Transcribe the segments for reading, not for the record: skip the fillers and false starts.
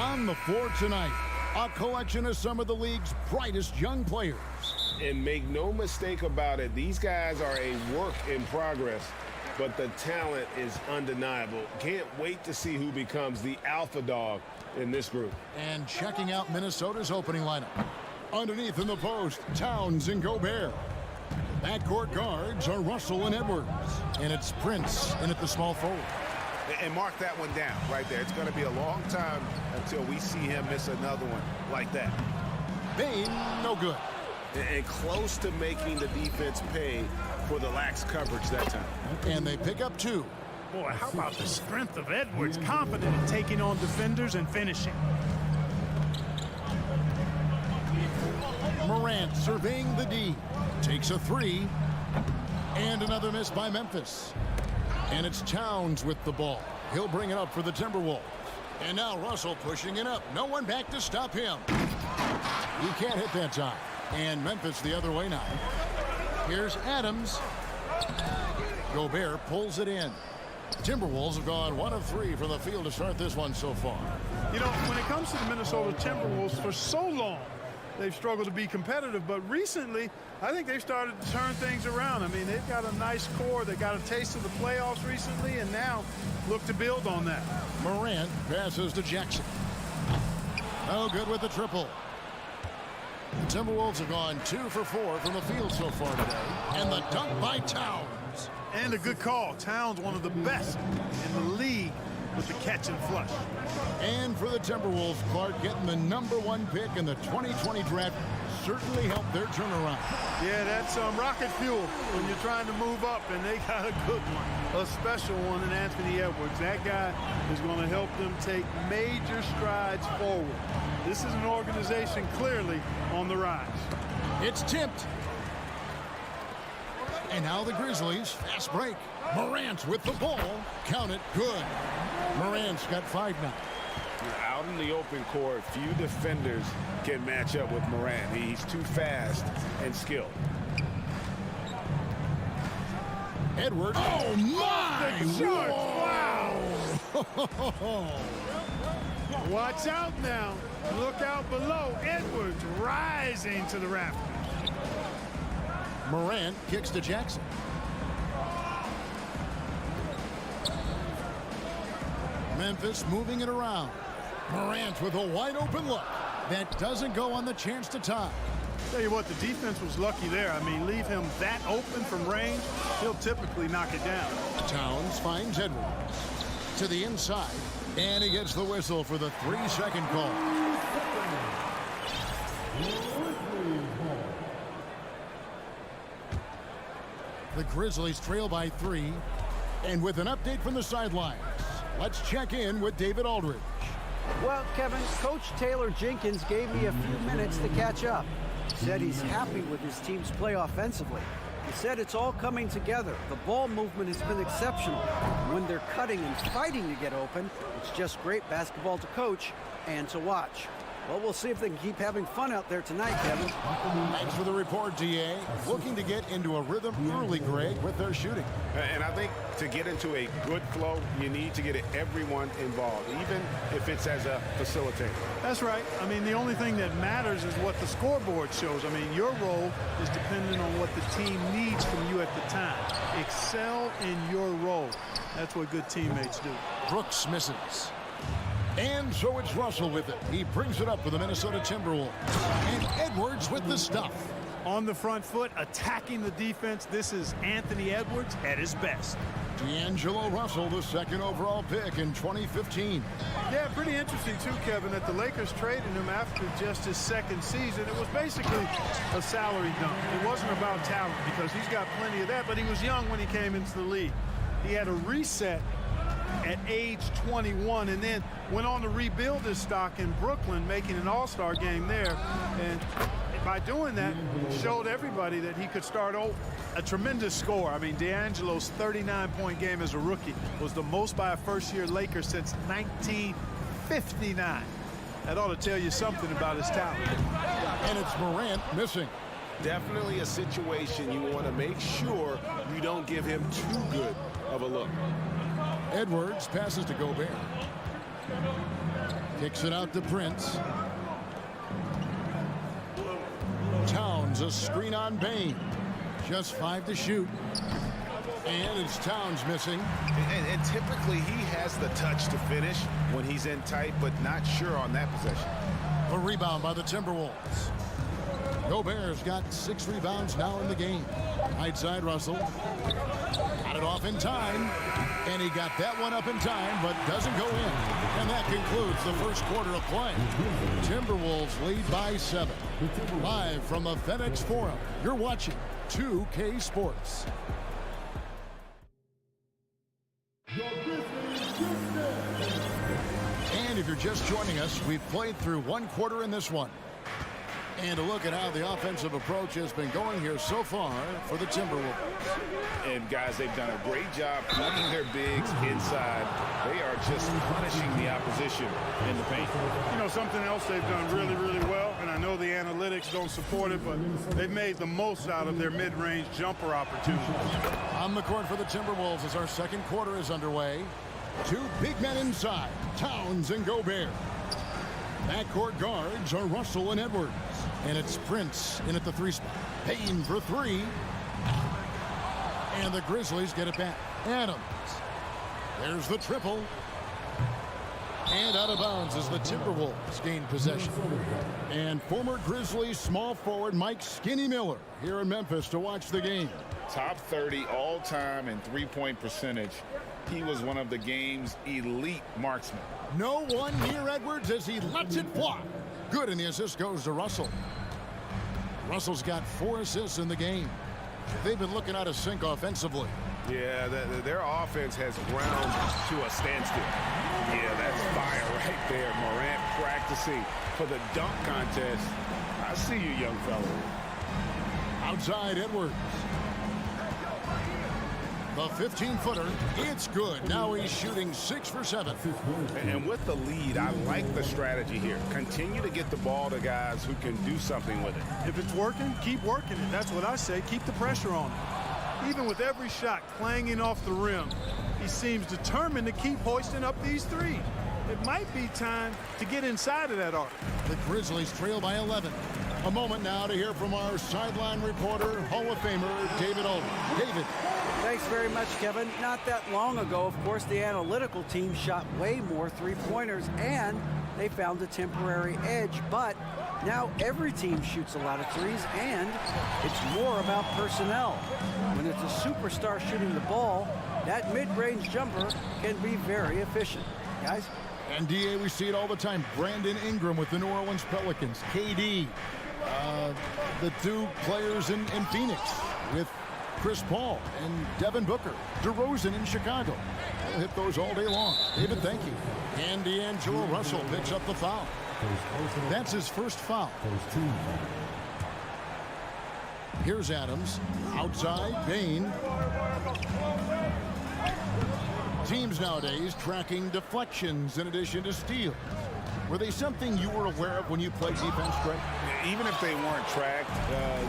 On the floor tonight, a collection of some of the league's brightest young players. And make no mistake about it, these guys are a work in progress, but the talent is undeniable. Can't wait to see who becomes the alpha dog in this group. And checking out Minnesota's opening lineup. Underneath in the post, Towns and Gobert. Backcourt guards are Russell and Edwards. And it's Prince in at the small forward. And mark that one down right there. It's going to be a long time until we see him miss another one like that. Bain, no good. And close to making the defense pay for the lax coverage that time. And they pick up 2. Boy, how about the strength of Edwards, confident in taking on defenders and finishing. Morant surveying the D. Takes a 3. And another miss by Memphis. And it's Towns with the ball. He'll bring it up for the Timberwolves. And now Russell pushing it up. No one back to stop him. He can't hit that time. And Memphis the other way now. Here's Adams. Gobert pulls it in. Timberwolves have gone 1 of 3 from the field to start this one so far. You know, when it comes to the Minnesota Timberwolves, for so long, they've struggled to be competitive. But recently, I think they've started to turn things around. I mean, they've got a nice core. They got a taste of the playoffs recently, and now look to build on that. Morant passes to Jackson. No good with the triple. The Timberwolves have gone 2 for 4 from the field so far today. And the dunk by Towns. And a good call. Towns, one of the best in the league with the catch and flush. And for the Timberwolves, Clark, getting the #1 pick in the 2020 draft certainly helped their turnaround. Yeah, that's rocket fuel when you're trying to move up, and they got a good one, a special one in Anthony Edwards. That guy is going to help them take major strides forward. This is an organization clearly on the rise. It's tipped. And now the Grizzlies, fast break. Morant with the ball. Count it, good. Morant's got 5 now. Out in the open court, few defenders can match up with Morant. He's too fast and skilled. Edwards. Oh, my! Wow! Watch out now. Look out below. Edwards rising to the rafters. Morant kicks to Jackson. Memphis moving it around. Morant with a wide open look. That doesn't go on the chance to tie. Tell you what, the defense was lucky there. I mean, leave him that open from range, he'll typically knock it down. Towns finds Edwards to the inside, and he gets the whistle for the 3-second call. The Grizzlies trail by 3, and with an update from the sidelines, let's check in with David Aldridge. Well, Kevin, Coach Taylor Jenkins gave me a few minutes to catch up. He said he's happy with his team's play offensively. He said it's all coming together. The ball movement has been exceptional. When they're cutting and fighting to get open, it's just great basketball to coach and to watch. Well, we'll see if they can keep having fun out there tonight, Kevin. Thanks for the report, DA. Looking to get into a rhythm early, Greg, with their shooting. And I think to get into a good flow, you need to get everyone involved, even if it's as a facilitator. That's right. I mean, the only thing that matters is what the scoreboard shows. I mean, your role is dependent on what the team needs from you at the time. Excel in your role. That's what good teammates do. Brooks misses. And so it's Russell with it. He brings it up for the Minnesota Timberwolves. And Edwards with the stuff. On the front foot, attacking the defense. This is Anthony Edwards at his best. D'Angelo Russell, the 2nd overall pick in 2015. Yeah, pretty interesting too, Kevin, that the Lakers traded him after just his 2nd season. It was basically a salary dump. It wasn't about talent because he's got plenty of that, but he was young when he came into the league. He had a reset at age 21 and then went on to rebuild his stock in Brooklyn, making an all-star game there. And by doing that, showed everybody that he could start over. A tremendous score. I mean, D'Angelo's 39-point game as a rookie was the most by a first-year Laker since 1959. That ought to tell you something about his talent. And it's Morant missing. Definitely a situation you want to make sure you don't give him too good of a look. Edwards passes to Gobert. Kicks it out to Prince. Towns, a screen on Bain. Just 5 to shoot. And it's Towns missing. And typically he has the touch to finish when he's in tight, but not sure on that possession. A rebound by the Timberwolves. Gobert's got 6 rebounds now in the game. Right side, Russell. Got it off in time. And he got that one up in time, but doesn't go in. And that concludes the first quarter of play. Timberwolves lead by 7. Live from the FedEx Forum, you're watching 2K Sports. And if you're just joining us, we've played through 1 quarter in this one. And a look at how the offensive approach has been going here so far for the Timberwolves. And guys, they've done a great job putting their bigs inside. They are just punishing the opposition in the paint. You know, something else they've done really, really well, and I know the analytics don't support it, but they've made the most out of their mid-range jumper opportunities. On the court for the Timberwolves as our second quarter is underway. 2 big men inside, Towns and Gobert. Backcourt guards are Russell and Edwards. And it's Prince in at the 3 spot. Payne for 3. And the Grizzlies get it back. Adams. There's the triple. And out of bounds as the Timberwolves gain possession. And former Grizzlies small forward Mike Skinny Miller here in Memphis to watch the game. Top 30 all-time in three-point percentage. He was one of the game's elite marksmen. No one near Edwards as he lets it fly. Good, and the assist goes to Russell. Russell's got 4 assists in the game. They've been looking out of sync offensively. Yeah, their offense has ground to a standstill. Yeah, that's fire right there. Morant practicing for the dunk contest. I see you, young fella. Outside Edwards. The 15-footer, it's good. Now he's shooting 6 for 7. And with the lead, I like the strategy here. Continue to get the ball to guys who can do something with it. If it's working, keep working it. That's what I say. Keep the pressure on him. Even with every shot clanging off the rim, he seems determined to keep hoisting up these threes. It might be time to get inside of that arc. The Grizzlies trail by 11. A moment now to hear from our sideline reporter, Hall of Famer David Alden. David. Thanks very much, Kevin. Not that long ago, of course, the analytical team shot way more three-pointers, and they found a temporary edge. But now every team shoots a lot of threes, and it's more about personnel. When it's a superstar shooting the ball, that mid-range jumper can be very efficient. Guys? And DA, we see it all the time. Brandon Ingram with the New Orleans Pelicans. KD. The 2 players in Phoenix with Chris Paul and Devin Booker. DeRozan in Chicago. We'll hit those all day long. David, thank you. And D'Angelo Russell picks up the foul. That's his first foul. Here's Adams. Outside, Bain. Teams nowadays tracking deflections in addition to steals. Were they something you were aware of when you played defense, Greg? Even if they weren't tracked,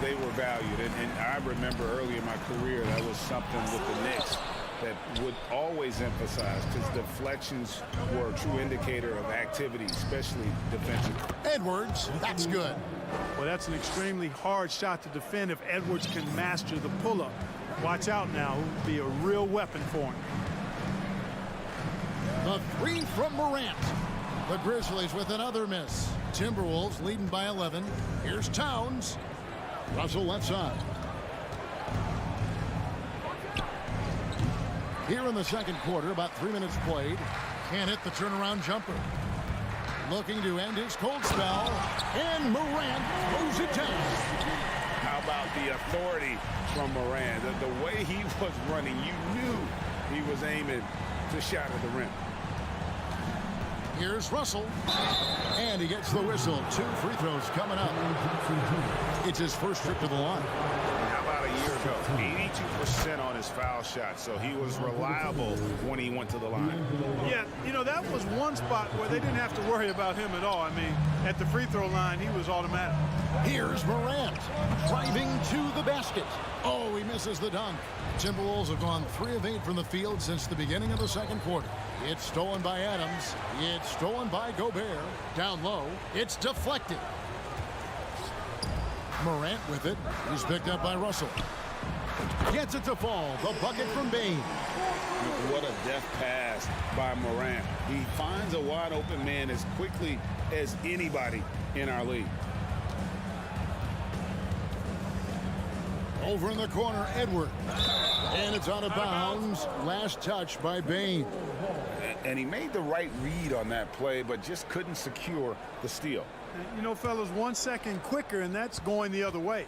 they were valued. And I remember early in my career, that was something with the Knicks that would always emphasize, because deflections were a true indicator of activity, especially defensively. Edwards, that's good. Well, that's an extremely hard shot to defend if Edwards can master the pull-up. Watch out now. It would be a real weapon for him. The 3 from Morant. The Grizzlies with another miss. Timberwolves leading by 11. Here's Towns. Russell left side. Here in the second quarter, about 3 minutes played. Can't hit the turnaround jumper. Looking to end his cold spell. And Morant throws it down. How about the authority from Morant? The way he was running, you knew he was aiming to shatter the rim. Here's Russell. And he gets the whistle. 2 free throws coming up. It's his first trip to the line. How about a year ago. 82% on his foul shot, so he was reliable when he went to the line. Yeah, you know, that was one spot where they didn't have to worry about him at all. I mean, at the free throw line, he was automatic. Here's Morant driving to the basket. Oh, he misses the dunk. Timberwolves have gone 3 of 8 from the field since the beginning of the second quarter. It's stolen by Adams. It's stolen by Gobert. Down low. It's deflected. Morant with it. He's picked up by Russell. Gets it to fall. The bucket from Bane. What a deft pass by Morant. He finds a wide open man as quickly as anybody in our league. Over in the corner, Edward. And it's out of bounds. Last touch by Bane. And he made the right read on that play, but just couldn't secure the steal. You know, fellas, 1 second quicker, and that's going the other way.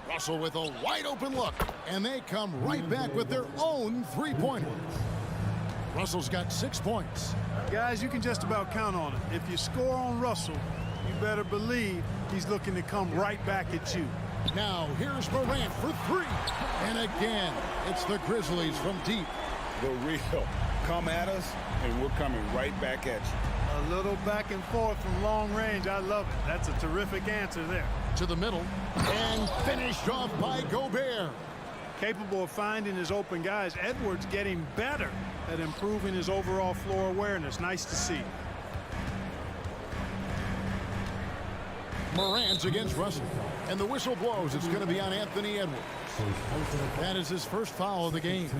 Russell with a wide open look. And they come right back with their own three-pointer. Russell's got 6 points. Guys, you can just about count on it. If you score on Russell, you better believe he's looking to come right back at you. Now, here's Morant for 3. And again, it's the Grizzlies from deep. The real come at us, and we're coming right back at you. A little back and forth from long range. I love it. That's a terrific answer there. To the middle. And finished off by Gobert. Capable of finding his open guys. Edwards getting better at improving his overall floor awareness. Nice to see. Morant against Russell. And the whistle blows. It's going to be on Anthony Edwards. That is his first foul of the game.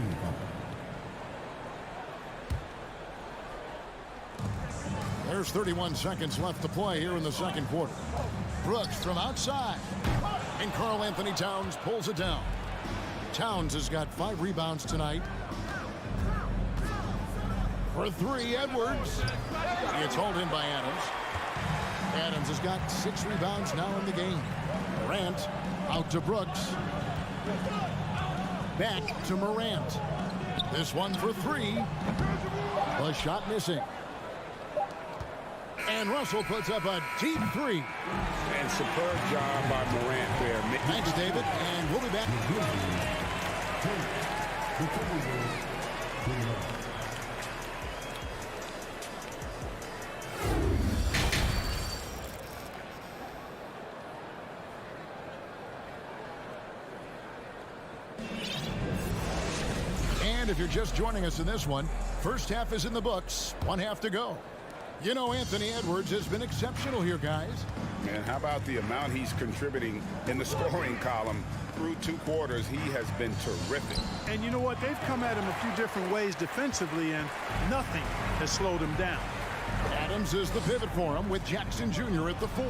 There's 31 seconds left to play here in the second quarter. Brooks from outside. And Karl Anthony Towns pulls it down. Towns has got 5 rebounds tonight. For 3, Edwards. It's hauled in by Adams. Adams has got 6 rebounds now in the game. Morant out to Brooks. Back to Morant. This one for 3. The shot missing. And Russell puts up a deep 3. And superb job by Morant there. Thanks, David. And we'll be back. And if you're just joining us in this one, first half is in the books. 1 half to go. You know, Anthony Edwards has been exceptional here, guys. And how about the amount he's contributing in the scoring column? Through 2 quarters, he has been terrific. And you know what? They've come at him a few different ways defensively, and nothing has slowed him down. Adams is the pivot for him with Jackson Jr. at the 4.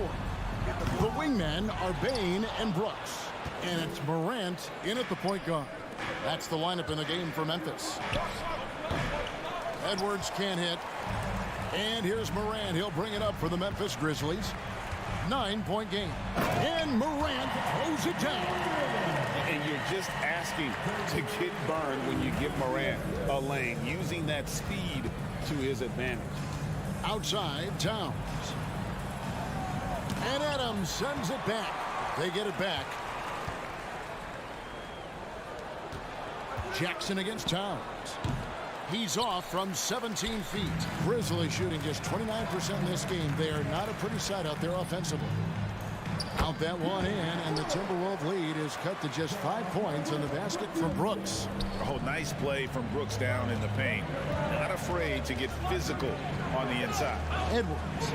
The wingmen are Bane and Brooks. And it's Morant in at the point guard. That's the lineup in the game for Memphis. Edwards can't hit. And here's Morant. He'll bring it up for the Memphis Grizzlies. 9-point game. And Morant throws it down. And you're just asking to get burned when you give Morant a lane, using that speed to his advantage. Outside, Towns. And Adams sends it back. They get it back. Jackson against Towns. He's off from 17 feet. Grizzlies shooting just 29% in this game. They are not a pretty sight out there offensively. Out that one in, and the Timberwolves lead is cut to just 5 points in the basket from Brooks. Oh, nice play from Brooks down in the paint. Not afraid to get physical on the inside. Edwards.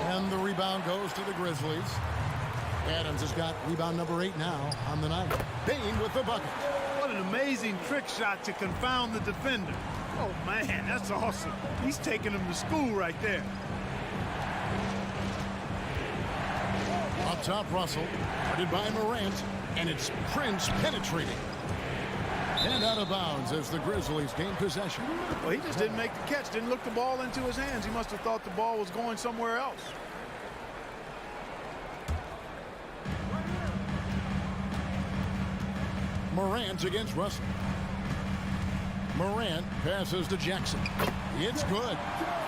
And the rebound goes to the Grizzlies. Adams has got rebound number 8 now on the night. Bane with the bucket. What an amazing trick shot to confound the defender. Oh, man, that's awesome. He's taking him to school right there. Up top, Russell. Guarded by Morant. And it's Prince penetrating. And out of bounds as the Grizzlies gain possession. Well, he just didn't make the catch. Didn't look the ball into his hands. He must have thought the ball was going somewhere else. Morant against Russell. Morant passes to Jackson. It's good.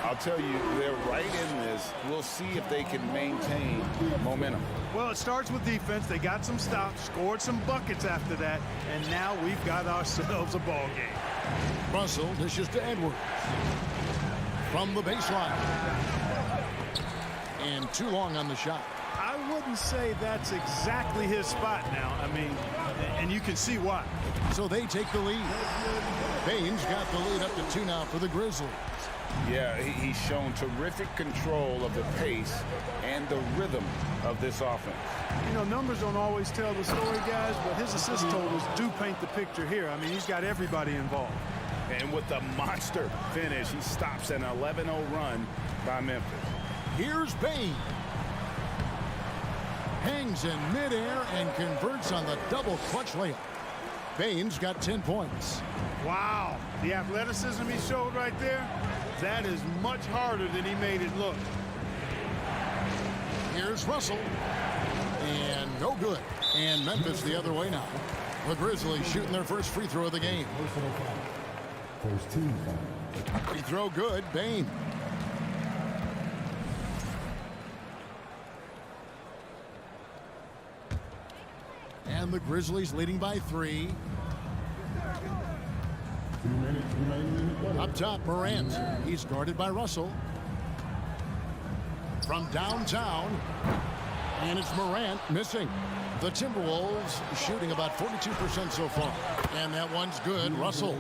I'll tell you, they're right in this. We'll see if they can maintain momentum. Well, it starts with defense. They got some stops, scored some buckets after that, and now we've got ourselves a ball game. Russell dishes to Edwards. From the baseline. And too long on the shot. I wouldn't say that's exactly his spot now. I mean, and you can see why. So they take the lead. Baines got the lead up to 2 now for the Grizzlies. Yeah, he's shown terrific control of the pace and the rhythm of this offense. You know, numbers don't always tell the story, guys, but his assist totals do paint the picture here. I mean, he's got everybody involved. And with the monster finish, he stops an 11-0 run by Memphis. Here's Baines. Hangs in midair and converts on the double clutch layup. Baines got 10 points. Wow, the athleticism he showed right there, that is much harder than he made it look. Here's Russell. And no good. And Memphis the other way now. The Grizzlies shooting their first free throw of the game. Free throw good, Baines. And the Grizzlies leading by 3. Up top, Morant. He's guarded by Russell. From downtown. And it's Morant missing. The Timberwolves shooting about 42% so far. And that one's good. Russell.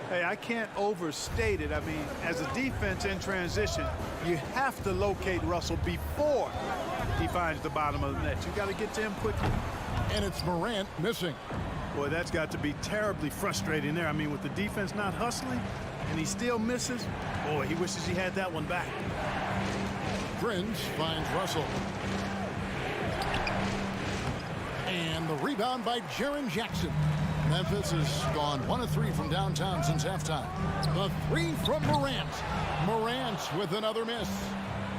Hey, I can't overstate it. I mean, as a defense in transition, you have to locate Russell before he finds the bottom of the net. You got to get to him quickly. And it's Morant missing. Boy, that's got to be terribly frustrating there. I mean, with the defense not hustling and he still misses, boy, he wishes he had that one back. Grins finds Russell. And the rebound by Jaren Jackson. Memphis has gone 1 of 3 from downtown since halftime. The 3 from Morant. Morant with another miss.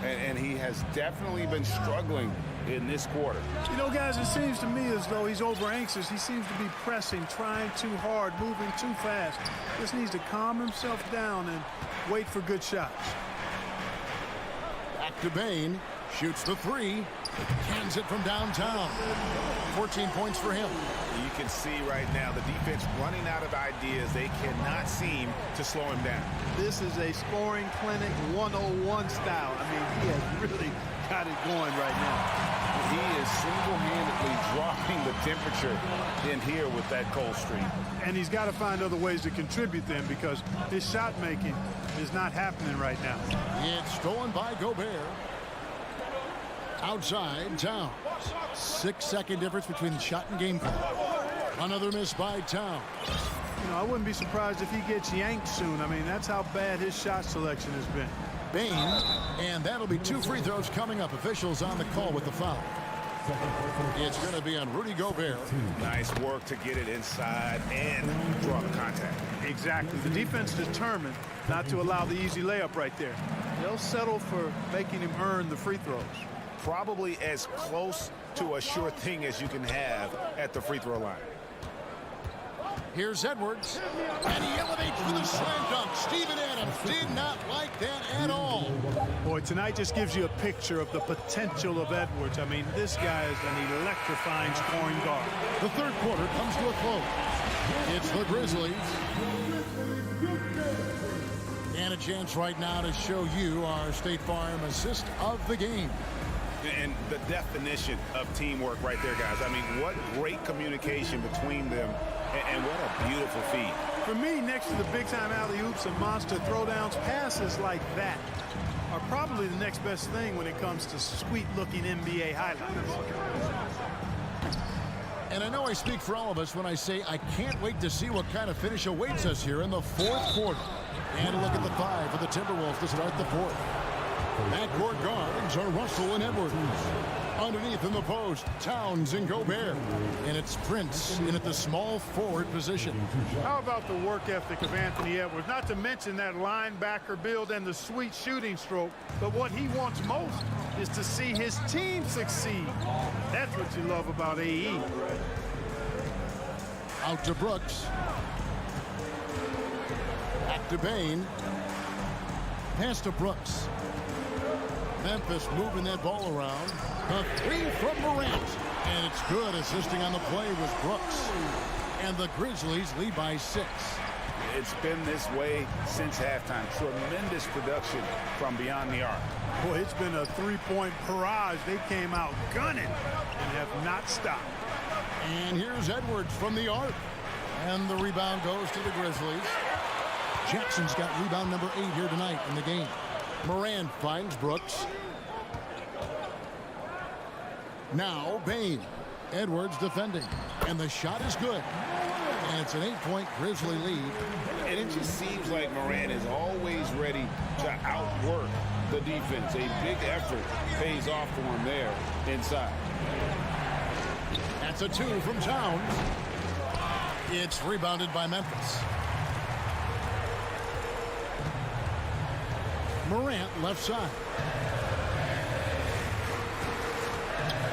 And he has definitely been struggling in this quarter. You know, guys, it seems to me as though he's over anxious. He seems to be pressing, trying too hard, moving too fast. Just needs to calm himself down and wait for good shots. Back to Baines. Shoots the 3. Cans it from downtown. 14 points for him. You can see right now the defense running out of ideas. They cannot seem to slow him down. This is a scoring clinic 101 style. I mean, he has really got it going right now. He is single-handedly dropping the temperature in here with that cold streak. And he's got to find other ways to contribute then, because his shot making is not happening right now. It's stolen by Gobert. Outside, Towns. 6-second difference between the shot and game clock. Another miss by Towns. You know, I wouldn't be surprised if he gets yanked soon. I mean, that's how bad his shot selection has been. Baines, and that'll be 2 free throws coming up. Officials on the call with the foul. It's going to be on Rudy Gobert. Nice work to get it inside and draw the contact. Exactly. The defense determined not to allow the easy layup right there. They'll settle for making him earn the free throws. Probably as close to a sure thing as you can have at the free throw line. Here's Edwards, and he elevates for the slam dunk. Steven Adams did not like that at all. Boy, tonight just gives you a picture of the potential of Edwards. I mean, this guy is an electrifying scoring guard. The third quarter comes to a close. It's the Grizzlies. And a chance right now to show you our State Farm assist of the game. And the definition of teamwork right there, guys. I mean, what great communication between them, and what a beautiful feed. For me, next to the big-time alley-oops and monster throwdowns, passes like that are probably the next best thing when it comes to sweet-looking NBA highlights. And I know I speak for all of us when I say I can't wait to see what kind of finish awaits us here in the fourth quarter. And a look at the 5 for the Timberwolves to start the fourth. Backcourt guards are Russell and Edwards. Underneath in the post, Towns and Gobert. And it's Prince in at the small forward position. How about the work ethic of Anthony Edwards? Not to mention that linebacker build and the sweet shooting stroke. But what he wants most is to see his team succeed. That's what you love about AE. Out to Brooks. to Bain. Pass to Brooks. Memphis moving that ball around. A three from Morant. And it's good. Assisting on the play was Brooks. And the Grizzlies lead by 6. It's been this way since halftime. Tremendous production from beyond the arc. Boy, it's been a three-point barrage. They came out gunning and have not stopped. And here's Edwards from the arc. And the rebound goes to the Grizzlies. Jackson's got rebound number 8 here tonight in the game. Moran finds Brooks. Now Bain. Edwards defending. And the shot is good. And it's an 8-point Grizzly lead. And it just seems like Moran is always ready to outwork the defense. A big effort pays off for him there inside. That's a 2 from Towns. It's rebounded by Memphis. Morant left side.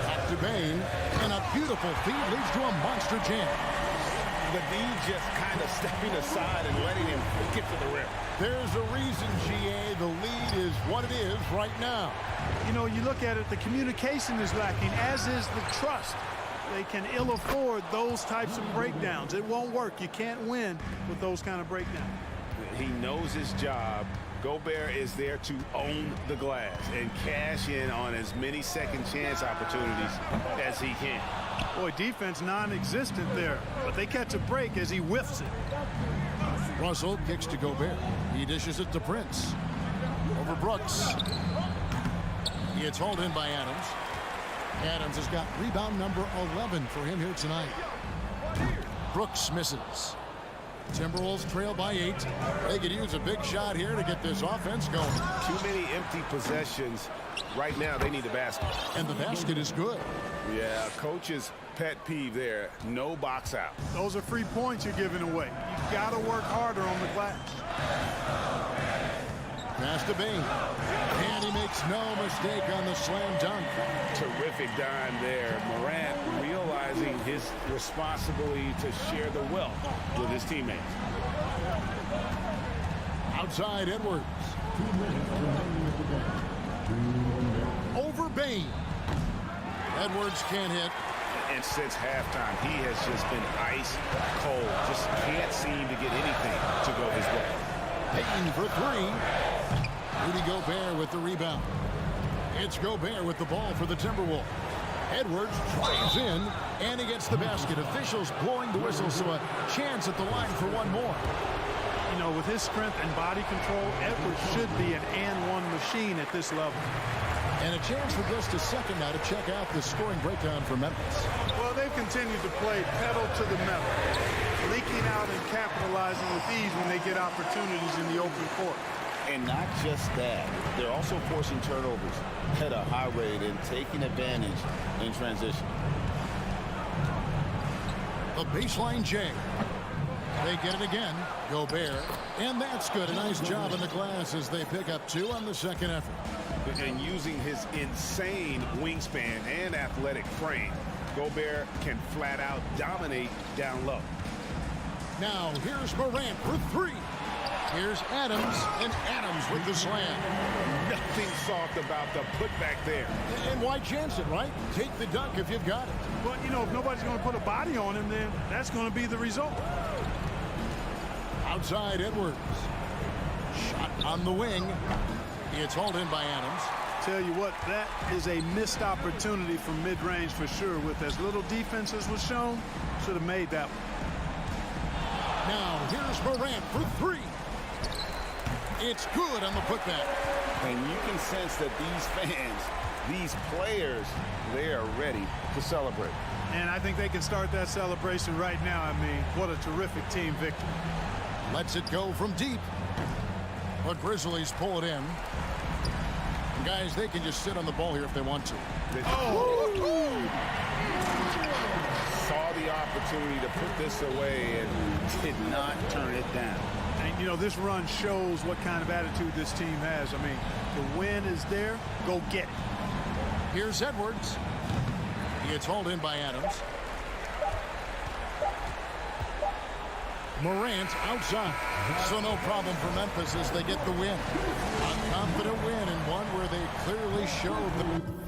Back to Bain. And a beautiful feed leads to a monster jam. The D just kind of stepping aside and letting him get to the rim. There's a reason, GA, the lead is what it is right now. You know, you look at it, the communication is lacking, as is the trust. They can ill afford those types of breakdowns. It won't work. You can't win with those kind of breakdowns. He knows his job. Gobert is there to own the glass and cash in on as many second chance opportunities as he can. Boy, defense non-existent there, but they catch a break as he whiffs it. Russell kicks to Gobert. He dishes it to Prince. Over Brooks. It's hauled in by Adams. Adams has got rebound number 11 for him here tonight. Brooks misses. Timberwolves trail by 8. They could use a big shot here to get this offense going. Too many empty possessions. Right now, they need a basket. And the basket is good. Yeah, coach's pet peeve there. No box out. Those are free points you're giving away. You've got to work harder on the glass. Pass to Bain. And he makes no mistake on the slam dunk. Terrific dime there. Morant realizing his responsibility to share the wealth with his teammates. Outside Edwards. Over Bain. Edwards can't hit. And since halftime, he has just been ice cold. Just can't seem to get anything to go his way. Payton for 3. Rudy Gobert with the rebound. It's Gobert with the ball for the Timberwolves. Edwards drives in, and he gets the basket. Officials blowing the whistle, so a chance at the line for one more. You know, with his strength and body control, Edwards should be an and-one machine at this level. And a chance for just a second now to check out the scoring breakdown for Memphis. Well, they've continued to play pedal to the metal, leaking out and capitalizing with ease when they get opportunities in the open court. And not just that, they're also forcing turnovers at a high rate and taking advantage in transition. The baseline J. They get it again. Gobert. And that's good. A nice job in the glass as they pick up 2 on the second effort. And using his insane wingspan and athletic frame, Gobert can flat out dominate down low. Now here's Morant for 3. Here's Adams, and Adams with the slam. Nothing soft about the putback there. And why chance it, right? Take the dunk if you've got it. But, you know, if nobody's going to put a body on him, then that's going to be the result. Outside Edwards. Shot on the wing. It's hauled in by Adams. Tell you what, that is a missed opportunity from mid-range for sure. With as little defense as was shown, should have made that one. Now here's Morant for 3. It's good on the putback. And you can sense that these fans, these players, they are ready to celebrate. And I think they can start that celebration right now. I mean, what a terrific team victory. Lets it go from deep. The Grizzlies pull it in. And guys, they can just sit on the ball here if they want to. Saw the opportunity to put this away and did not turn it down. And, you know, this run shows what kind of attitude this team has. I mean, the win is there. Go get it. Here's Edwards. It's hauled in by Adams. Morant outside. So no problem for Memphis as they get the win. A confident win and one where they clearly showed the...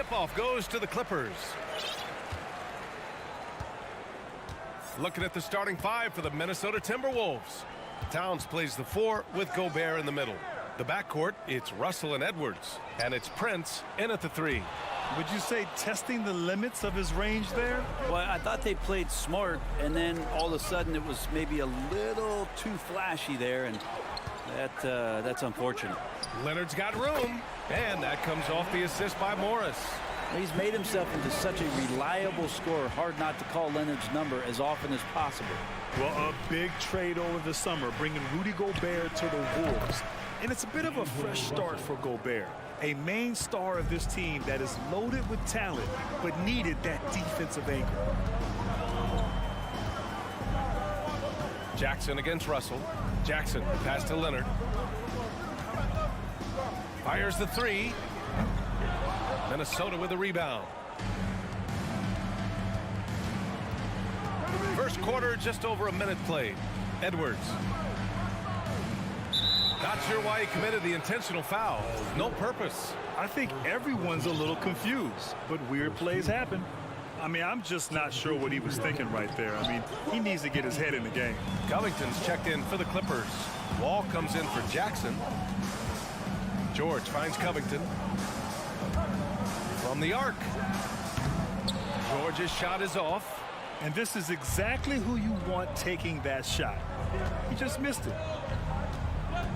tip-off goes to the Clippers. Looking at the starting five for the Minnesota Timberwolves. Towns plays the 4 with Gobert in the middle. The backcourt, it's Russell and Edwards. And it's Prince in at the 3. Would you say testing the limits of his range there? Well, I thought they played smart, and then all of a sudden it was maybe a little too flashy there, and that's unfortunate. Leonard's got room, and that comes off the assist by Morris. He's made himself into such a reliable scorer, hard not to call Leonard's number as often as possible. Well, a big trade over the summer, bringing Rudy Gobert to the Wolves. And it's a bit of a fresh start for Gobert, a main star of this team that is loaded with talent, but needed that defensive anchor. Jackson against Russell. Jackson, pass to Leonard. Fires the 3. Minnesota with a rebound. First quarter, just over a minute played. Edwards. Not sure why he committed the intentional foul. No purpose. I think everyone's a little confused, but weird plays happen. I mean, I'm just not sure what he was thinking right there. I mean, he needs to get his head in the game. Covington's checked in for the Clippers. Wall comes in for Jackson. George finds Covington. From the arc. George's shot is off. And this is exactly who you want taking that shot. He just missed it.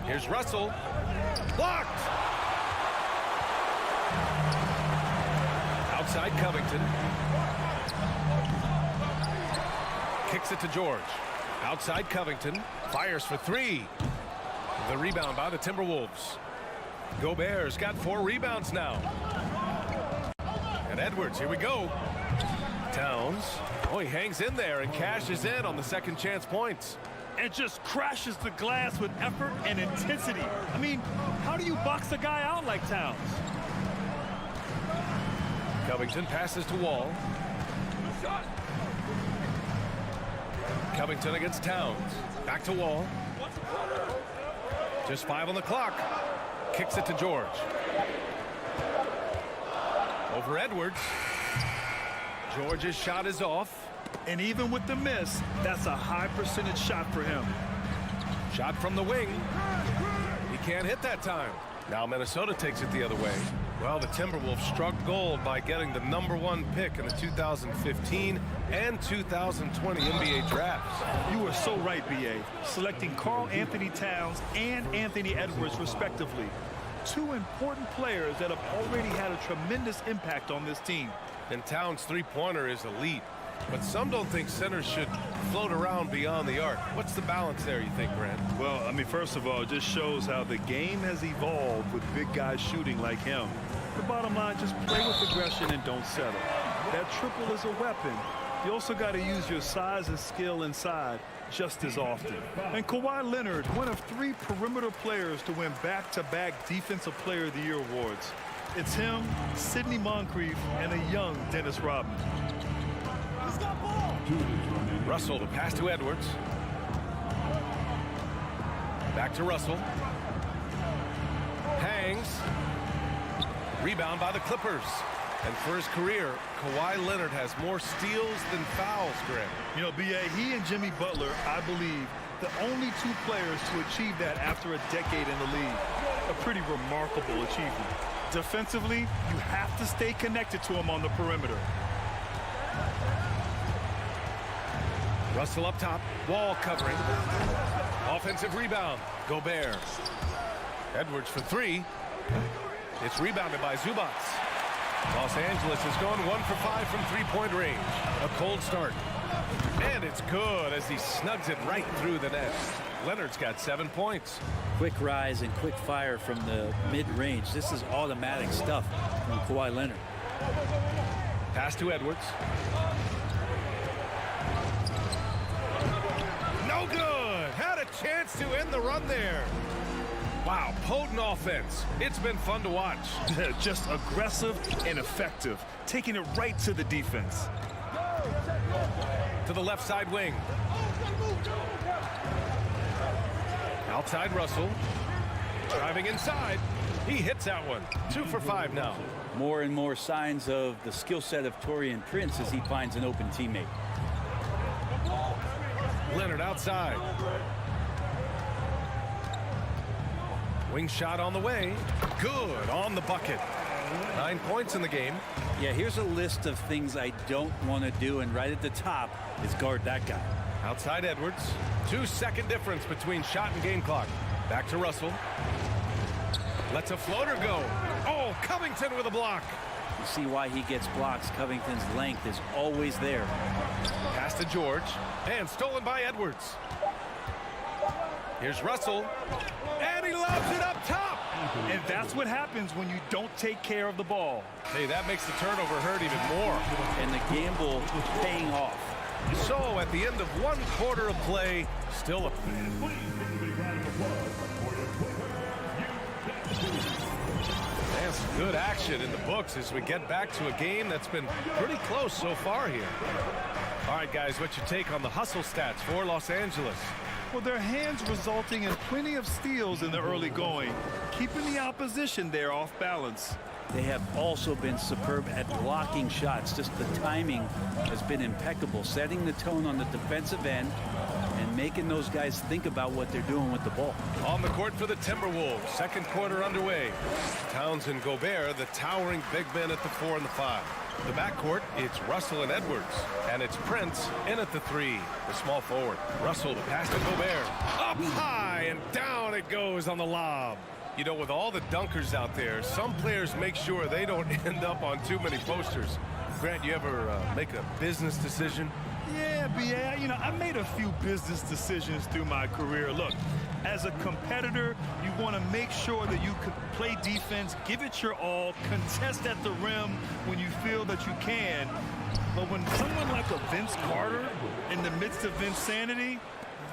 Here's Russell. Blocked! Outside Covington. Kicks it to George. Outside Covington. Fires for 3. The rebound by the Timberwolves. Gobert's got 4 rebounds now. And Edwards, here we go. Towns. Oh, he hangs in there and cashes in on the second chance points. And just crashes the glass with effort and intensity. I mean, how do you box a guy out like Towns? Covington passes to Wall. Covington against Towns. Back to Wall. Just 5 on the clock. Kicks it to George. Over Edwards. George's shot is off. And even with the miss, that's a high percentage shot for him. Shot from the wing. He can't hit that time. Now Minnesota takes it the other way. Well, the Timberwolves struck gold by getting the #1 pick in the 2015 and 2020 NBA drafts. You are so right, B.A. Selecting Karl Anthony Towns and Anthony Edwards, respectively. 2 important players that have already had a tremendous impact on this team. And Towns' three-pointer is elite. But some don't think centers should float around beyond the arc. What's the balance there, you think, Grant? Well, I mean, first of all, it just shows how the game has evolved with big guys shooting like him. The bottom line, just play with aggression and don't settle. That triple is a weapon. You also got to use your size and skill inside just as often. And Kawhi Leonard, one of 3 perimeter players to win back-to-back Defensive Player of the Year awards. It's him, Sidney Moncrief, and a young Dennis Rodman. Russell to pass to Edwards. Back to Russell. Hangs. Rebound by the Clippers. And for his career, Kawhi Leonard has more steals than fouls, Grant. You know, B.A., he and Jimmy Butler, I believe, the only 2 players to achieve that after a decade in the league. A pretty remarkable achievement. Defensively, you have to stay connected to him on the perimeter. Russell up top. Wall covering. Offensive rebound. Gobert. Edwards for 3. It's rebounded by Zubac. Los Angeles is going 1 for 5 from 3-point range. A cold start. And it's good as he snugs it right through the net. Leonard's got 7 points. Quick rise and quick fire from the mid-range. This is automatic stuff from Kawhi Leonard. Pass to Edwards. No good. Had a chance to end the run there. Wow, potent offense. It's been fun to watch. Just aggressive and effective, taking it right to the defense. To the left side wing. Outside Russell. Driving inside. He hits that one. 2 for 5 now. More and more signs of the skill set of Taurean Prince as he finds an open teammate. Leonard outside. Wing shot on the way. Good on the bucket. 9 points in the game. Yeah, here's a list of things I don't want to do, and right at the top is guard that guy. Outside Edwards. 2-second difference between shot and game clock. Back to Russell. Lets a floater go. Oh, Covington with a block. You see why he gets blocks. Covington's length is always there. Pass to George. And stolen by Edwards. Here's Russell. And he lobs it up top. And that's what happens when you don't take care of the ball. Hey, that makes the turnover hurt even more. And the gamble paying off. So at the end of 1 quarter of play, still a... And some good action in the books as we get back to a game that's been pretty close so far here. All right, guys, what's your take on the hustle stats for Los Angeles? Well, their hands resulting in plenty of steals in the early going, keeping the opposition there off balance. They have also been superb at blocking shots. Just the timing has been impeccable, setting the tone on the defensive end and making those guys think about what they're doing with the ball. On the court for the Timberwolves, second quarter underway. Towns and Gobert, the towering big men at the 4 and the 5. The backcourt, it's Russell and Edwards. And it's Prince in at the 3, the small forward. Russell, the pass to Gobert. Up high and down it goes on the lob. You know, with all the dunkers out there, some players make sure they don't end up on too many posters. Grant, you ever make a business decision? Yeah, B.A., you know, I made a few business decisions through my career. Look, as a competitor, you want to make sure that you can play defense, give it your all, contest at the rim when you feel that you can. But when someone like a Vince Carter in the midst of insanity,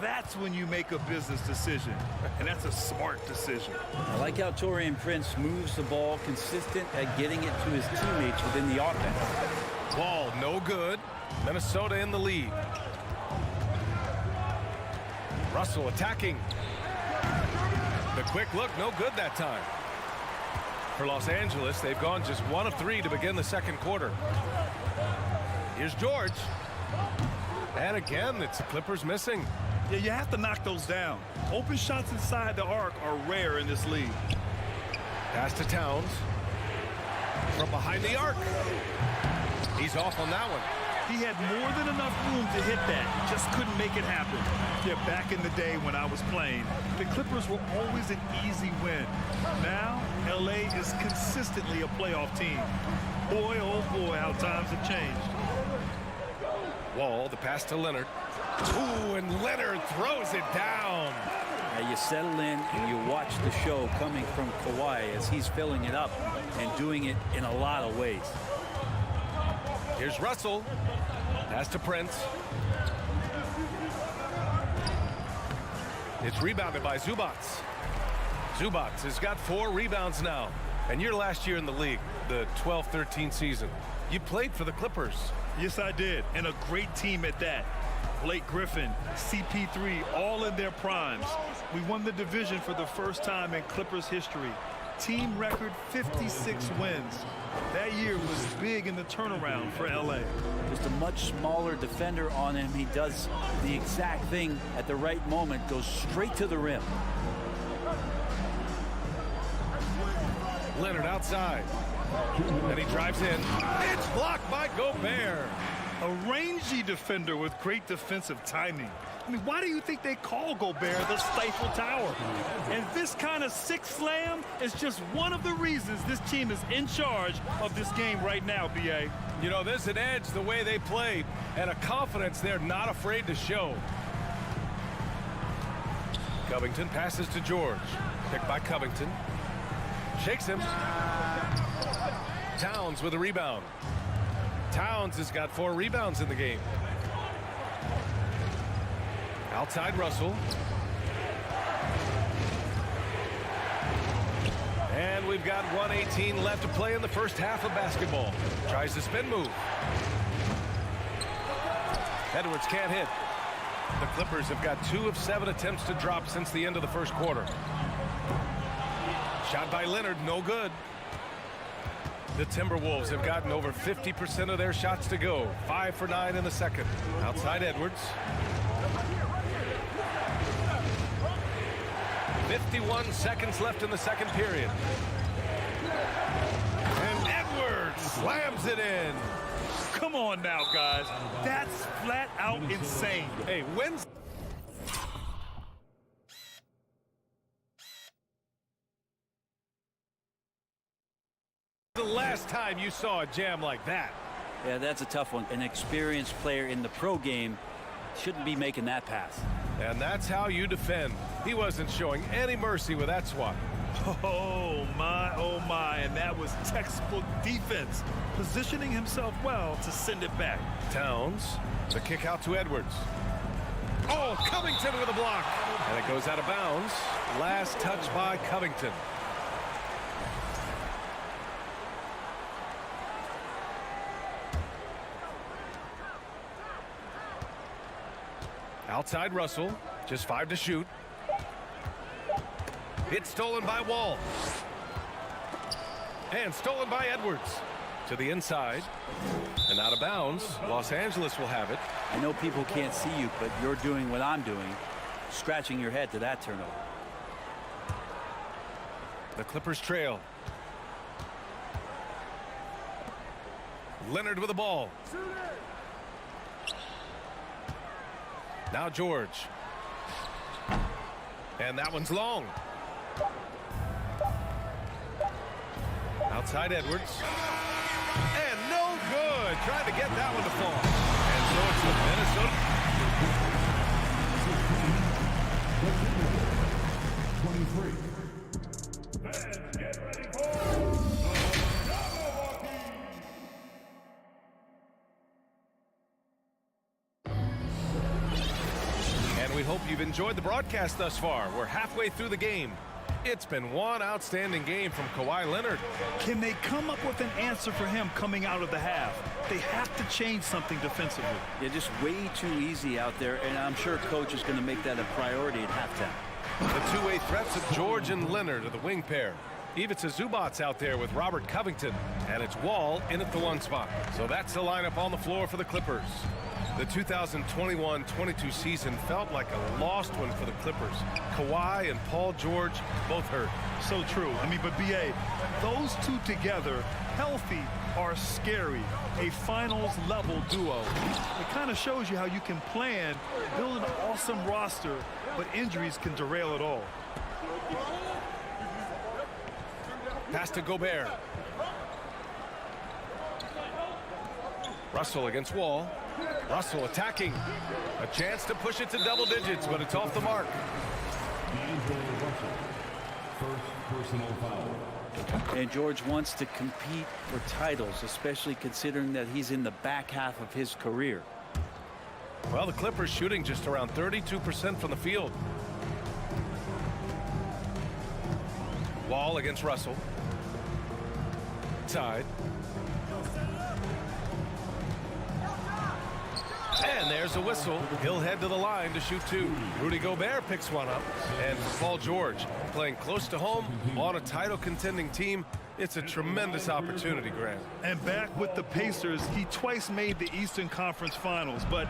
that's when you make a business decision, and that's a smart decision. I like how Taurean Prince moves the ball, consistent at getting it to his teammates within the offense. Ball no good. Minnesota in the lead. Russell attacking. The quick look, no good that time. For Los Angeles, they've gone just 1 of 3 to begin the second quarter. Here's George. And again, it's the Clippers missing. Yeah, you have to knock those down. Open shots inside the arc are rare in this league. Pass to Towns. From behind the arc. He's off on that one. He had more than enough room to hit that. Just couldn't make it happen. Yeah, back in the day when I was playing, the Clippers were always an easy win. Now, L.A. is consistently a playoff team. Boy, oh boy, how times have changed. Wall, the pass to Leonard. Ooh, and Leonard throws it down. Now you settle in and you watch the show coming from Kawhi as he's filling it up and doing it in a lot of ways. Here's Russell. Pass to Prince. It's rebounded by Zubats. Zubats has got 4 rebounds now. And your last year in the league, the 12-13 season, you played for the Clippers. Yes, I did. And a great team at that. Blake Griffin, CP3, all in their primes. We won the division for the first time in Clippers history. Team record 56 wins. That year was big in the turnaround for LA. Just a much smaller defender on him. He does the exact thing at the right moment, goes straight to the rim. Leonard outside. And he drives in. It's blocked by Gobert. A rangy defender with great defensive timing. I mean, why do you think they call Gobert the Stifle Tower? And this kind of six slam is just one of the reasons this team is in charge of this game right now, B.A. You know, there's an edge the way they played and a confidence they're not afraid to show. Covington passes to George. Picked by Covington. Shakes him. Towns with a rebound. Towns has got 4 rebounds in the game. Outside Russell. And we've got 1:18 left to play in the first half of basketball. Tries the spin move. Edwards can't hit. The Clippers have got 2 of 7 attempts to drop since the end of the first quarter. Shot by Leonard, no good. The Timberwolves have gotten over 50% of their shots to go. 5 for 9 in the second. Outside Edwards. 51 seconds left in the second period. And Edwards slams it in. Come on now, guys. That's flat out insane. Hey, when's the last time you saw a jam like that? Yeah, that's a tough one. An experienced player in the pro game shouldn't be making that pass. And that's how you defend. He wasn't showing any mercy with that swat. Oh my, and that was textbook defense. Positioning himself well to send it back. Towns, the kick out to Edwards. Oh, Covington with a block. And it goes out of bounds. Last touch by Covington. Outside Russell, just 5 to shoot. It's stolen by Wall. And stolen by Edwards. To the inside. And out of bounds. Los Angeles will have it. I know people can't see you, but you're doing what I'm doing. Scratching your head to that turnover. The Clippers trail. Leonard with the ball. Now George. And that one's long. Outside Edwards. And no good. Trying to get that one to fall. And so it's the Minnesota. 23. Fans, get ready for and we hope you've enjoyed the broadcast thus far. We're halfway through the game. It's been one outstanding game from Kawhi Leonard. Can they come up with an answer for him coming out of the half? They have to change something defensively. They're just way too easy out there, and I'm sure coach is going to make that a priority at halftime. The two-way threats of George and Leonard are the wing pair. Ivica Zubac's out there with Robert Covington, and it's Wall in at the 1 spot. So that's the lineup on the floor for the Clippers. The 2021-22 season felt like a lost one for the Clippers. Kawhi and Paul George both hurt. So true. I mean, but B.A., those two together, healthy, are scary. A finals-level duo. It kind of shows you how you can plan, build an awesome roster, but injuries can derail it all. Pass to Gobert. Russell against Wall. Russell attacking. A chance to push it to double digits, but it's off the mark. First personal foul. And George wants to compete for titles, especially considering that he's in the back half of his career. Well, the Clippers shooting just around 32% from the field. Wall against Russell. Side. And there's a whistle. He'll head to the line to shoot 2. Rudy Gobert picks one up. And Paul George playing close to home on a title contending team. It's a tremendous opportunity, Grant. And back with the Pacers, he twice made the Eastern Conference Finals. But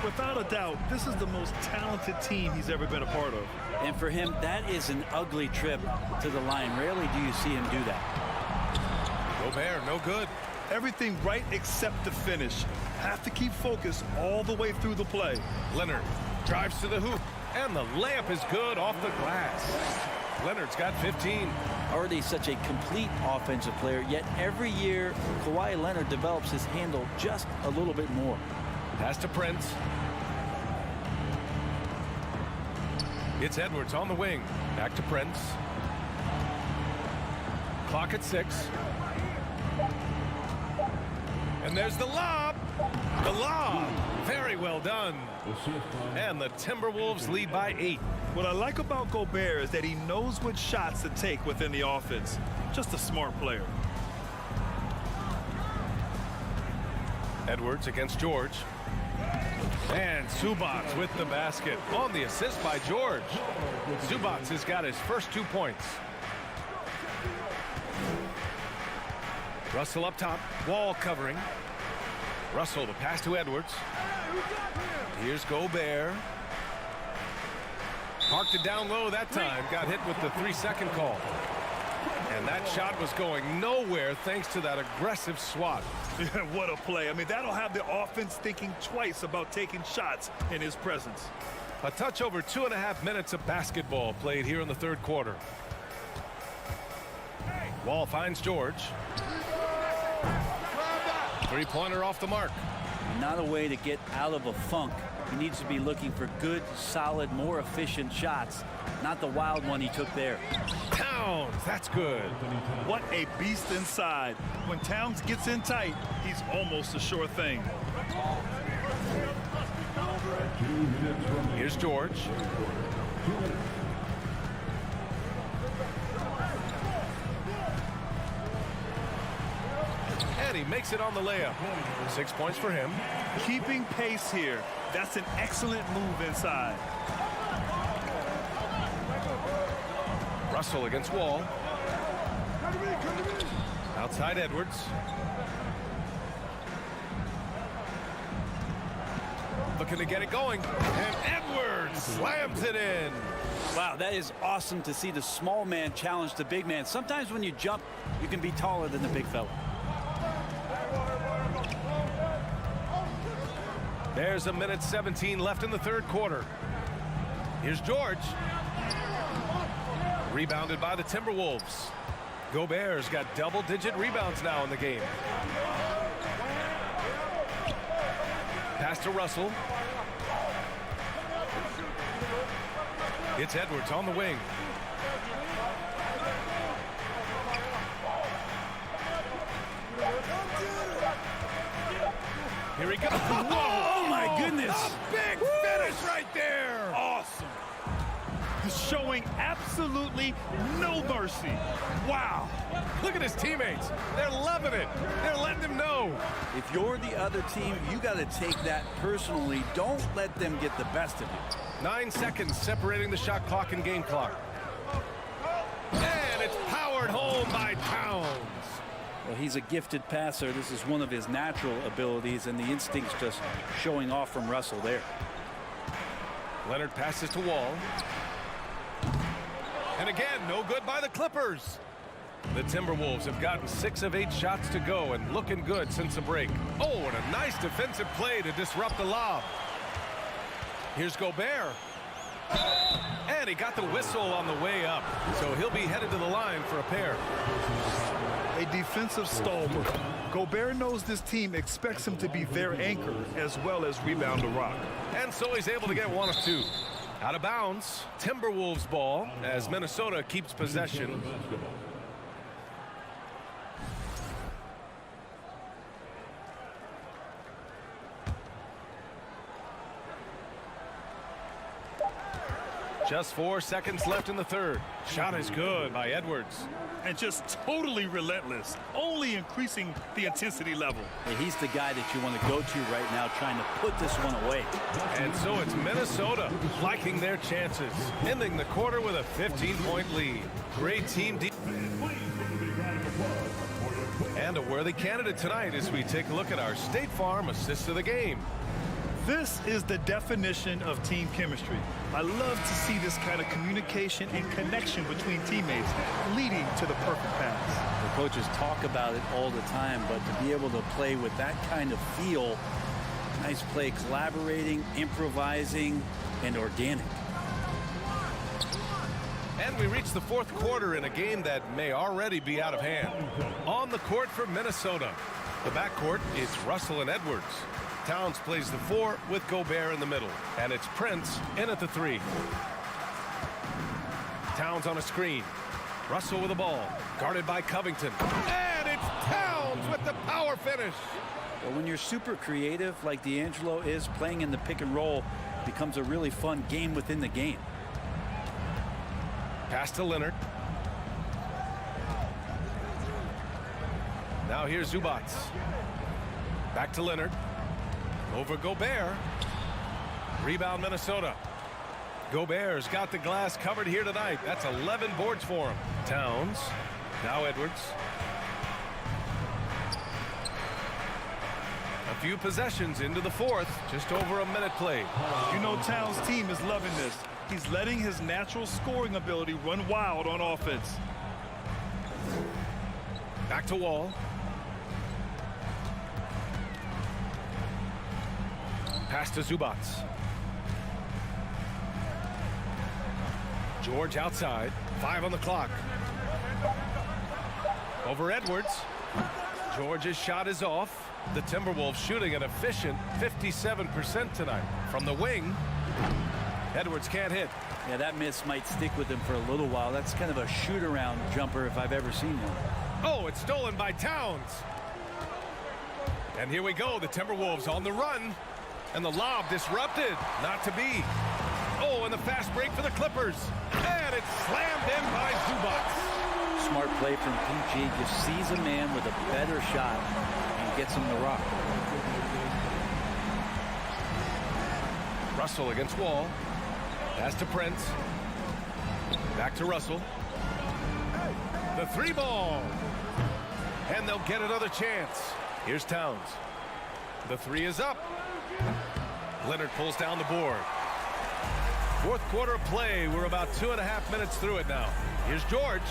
without a doubt, this is the most talented team he's ever been a part of. And for him, that is an ugly trip to the line. Rarely do you see him do that. Gobert, no good. Everything right except the finish. Have to keep focused all the way through the play. Leonard drives to the hoop, and the layup is good off the glass. Leonard's got 15. Already such a complete offensive player, yet every year Kawhi Leonard develops his handle just a little bit more. Pass to Prince. It's Edwards on the wing. Back to Prince. Clock at 6. And there's the lob. The lob. Very well done. And the Timberwolves lead by 8. What I like about Gobert is that he knows what shots to take within the offense. Just a smart player. Edwards against George. And Zubac with the basket on the assist by George. Zubac has got his first 2 points. Russell up top. Wall covering. Russell, the pass to Edwards. Here's Gobert. Parked it down low that time. Got hit with the 3-second call. And that shot was going nowhere thanks to that aggressive swat. What a play. I mean, that'll have the offense thinking twice about taking shots in his presence. A touch over 2.5 minutes of basketball played here in the third quarter. Wall finds George. Three-pointer off the mark. Not a way to get out of a funk. He needs to be looking for good, solid, more efficient shots, not the wild one he took there. Towns, that's good. What a beast inside. When Towns gets in tight, he's almost a sure thing. Here's George. And he makes it on the layup. 6 points for him. Keeping pace here. That's an excellent move inside. Russell against Wall. Outside Edwards. Looking to get it going. And Edwards slams it in. Wow, that is awesome to see the small man challenge the big man. Sometimes when you jump, you can be taller than the big fella. There's a minute 17 left in the third quarter. Here's George. Rebounded by the Timberwolves. Gobert's got double-digit rebounds now in the game. Pass to Russell. It's Edwards on the wing. Here he goes. Whoa! Oh, my goodness. A big finish right there. Awesome. Showing absolutely no mercy. Wow. Look at his teammates. They're loving it. They're letting him know. If you're the other team, you got to take that personally. Don't let them get the best of you. 9 seconds separating the shot clock and game clock. And it's powered home by Towns. Well, he's a gifted passer. This is one of his natural abilities, and the instinct's just showing off from Russell there. Leonard passes to Wall. And again, no good by the Clippers. The Timberwolves have gotten 6 of 8 shots to go and looking good since the break. Oh, and a nice defensive play to disrupt the lob. Here's Gobert. And he got the whistle on the way up. So he'll be headed to the line for a pair. A defensive stalwart. Gobert knows this team expects him to be their anchor as well as rebound the rock. And so he's able to get 1 of 2. Out of bounds, Timberwolves ball as Minnesota keeps possession. Just 4 seconds left in the third. Shot is good by Edwards. And just totally relentless, only increasing the intensity level. Hey, he's the guy that you want to go to right now, trying to put this one away. And so it's Minnesota liking their chances, ending the quarter with a 15-point lead. Great team defense. And a worthy candidate tonight as we take a look at our State Farm assist of the game. This is the definition of team chemistry. I love to see this kind of communication and connection between teammates leading to the perfect pass. The coaches talk about it all the time, but to be able to play with that kind of feel, nice play, collaborating, improvising, and organic. And we reach the fourth quarter in a game that may already be out of hand. On the court for Minnesota. The backcourt is Russell and Edwards. Towns plays the 4 with Gobert in the middle. And it's Prince in at the 3. Towns on a screen. Russell with the ball. Guarded by Covington. And it's Towns with the power finish. Well, when you're super creative like D'Angelo is, playing in the pick and roll becomes a really fun game within the game. Pass to Leonard. Now here's Zubats. Back to Leonard. Over Gobert. Rebound Minnesota. Gobert's got the glass covered here tonight. That's 11 boards for him. Towns. Now Edwards. few possessions into the fourth. Just over a minute played. You know Towns' team is loving this. He's letting his natural scoring ability run wild on offense. Back to Wall. Pass to Zubats. George outside. 5 on the clock. Over Edwards. George's shot is off. The Timberwolves shooting an efficient 57% tonight. From the wing, Edwards can't hit. Yeah, that miss might stick with him for a little while. That's kind of a shoot-around jumper if I've ever seen one. Oh, it's stolen by Towns. And here we go. The Timberwolves on the run. And the lob disrupted. Not to be. Oh, and the fast break for the Clippers. And it's slammed in by Zubats. Smart play from PG. Just sees a man with a better shot and gets him the rock. Russell against Wall. Pass to Prince. Back to Russell. The 3-ball. And they'll get another chance. Here's Towns. The 3 is up. Leonard pulls down the board. Fourth quarter of play. We're about 2.5 minutes through it now. Here's George.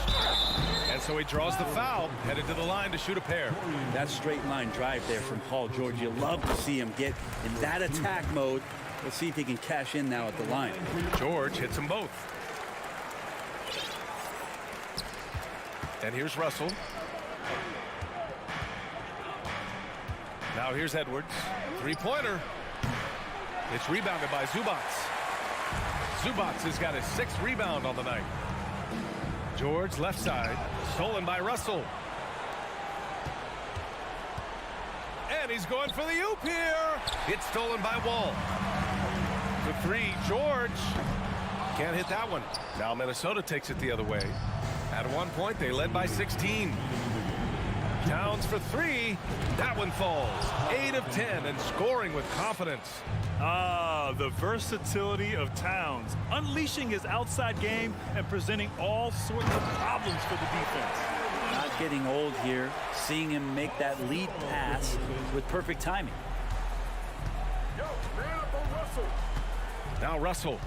And so he draws the foul. Headed to the line to shoot a pair. That straight line drive there from Paul George. You love to see him get in that attack mode. Let's see if he can cash in now at the line. George hits them both. And here's Russell. Now here's Edwards. 3-pointer. It's rebounded by Zubats. Zubats has got his 6th rebound on the night. George left side. Stolen by Russell. And he's going for the oop here. It's stolen by Wall. The 3, George. Can't hit that one. Now Minnesota takes it the other way. At one point, they led by 16. Towns for 3. That one falls. 8 of 10 and scoring with confidence. Ah, the versatility of Towns. Unleashing his outside game and presenting all sorts of problems for the defense. Not getting old here. Seeing him make that lead pass with perfect timing. Now Russell.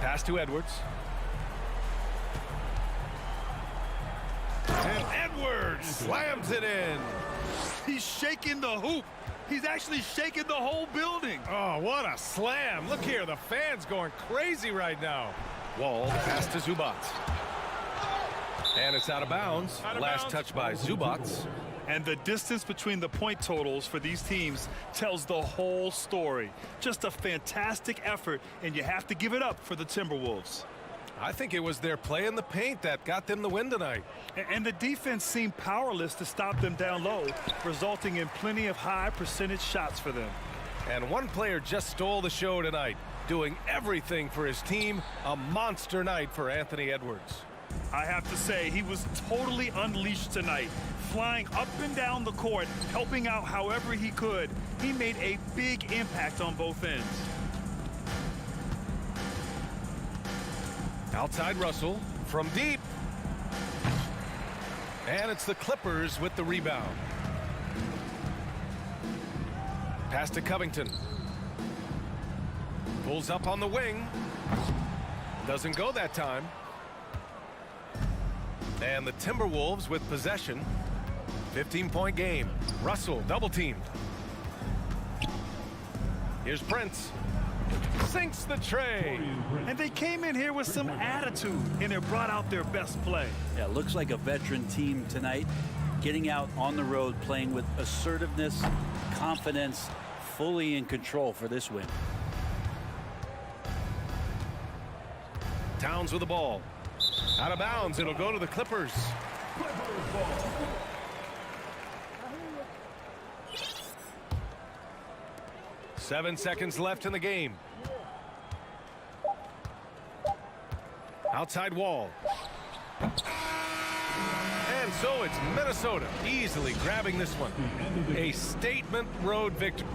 Pass to Edwards. And Edwards slams it in. He's shaking the hoop. He's actually shaking the whole building. Oh, what a slam. Look here, the fans going crazy right now. Wall, pass to Zubats. And it's out of bounds. Last touch by Zubats. And the distance between the point totals for these teams tells the whole story. Just a fantastic effort, and you have to give it up for the Timberwolves. I think it was their play in the paint that got them the win tonight. And the defense seemed powerless to stop them down low, resulting in plenty of high percentage shots for them. And one player just stole the show tonight, doing everything for his team. A monster night for Anthony Edwards. I have to say, he was totally unleashed tonight, flying up and down the court, helping out however he could. He made a big impact on both ends. Outside Russell from deep. And it's the Clippers with the rebound. Pass to Covington. Pulls up on the wing. Doesn't go that time. And the Timberwolves with possession. 15-point game. Russell double teamed. Here's Prince. Sinks the tray. And they came in here with some attitude, and it brought out their best play. Yeah, looks like a veteran team tonight. Getting out on the road, playing with assertiveness, confidence, fully in control for this win. Towns with the ball. Out of bounds. It'll go to the Clippers. Seven seconds left in the game. Outside Wall. And so it's Minnesota easily grabbing this one. A statement road victory.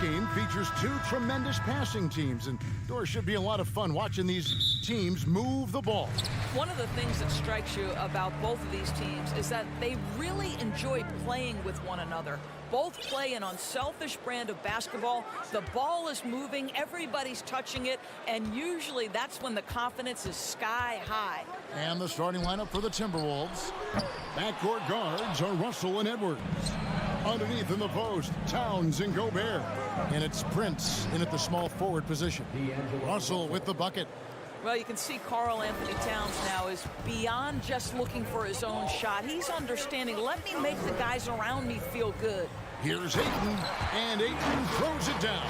game features two tremendous passing teams, and there should be a lot of fun watching these teams move the ball. One of the things that strikes you about both of these teams is that they really enjoy playing with one another. Both play an unselfish brand of basketball. The ball is moving, everybody's touching it, and usually that's when the confidence is sky high. And the starting lineup for the Timberwolves. Backcourt guards are Russell and Edwards. Underneath in the post, Towns and Gobert. And it's Prince in at the small forward position. Russell with the bucket. Well, you can see Karl Anthony Towns now is beyond just looking for his own shot. He's understanding, let me make the guys around me feel good. Here's Ayton, and Ayton throws it down.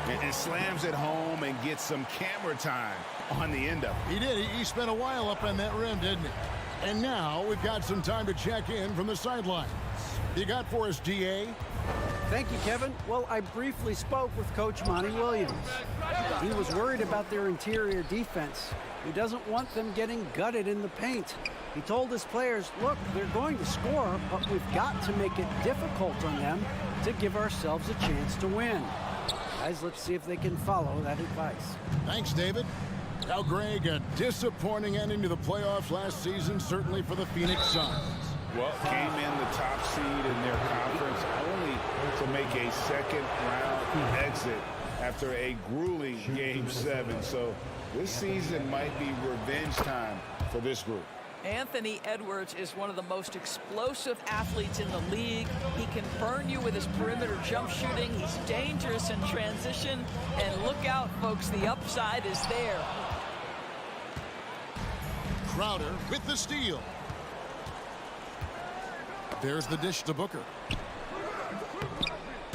And slams it home and gets some camera time on the end of it. He did. He spent a while up on that rim, didn't he? And now we've got some time to check in from the sidelines. You got for us, DA? Thank you, Kevin. Well, I briefly spoke with Coach Monty Williams. He was worried about their interior defense. He doesn't want them getting gutted in the paint. He told his players, look, they're going to score, but we've got to make it difficult on them to give ourselves a chance to win. Guys, let's see if they can follow that advice. Thanks, David. Now, Greg, a disappointing ending to the playoffs last season, certainly for the Phoenix Suns. Well, came in the top seed in their conference only to make a second-round exit after a grueling Game 7. So this season might be revenge time for this group. Anthony Edwards is one of the most explosive athletes in the league. He can burn you with his perimeter jump shooting. He's dangerous in transition. And look out, folks, the upside is there. Crowder with the steal. There's the dish to Booker.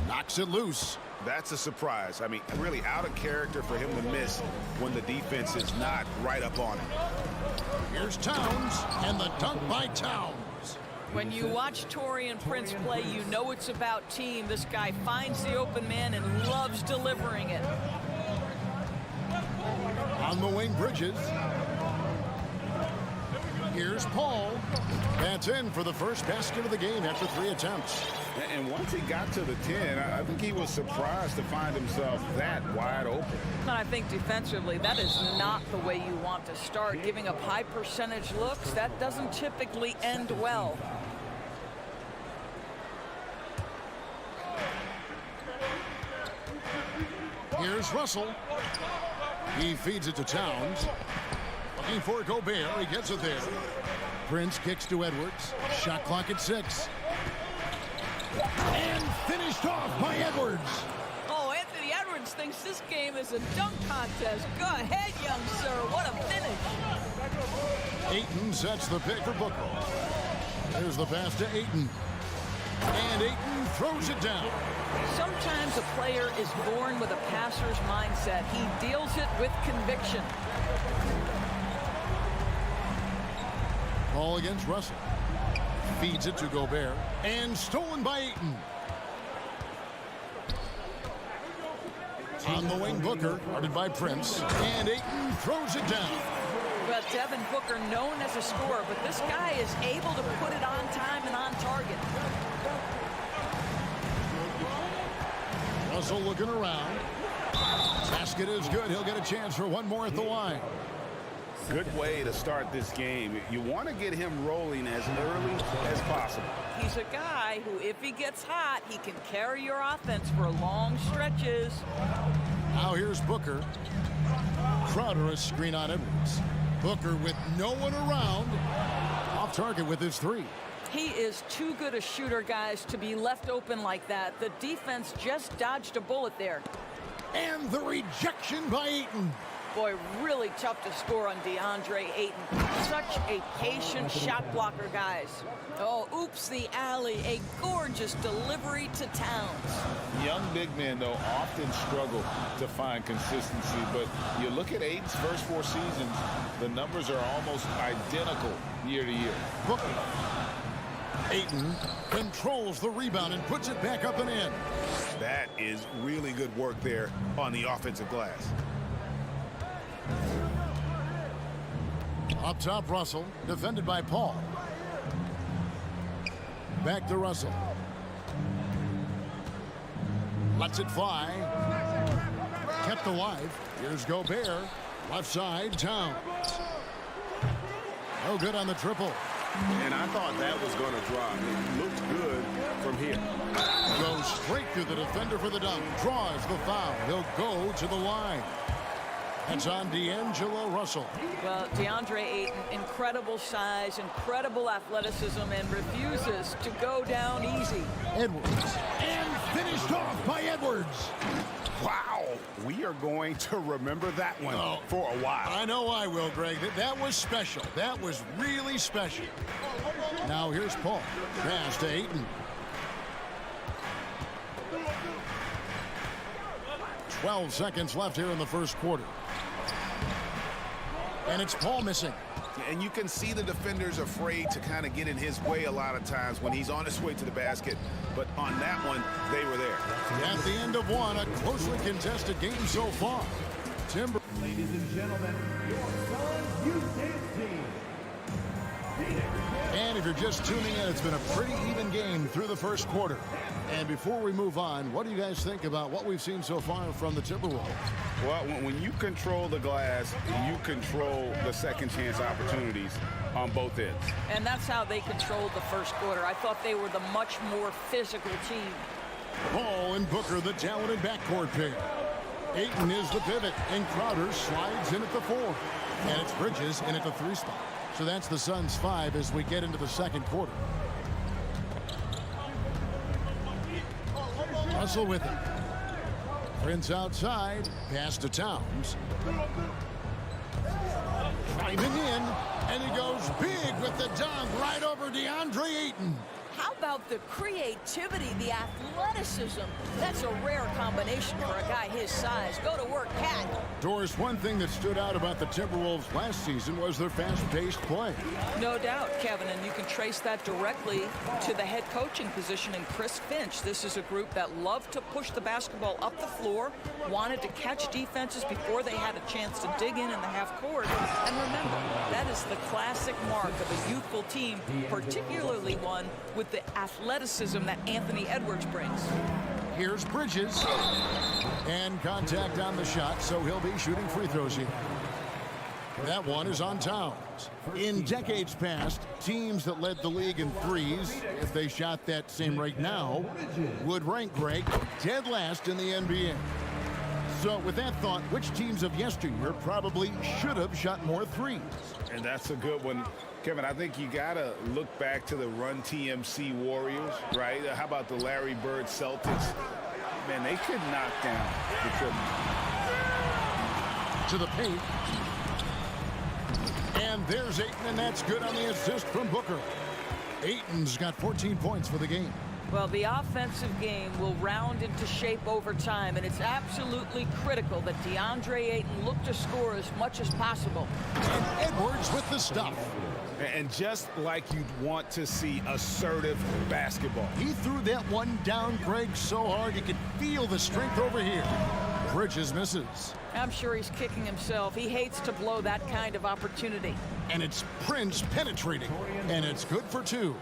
Knocks it loose. That's a surprise. I mean, really out of character for him to miss when the defense is not right up on him. Here's Towns, and the dunk by Towns. When you watch Taurean Prince play, you know it's about team. This guy finds the open man and loves delivering it. On the wing, Bridges. Here's Paul. That's in for the first basket of the game after 3 attempts. And once he got to the 10, I think he was surprised to find himself that wide open. And I think defensively, that is not the way you want to start. Giving up high percentage looks, that doesn't typically end well. Here's Russell. He feeds it to Towns. Looking for Gobert. He gets it there. Prince kicks to Edwards. Shot clock at 6. And finished off by Edwards. Oh, Anthony Edwards thinks this game is a dunk contest. Go ahead, young sir. What a finish. Ayton sets the pick for Booker. There's the pass to Ayton. And Ayton throws it down. Sometimes a player is born with a passer's mindset. He deals it with conviction. Ball against Russell. Feeds it to Gobert. And stolen by Ayton. On the wing, Booker, guarded by Prince. And Ayton throws it down. Well, Devin Booker, known as a scorer, but this guy is able to put it on time and on target. Russell looking around. Basket is good. He'll get a chance for one more at the line. Good way to start this game. You want to get him rolling as early as possible. He's a guy who, if he gets hot, he can carry your offense for long stretches. Now here's Booker. Crowder a screen on Edwards. Booker with no one around. Off target with his 3. He is too good a shooter, guys, to be left open like that. The defense just dodged a bullet there. And the rejection by Ayton. Boy, really tough to score on DeAndre Ayton. Such a patient shot blocker, guys. Oh, oops, the alley. A gorgeous delivery to Towns. Young big men, though, often struggle to find consistency. But you look at Ayton's first 4 seasons, the numbers are almost identical year to year. Booker. Ayton controls the rebound and puts it back up and in. That is really good work there on the offensive glass. Up top, Russell, defended by Paul. Back to Russell. Lets it fly. Kept alive. Here's Gobert. Left side, Towns. No good on the triple. And I thought that was going to drop. It looked good from here. Goes straight through the defender for the dunk. Draws the foul. He'll go to the line. That's on D'Angelo Russell. Well, DeAndre Ayton, incredible size, incredible athleticism, and refuses to go down easy. Edwards. And finished off by Edwards. Wow. We are going to remember that one for a while. I know I will, Greg. That was special. That was really special. Now here's Paul. Pass to Ayton. 12 seconds left here in the first quarter. And it's Paul missing. And you can see the defenders afraid to kind of get in his way a lot of times when he's on his way to the basket. But on that one, they were there. At the end of one, a closely contested game so far. Timber. Ladies and gentlemen, your Suns youth dance team. And if you're just tuning in, it's been a pretty even game through the first quarter. And before we move on, what do you guys think about what we've seen so far from the Timberwolves? Well, when you control the glass, you control the second chance opportunities on both ends. And that's how they controlled the first quarter. I thought they were the much more physical team. Paul and Booker, the talented backcourt pair. Ayton is the pivot, and Crowder slides in at the 4. And it's Bridges in at the 3 spot. So that's the Suns' 5 as we get into the second quarter. Russell with it. Prince outside. Pass to Towns. Driving in. And he goes big with the dunk right over DeAndre Ayton. How about the creativity, the athleticism? That's a rare combination for a guy his size. Go to work, Cat. Doris, one thing that stood out about the Timberwolves last season was their fast-paced play. No doubt, Kevin, and you can trace that directly to the head coaching position in Chris Finch. This is a group that loved to push the basketball up the floor, wanted to catch defenses before they had a chance to dig in the half court. And remember, that is the classic mark of a youthful team, particularly one with the athleticism that Anthony Edwards brings. Here's Bridges. And contact on the shot, so he'll be shooting free throws here. That one is on Towns. In decades past, teams that led the league in threes, if they shot that same rate now, would rank, Greg, dead last in the NBA. So with that thought, which teams of yesteryear probably should have shot more threes? And that's a good one. Kevin, I think you got to look back to the Run TMC Warriors, right? How about the Larry Bird Celtics? Man, they could knock down the triple. To the paint. And there's Ayton, and that's good on the assist from Booker. Ayton's got 14 points for the game. Well, the offensive game will round into shape over time, and it's absolutely critical that DeAndre Ayton look to score as much as possible. And Edwards with the stuff. And just like you'd want to see assertive basketball. He threw that one down, Greg, so hard you could feel the strength over here. Bridges misses. I'm sure he's kicking himself. He hates to blow that kind of opportunity. And it's Prince penetrating. And it's good for 2.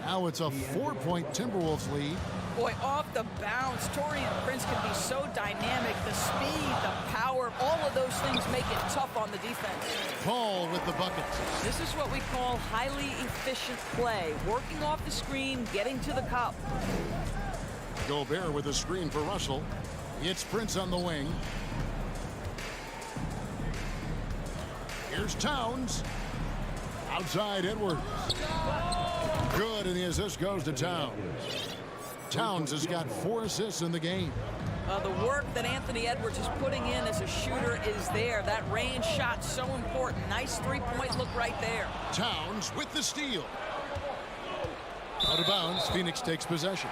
Now it's a 4-point Timberwolves lead. Boy, off the bounce, Taurean Prince can be so dynamic. The speed, the power, all of those things make it tough on the defense. Paul with the buckets. This is what we call highly efficient play. Working off the screen, getting to the cup. Gobert with a screen for Russell. It's Prince on the wing. Here's Towns. Outside Edwards. Good, and the assist goes to Towns. Towns has got 4 assists in the game. The work that Anthony Edwards is putting in as a shooter is there. That range shot so important. Nice three-point look right there. Towns with the steal. Out of bounds, Phoenix takes possession.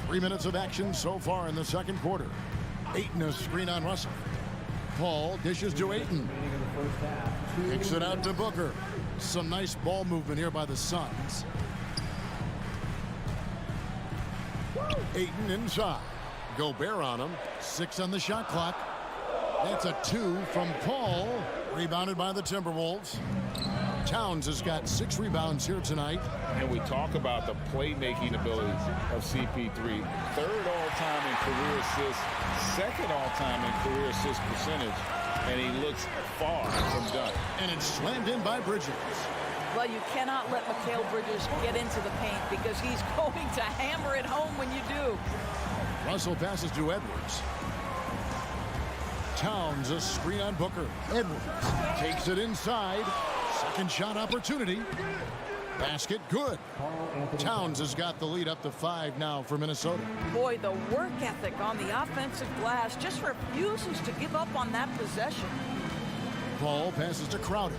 Three minutes of action so far in the second quarter. Ayton a screen on Russell. Paul dishes to Ayton. Kicks it out to Booker. Some nice ball movement here by the Suns. Ayton inside. Gobert on him. 6 on the shot clock. That's a 2 from Paul. Rebounded by the Timberwolves. Towns has got 6 rebounds here tonight. And we talk about the playmaking abilities of CP3. 3rd all-time in career assists, 2nd all-time in career assist percentage, and he looks far from done. And it's slammed in by Bridges. Well, you cannot let Mikal Bridges get into the paint because he's going to hammer it home when you do. Russell passes to Edwards. Towns a screen on Booker. Edwards takes it inside. Second shot opportunity. Basket good. Towns has got the lead up to 5 now for Minnesota. Boy, the work ethic on the offensive glass just refuses to give up on that possession. Ball passes to Crowder.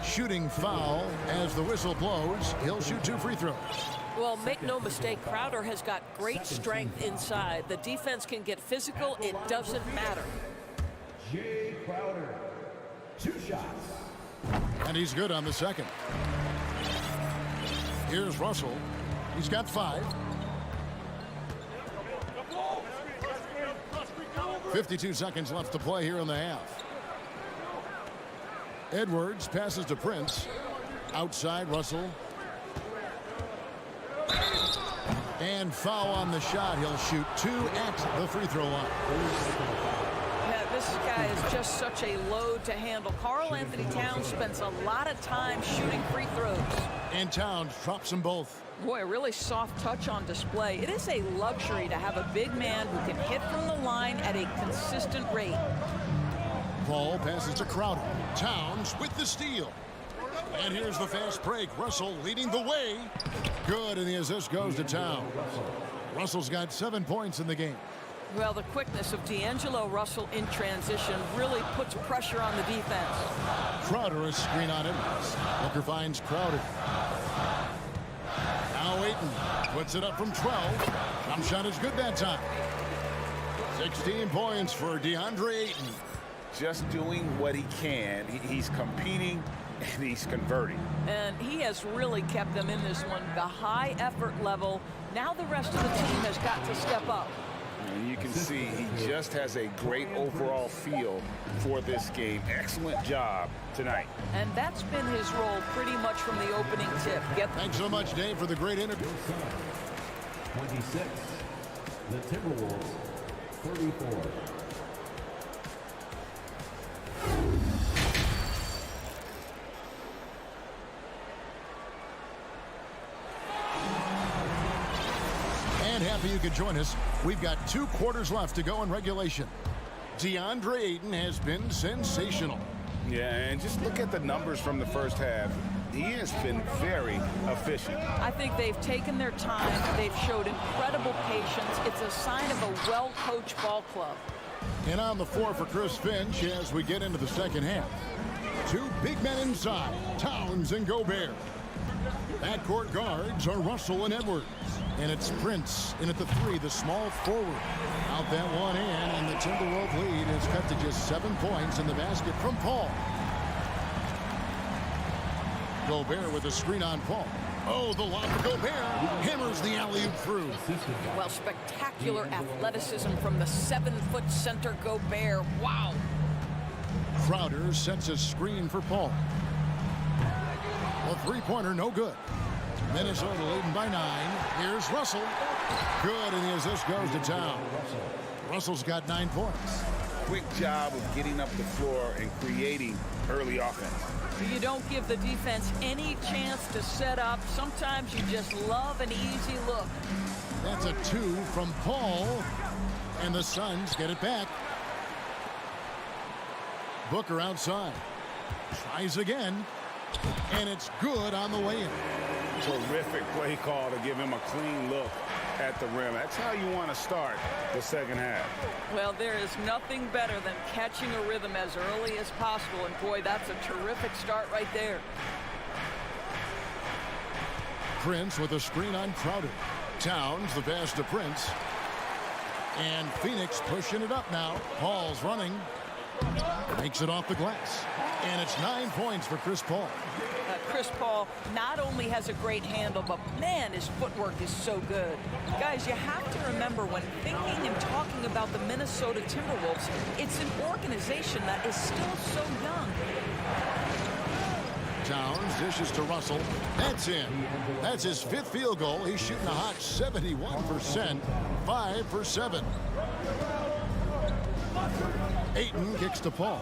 Shooting foul as the whistle blows. He'll shoot 2 free throws. Well, make no mistake, Crowder has got great strength inside. The defense can get physical. It doesn't matter. Jay Crowder, 2 shots. And he's good on the second. Here's Russell. He's got 5. 52 seconds left to play here in the half. Edwards passes to Prince. Outside Russell. And foul on the shot. He'll shoot 2 at the free throw line. Yeah, this guy is just such a load to handle. Karl Anthony Towns spends a lot of time shooting free throws. And Towns drops them both. Boy, a really soft touch on display. It is a luxury to have a big man who can hit from the line at a consistent rate. Ball passes to Crowder. Towns with the steal. And here's the fast break. Russell leading the way. Good, and the assist goes to Towns. Russell's got 7 points in the game. Well, the quickness of D'Angelo Russell in transition really puts pressure on the defense. Crowder is screen on him. Booker finds Crowder. Now Ayton puts it up from 12. Jump shot is good that time. 16 points for DeAndre Ayton. Just doing what he can. He's competing and he's converting. And he has really kept them in this one. The high effort level. Now the rest of the team has got to step up. And you can see he just has a great overall feel for this game. Excellent job tonight. And that's been his role pretty much from the opening tip. Thanks so much, Dave, for the great interview. 26. The Timberwolves, 34. And happy you could join us. We've got 2 quarters left to go in regulation. DeAndre Ayton has been sensational. Yeah, and just look at the numbers from the first half. He has been very efficient. I think they've taken their time. They've showed incredible patience. It's a sign of a well-coached ball club. And on the floor for Chris Finch as we get into the second half. 2 big men inside, Towns and Gobert. Backcourt guards are Russell and Edwards. And it's Prince in at the 3, the small forward. Out that one in, and the Timberwolves lead is cut to just 7 points in the basket from Paul. Gobert with a screen on Paul. Oh, the lob for Gobert. Hammers the alley-oop through. Well, spectacular athleticism from the 7-foot center Gobert. Wow. Crowder sets a screen for Paul. A 3-pointer, no good. Minnesota leading by 9. Here's Russell. Good, and the assist goes to Towns. Russell's got 9 points. Quick job of getting up the floor and creating early offense. You don't give the defense any chance to set up. Sometimes you just love an easy look. That's a 2 from Paul, and the Suns get it back. Booker outside. Tries again, and it's good on the way in. Terrific play call to give him a clean look at the rim. That's how you want to start the second half. Well, there is nothing better than catching a rhythm as early as possible, and boy, that's a terrific start right there. Prince with a screen on Crowder. Towns, the pass to Prince. And Phoenix pushing it up now. Paul's running. Makes it off the glass. And it's 9 points for Chris Paul. Chris Paul not only has a great handle, but man, his footwork is so good. Guys, you have to remember when thinking and talking about the Minnesota Timberwolves, it's an organization that is still so young. Towns dishes to Russell. That's in. That's his 5th field goal. He's shooting a hot 71%. 5 for 7. Ayton kicks to Paul.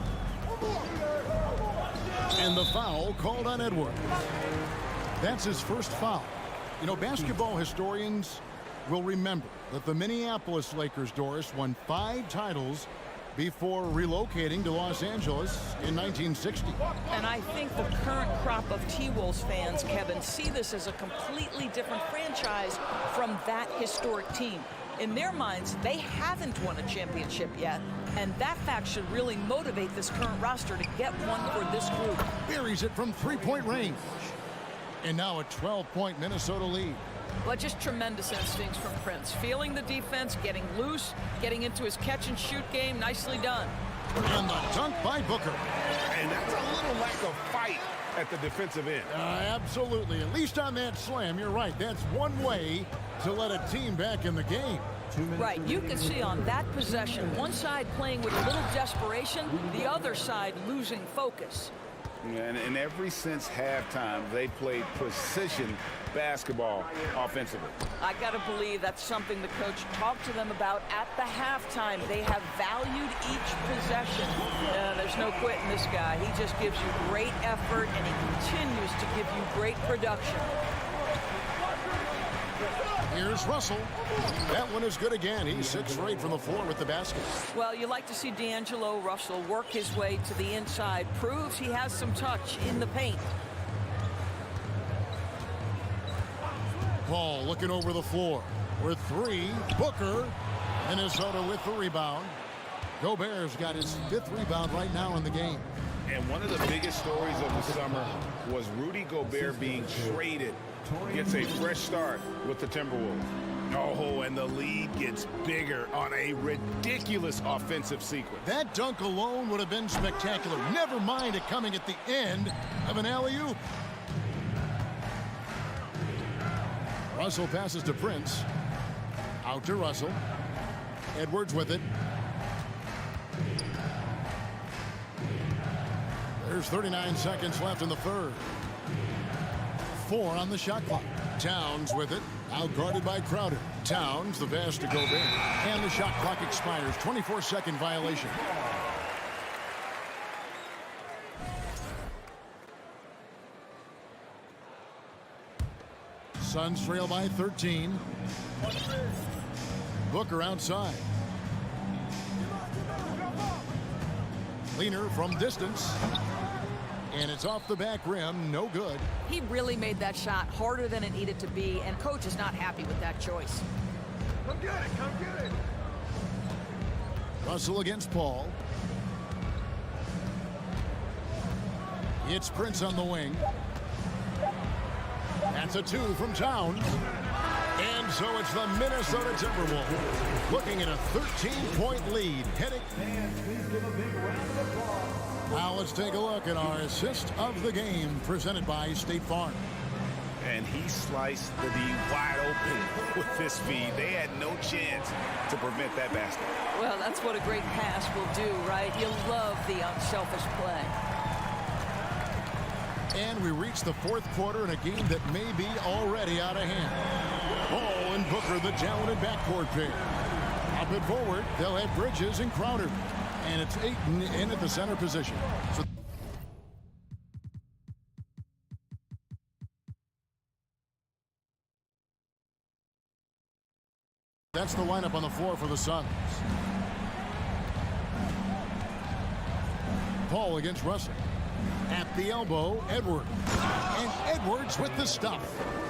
And the foul called on Edwards. That's his first foul. You know, basketball historians will remember that the Minneapolis Lakers, Doris, won 5 titles before relocating to Los Angeles in 1960. And I think the current crop of T-Wolves fans, Kevin, see this as a completely different franchise from that historic team. In their minds, they haven't won a championship yet, and that fact should really motivate this current roster to get one for this group. Buries it from 3-point range. And now a 12-point Minnesota lead. But just tremendous instincts from Prince. Feeling the defense, getting loose, getting into his catch-and-shoot game. Nicely done. And the dunk by Booker. And that's a little lack of fight at the defensive end. Absolutely. At least on that slam, you're right. That's one way to let a team back in the game. Right. You can see on that possession, one side playing with a little desperation, the other side losing focus. And ever since halftime, they played precision basketball offensively. I got to believe that's something the coach talked to them about at the halftime. They have valued each possession. There's no quitting this guy. He just gives you great effort, and he continues to give you great production. Here's Russell. That one is good again. He's 6 for 8 from the floor with the basket. Well, you like to see D'Angelo Russell work his way to the inside. Proves he has some touch in the paint. Paul looking over the floor with 3. Booker. Minnesota with the rebound. Gobert's got his 5th rebound right now in the game. And one of the biggest stories of the summer was Rudy Gobert being traded. Gets a fresh start with the Timberwolves. Oh, and the lead gets bigger on a ridiculous offensive sequence. That dunk alone would have been spectacular. Never mind it coming at the end of an alley-oop. Russell passes to Prince. Out to Russell. Edwards with it. There's 39 seconds left in the third. 4 on the shot clock. Towns with it. Out guarded by Crowder. Towns, the pass to Gobert. And the shot clock expires. 24-second violation. Suns trail by 13. Booker outside. Leaner from distance. And it's off the back rim. No good. He really made that shot harder than it needed to be, and coach is not happy with that choice. Come get it. Come get it. Russell against Paul. It's Prince on the wing. That's a 2 from Towns. And so it's the Minnesota Timberwolves looking at a 13-point lead. Heading. Now let's take a look at our assist of the game presented by State Farm. And he sliced the D wide open with this feed. They had no chance to prevent that basket. Well, that's what a great pass will do, right? You love the unselfish play. And we reach the 4th quarter in a game that may be already out of hand. Paul and Booker, the talented backcourt pair. Up and forward, they'll have Bridges and Crowder. And it's Ayton in at the center position. So that's the lineup on the floor for the Suns. Paul against Russell. At the elbow, Edwards. And Edwards with the stuff.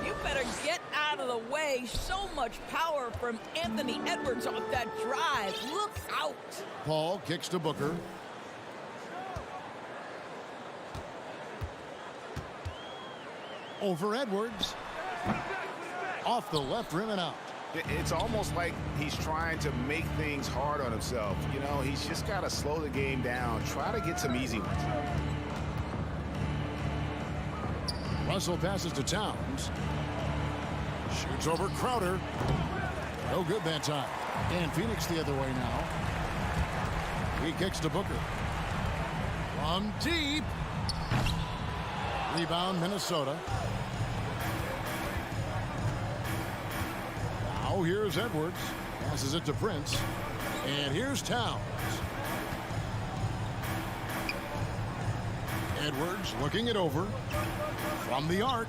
You better get out of the way. So much power from Anthony Edwards on that drive. Look out. Paul kicks to Booker. Over Edwards. Off the left rim and out. It's almost like he's trying to make things hard on himself. You know, he's just got to slow the game down, try to get some easy ones. Russell passes to Towns. Shoots over Crowder. No good that time. And Phoenix the other way now. He kicks to Booker. From deep. Rebound, Minnesota. Now here's Edwards. Passes it to Prince. And here's Towns. Edwards looking it over. From the arc.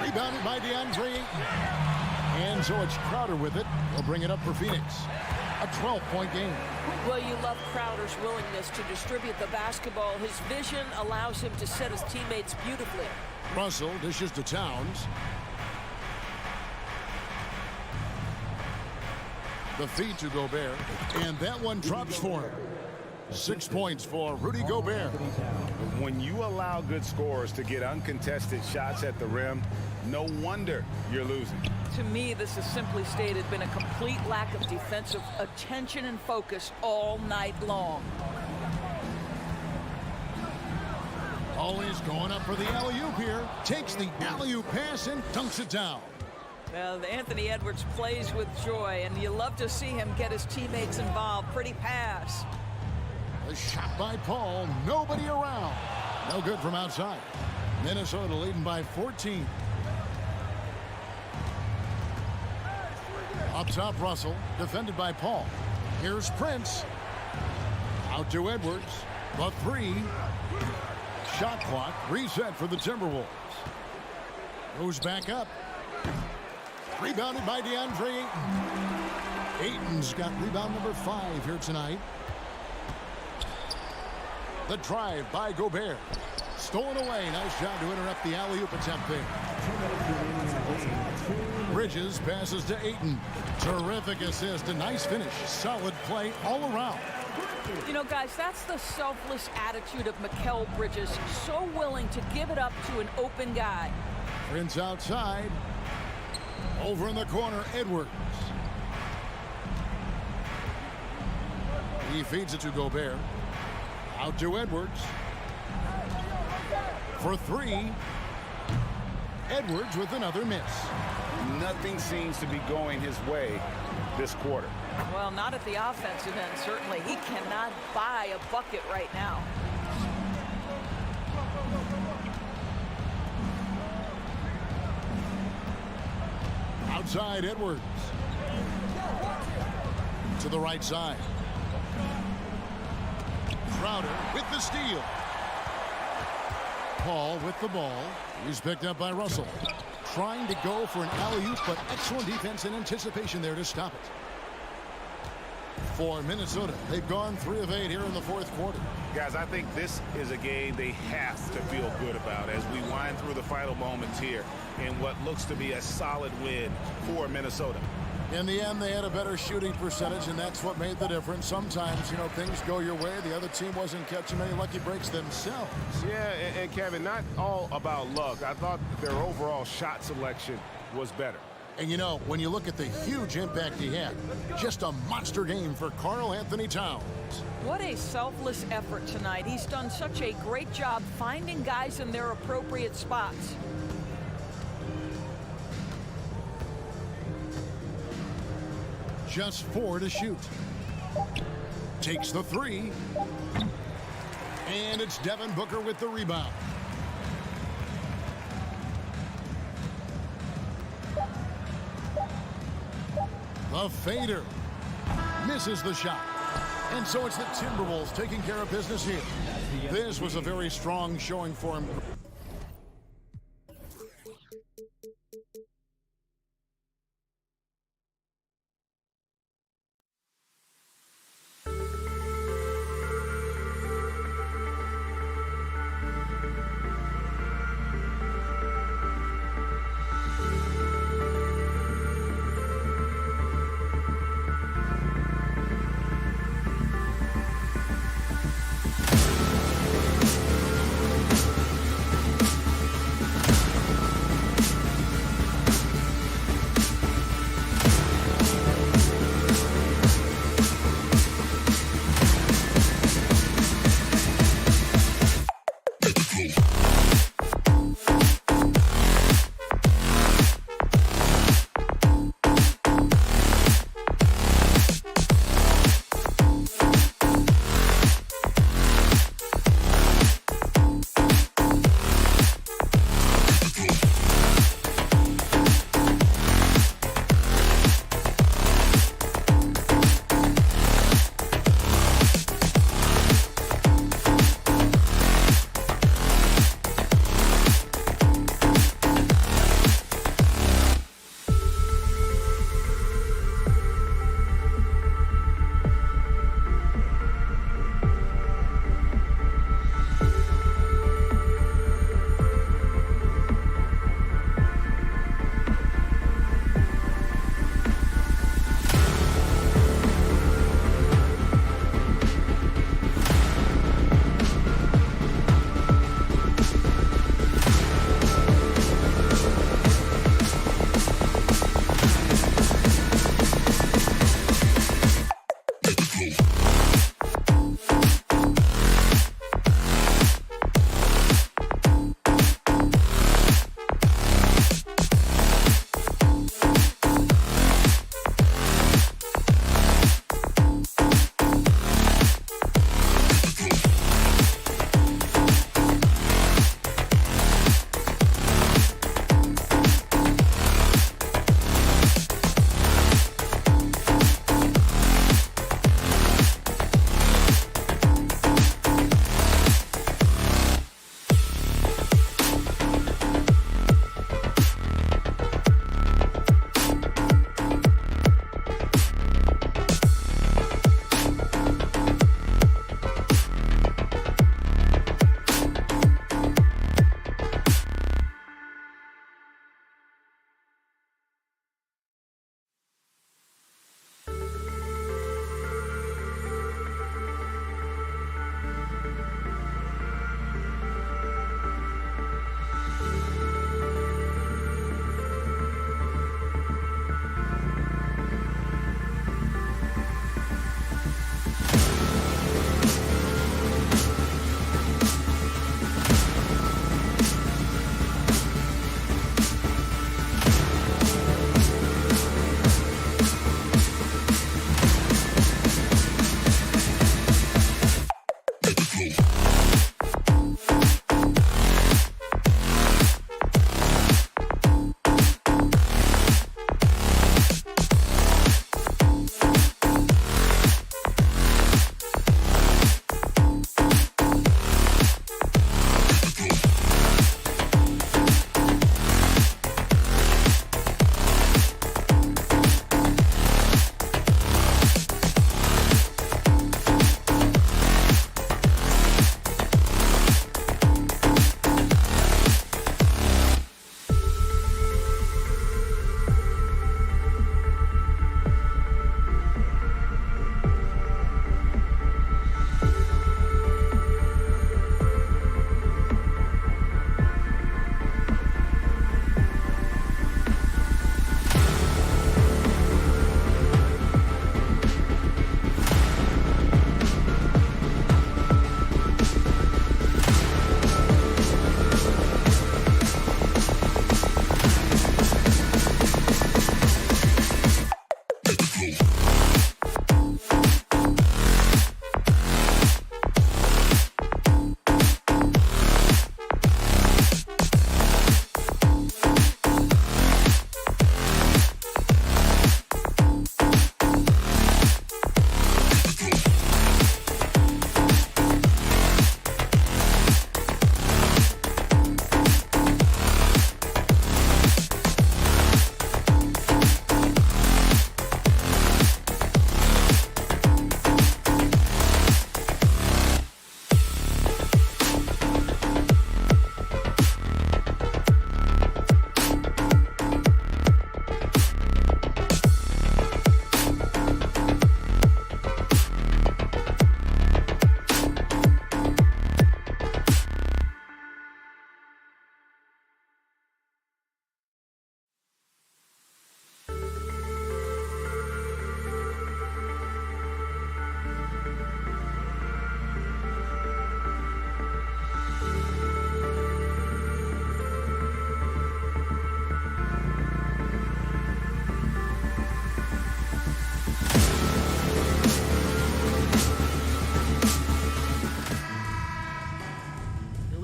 Rebounded by DeAndre Ayton. And so it's Crowder with it. He'll bring it up for Phoenix. A 12-point game. Well, you love Crowder's willingness to distribute the basketball. His vision allows him to set his teammates beautifully. Russell dishes to Towns. The feed to Gobert. And that one drops for him. 6 points for Rudy Gobert. When you allow good scorers to get uncontested shots at the rim, no wonder you're losing. To me, this has simply stated been a complete lack of defensive attention and focus all night long. Always going up for the alley-oop here. Takes the alley-oop pass and dunks it down. Well, Anthony Edwards plays with joy, and you love to see him get his teammates involved. Pretty pass. A shot by Paul. Nobody around. No good from outside. Minnesota leading by 14. Up top, Russell. Defended by Paul. Here's Prince. Out to Edwards. The three. Shot clock reset for the Timberwolves. Goes back up. Rebounded by DeAndre Ayton. Ayton's got rebound number 5 here tonight. The drive by Gobert. Stolen away. Nice job to interrupt the alley-oop attempt there. Bridges passes to Ayton. Terrific assist. A nice finish. Solid play all around. You know, guys, that's the selfless attitude of Mikal Bridges. So willing to give it up to an open guy. Prince outside. Over in the corner, Edwards. He feeds it to Gobert. Out to Edwards. For 3. Edwards with another miss. Nothing seems to be going his way this quarter. Well, not at the offensive end, certainly. He cannot buy a bucket right now. Outside, Edwards. To the right side. Crowder with the steal. Paul with the ball. He's picked up by Russell. Trying to go for an alley-oop, but excellent defense and anticipation there to stop it. For Minnesota, they've gone 3 of 8 here in the 4th quarter. Guys, I think this is a game they have to feel good about as we wind through the final moments here in what looks to be a solid win for Minnesota. In the end, they had a better shooting percentage, and that's what made the difference. Sometimes, you know, things go your way. The other team wasn't catching many lucky breaks themselves. Yeah, and Kevin, not all about luck. I thought their overall shot selection was better. And, you know, when you look at the huge impact he had, just a monster game for Karl Anthony Towns. What a selfless effort tonight. He's done such a great job finding guys in their appropriate spots. Just 4 to shoot. Takes the 3. And it's Devin Booker with the rebound. The fader. Misses the shot. And so it's the Timberwolves taking care of business here. This was a very strong showing for him.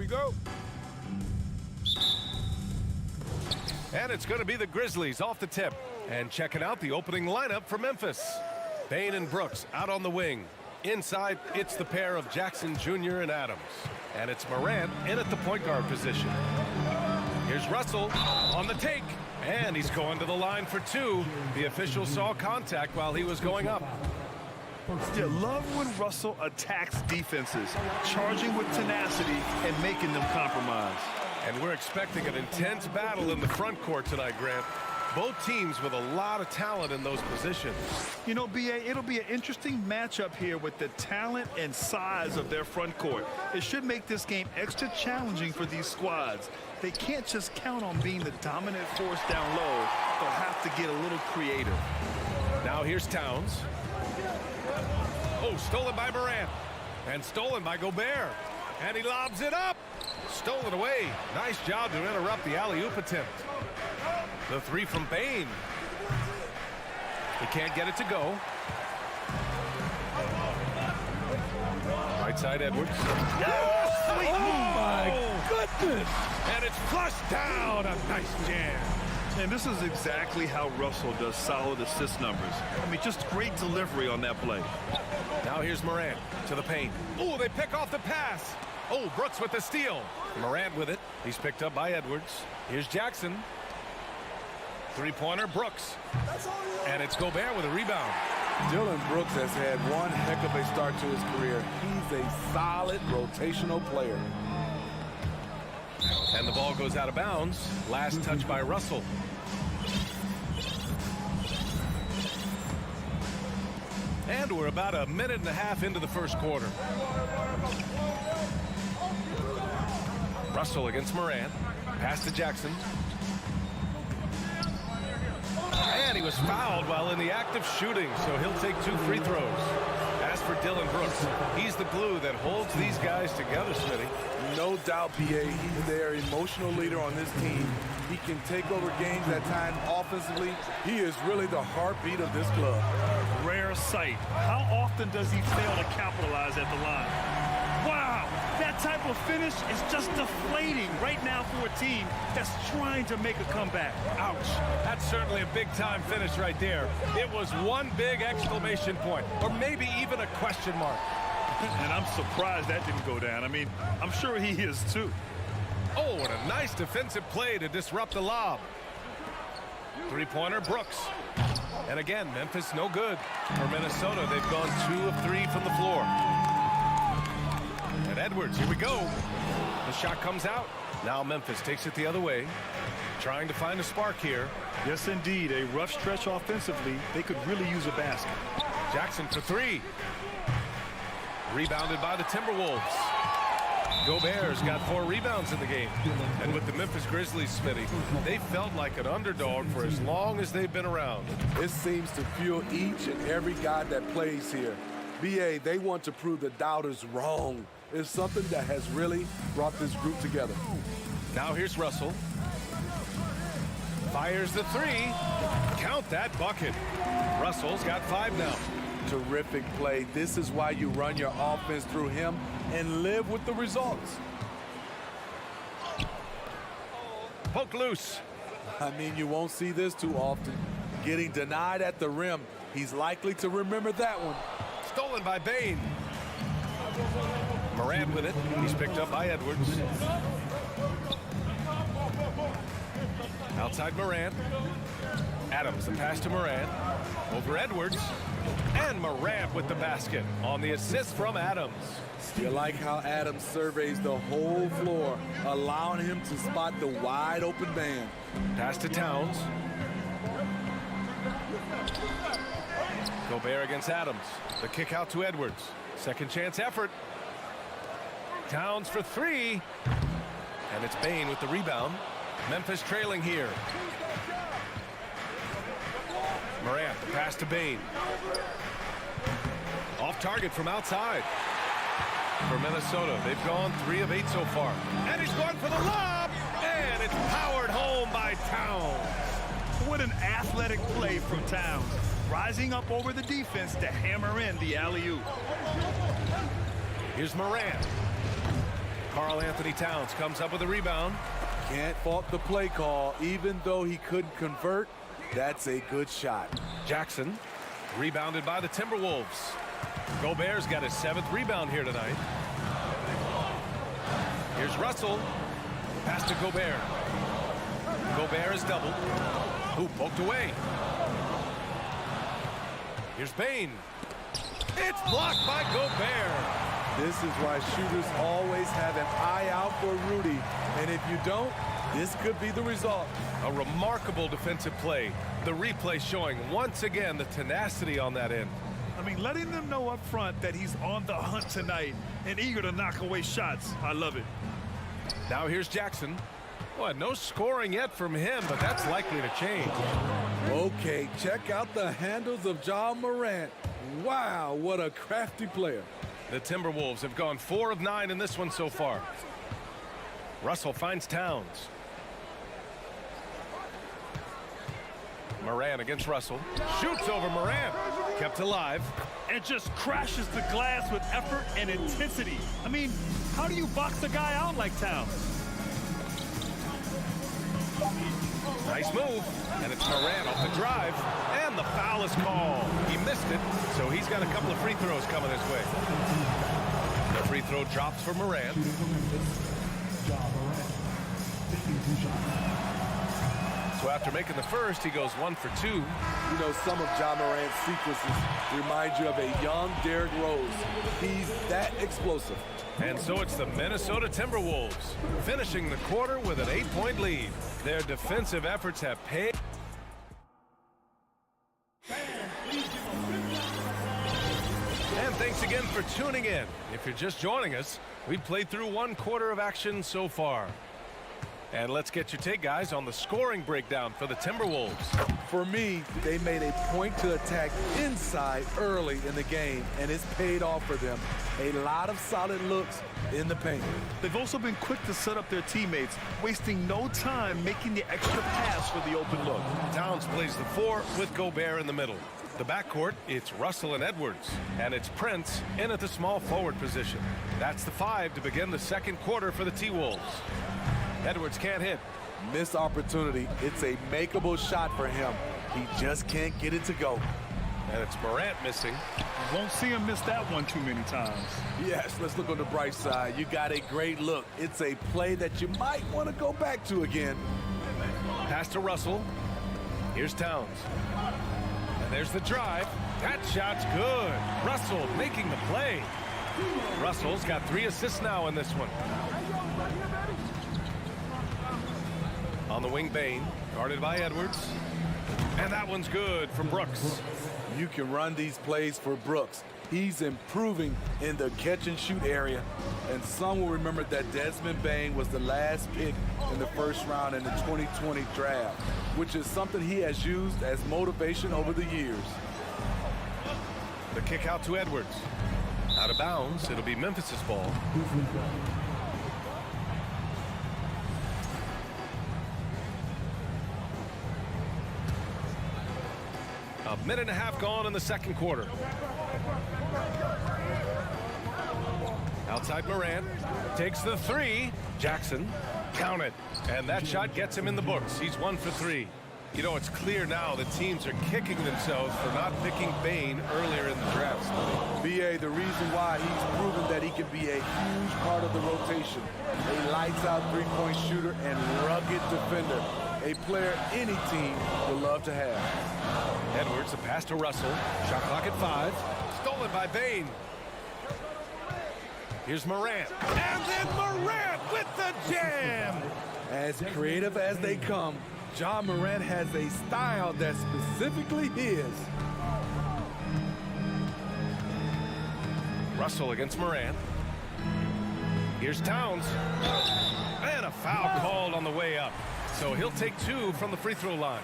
we go. And it's going to be the Grizzlies off the tip. And checking out the opening lineup for Memphis. Bane and Brooks out on the wing. Inside, it's the pair of Jackson Jr. and Adams. And it's Morant in at the point guard position. Here's Russell on the take. And he's going to the line for two. The official saw contact while he was going up. Yeah, love when Russell attacks defenses, charging with tenacity and making them compromise. And we're expecting an intense battle in the front court tonight, Grant. Both teams with a lot of talent in those positions. You know, B.A., it'll be an interesting matchup here with the talent and size of their front court. It should make this game extra challenging for these squads. They can't just count on being the dominant force down low. They'll have to get a little creative. Now here's Towns. Oh, stolen by Morant. And stolen by Gobert. And he lobs it up. Stolen away. Nice job to interrupt the alley-oop attempt. The three from Bane. He can't get it to go. Right side, Edwards. Oh, my goodness. And it's flushed down. A nice jam. And this is exactly how Russell does solid assist numbers. I mean, just great delivery on that play. Now here's Morant to the paint. Oh, they pick off the pass. Oh, Brooks with the steal. Morant with it. He's picked up by Edwards. Here's Jackson. Three-pointer, Brooks. And it's Gobert with a rebound. Dillon Brooks has had one heck of a start to his career. He's a solid rotational player. And the ball goes out of bounds. Last touch by Russell. And we're about a minute and a half into the first quarter. Russell against Morant. Pass to Jackson. And he was fouled while in the act of shooting, so he'll take 2 free throws. As for Dillon Brooks, he's the glue that holds these guys together, Smitty. No doubt, B.A. He's their emotional leader on this team. He can take over games at times offensively. He is really the heartbeat of this club. Rare sight. How often does he fail to capitalize at the line? Wow, that type of finish is just deflating right now for a team that's trying to make a comeback. Ouch. That's certainly a big-time finish right there. It was one big exclamation point, or maybe even a question mark. And I'm surprised that didn't go down. I mean, I'm sure he is too. Oh, and a nice defensive play to disrupt the lob. Three-pointer, Brooks. And again, Memphis no good. For Minnesota, they've gone 2 of 3 from the floor. And Edwards, here we go. The shot comes out. Now Memphis takes it the other way. Trying to find a spark here. Yes, indeed. A rough stretch offensively. They could really use a basket. Jackson for 3. Rebounded by the Timberwolves. Gobert's got 4 rebounds in the game. And with the Memphis Grizzlies, Smitty, they felt like an underdog for as long as they've been around. It seems to fuel each and every guy that plays here. B.A., they want to prove the doubters wrong. It's something that has really brought this group together. Now here's Russell. Fires the 3. Count that bucket. Russell's got 5 now. Terrific play. This is why you run your offense through him and live with the results. Poke loose. I mean, you won't see this too often. Getting denied at the rim. He's likely to remember that one. Stolen by Bane. Morant with it. He's picked up by Edwards. Outside Morant. Adams, the pass to Morant. Over Edwards. And Morant with the basket on the assist from Adams. You like how Adams surveys the whole floor, allowing him to spot the wide open man. Pass to Towns. Gobert against Adams. The kick out to Edwards. Second chance effort. Towns for 3. And it's Bane with the rebound. Memphis trailing here. Morant, the pass to Bane. Off target from outside. For Minnesota, they've gone 3 of 8 so far. And he's going for the lob. And it's powered home by Towns. What an athletic play from Towns. Rising up over the defense to hammer in the alley-oop. Here's Morant. Karl Anthony Towns comes up with a rebound. Can't fault the play call. Even though he couldn't convert, that's a good shot. Jackson, rebounded by the Timberwolves. Gobert's got his 7th rebound here tonight. Here's Russell. Pass to Gobert. Gobert is doubled. Who poked away? Here's Bane. It's blocked by Gobert. This is why shooters always have an eye out for Rudy. And if you don't, this could be the result. A remarkable defensive play. The replay showing once again the tenacity on that end. I mean, letting them know up front that he's on the hunt tonight and eager to knock away shots. I love it. Now here's Jackson. Well, no scoring yet from him, but that's likely to change. Okay, check out the handles of Ja Morant. Wow, what a crafty player. The Timberwolves have gone 4 of 9 in this one so far. Russell finds Towns. Morant against Russell. Shoots over Morant. Kept alive. And just crashes the glass with effort and intensity. I mean, how do you box a guy out like Towns? Nice move. And it's Morant off the drive. And the foul is called. He missed it, so he's got a couple of free throws coming his way. The free throw drops for Morant. So after making the first, he goes 1 for 2. You know, some of Ja Morant's sequences remind you of a young Derrick Rose. He's that explosive. And so it's the Minnesota Timberwolves finishing the quarter with an 8-point lead. Their defensive efforts have paid. And thanks again for tuning in. If you're just joining us, we've played through 1 quarter of action so far. And let's get your take, guys, on the scoring breakdown for the Timberwolves. For me, they made a point to attack inside early in the game, and it's paid off for them. A lot of solid looks in the paint. They've also been quick to set up their teammates, wasting no time making the extra pass for the open look. Towns plays the 4 with Gobert in the middle. The backcourt, it's Russell and Edwards, and it's Prince in at the small forward position. That's the 5 to begin the second quarter for the T-Wolves. Edwards can't hit. Missed opportunity. It's a makeable shot for him. He just can't get it to go. And it's Morant missing. Won't see him miss that one too many times. Yes, let's look on the bright side. You got a great look. It's a play that you might want to go back to again. Pass to Russell. Here's Towns. And there's the drive. That shot's good. Russell making the play. Russell's got 3 assists now in this one. On the wing, Bane, guarded by Edwards. And that one's good for Brooks. You can run these plays for Brooks. He's improving in the catch-and-shoot area. And some will remember that Desmond Bane was the last pick in the first round in the 2020 draft, which is something he has used as motivation over the years. The kick out to Edwards. Out of bounds, it'll be Memphis's ball. A minute and a half gone in the second quarter. Outside Morant takes the 3. Jackson, count it. And that shot gets him in the books. He's 1 for 3. You know, it's clear now that teams are kicking themselves for not picking Bane earlier in the draft. B.A., the reason why he's proven that he can be a huge part of the rotation. A lights-out three-point shooter and rugged defender. A player any team would love to have. Edwards, a pass to Russell. Shot clock at 5. Stolen by Bane. Here's Morant. And then Morant with the jam. As creative as they come, Ja Morant has a style that's specifically his. Russell against Morant. Here's Towns. And a foul called on the way up. So he'll take 2 from the free throw line.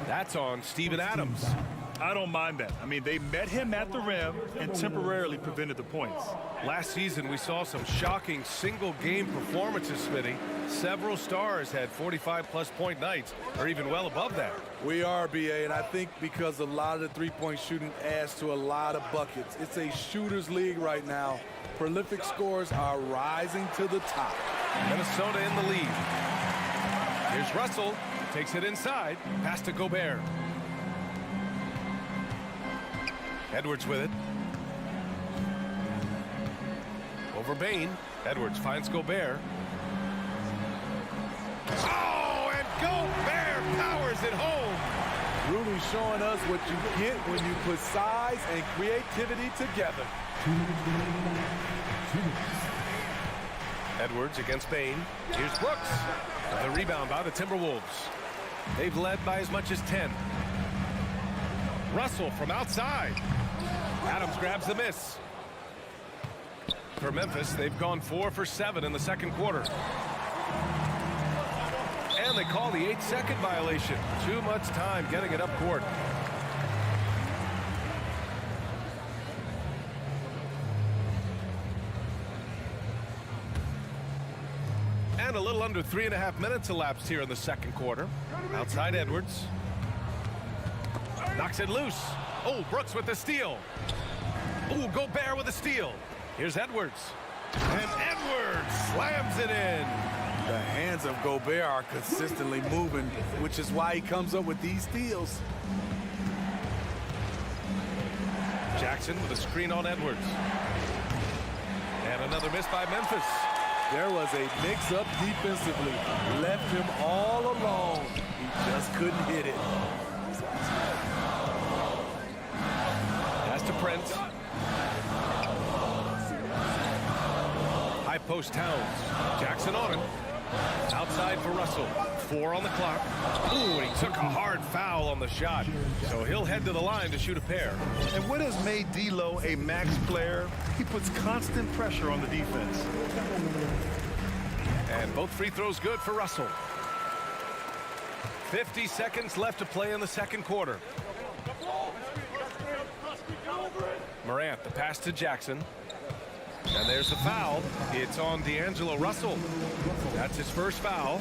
That's on Steven Adams. I don't mind that. I mean, they met him at the rim and temporarily prevented the points. Last season, we saw some shocking single-game performances, Smitty. Several stars had 45-plus point nights, or even well above that. We are, BA, and I think because a lot of the three-point shooting adds to a lot of buckets. It's a shooter's league right now. Prolific scores are rising to the top. Minnesota in the lead. Here's Russell. Takes it inside. Pass to Gobert. Edwards with it. Over Bain. Edwards finds Gobert. Oh, and Gobert powers it home. Really showing us what you get when you put size and creativity together. Edwards against Bain. Here's Brooks. The rebound by the Timberwolves. They've led by as much as 10. Russell from outside. Adams grabs the miss. For Memphis, they've gone 4 for 7 in the second quarter. And they call the 8-second violation. Too much time getting it up court. And a little under 3.5 minutes elapsed here in the second quarter. Outside Edwards. Knocks it loose. Oh, Brooks with the steal. Oh, Gobert with the steal. Here's Edwards. And Edwards slams it in. The hands of Gobert are consistently moving, which is why he comes up with these steals. Jackson with a screen on Edwards. And another miss by Memphis. There was a mix-up defensively. Left him all alone. He just couldn't hit it. Pass to Prince. High post Towns. Jackson on him. Outside for Russell. 4 on the clock. Ooh, and he took a hard foul on the shot. So he'll head to the line to shoot a pair. And what has made D'Lo a max player? He puts constant pressure on the defense. And both free throws good for Russell. 50 seconds left to play in the second quarter. Morant, the pass to Jackson. And there's the foul. It's on D'Angelo Russell. That's his first foul.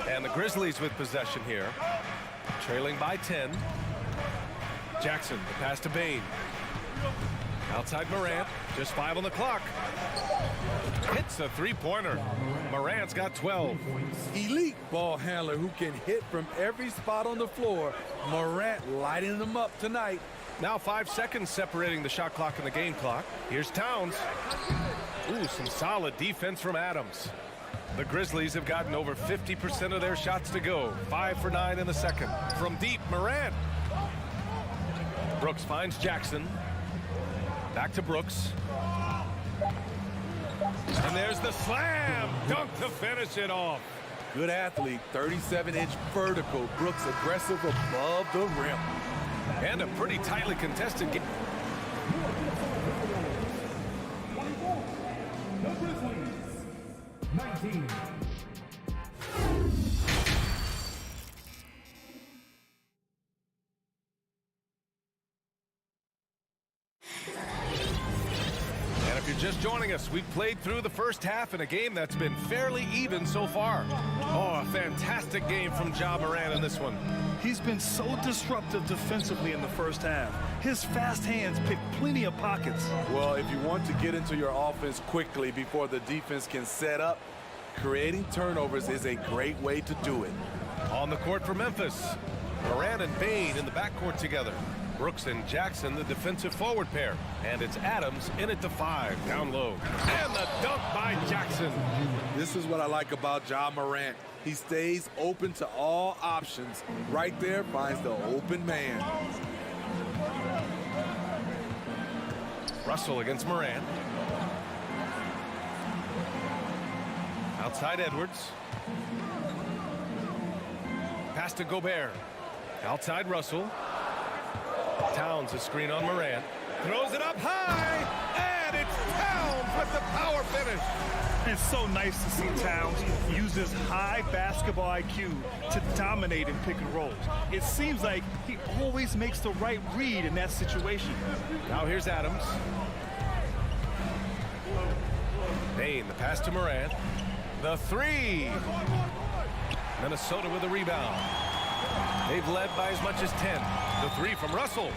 And the Grizzlies with possession here. Trailing by 10. Jackson, the pass to Bain. Outside Morant, just 5 on the clock. Hits a three-pointer. Morant's got 12. Elite ball handler who can hit from every spot on the floor. Morant lighting them up tonight. Now 5 seconds separating the shot clock and the game clock. Here's Towns. Ooh, some solid defense from Adams. The Grizzlies have gotten over 50% of their shots to go. 5 for 9 in the second. From deep, Morant. Brooks finds Jackson. Back to Brooks. And there's the slam dunk to finish it off. Good athlete, 37-inch vertical. Brooks aggressive above the rim. And a pretty tightly contested game. The Grizzlies, 19. And if you're just joining us, we've played through the first half in a game that's been fairly even so far. Oh, a fantastic game from Ja Morant in this one. He's been so disruptive defensively in the first half. His fast hands pick plenty of pockets. Well, if you want to get into your offense quickly before the defense can set up, creating turnovers is a great way to do it. On the court for Memphis, Morant and Bain in the backcourt together. Brooks and Jackson, the defensive forward pair. And it's Adams in at the 5, down low. And the dunk by Jackson. This is what I like about Ja Morant. He stays open to all options. Right there finds the open man. Russell against Morant. Outside Edwards. Pass to Gobert. Outside Russell. Towns a screen on Morant. Throws it up high. And it's Towns with the power finish. It's so nice to see Towns use his high basketball IQ to dominate in pick and rolls. It seems like he always makes the right read in that situation. Now here's Adams. Bane, the pass to Morant. The three. Minnesota with a rebound. They've led by as much as 10. The three from Russell.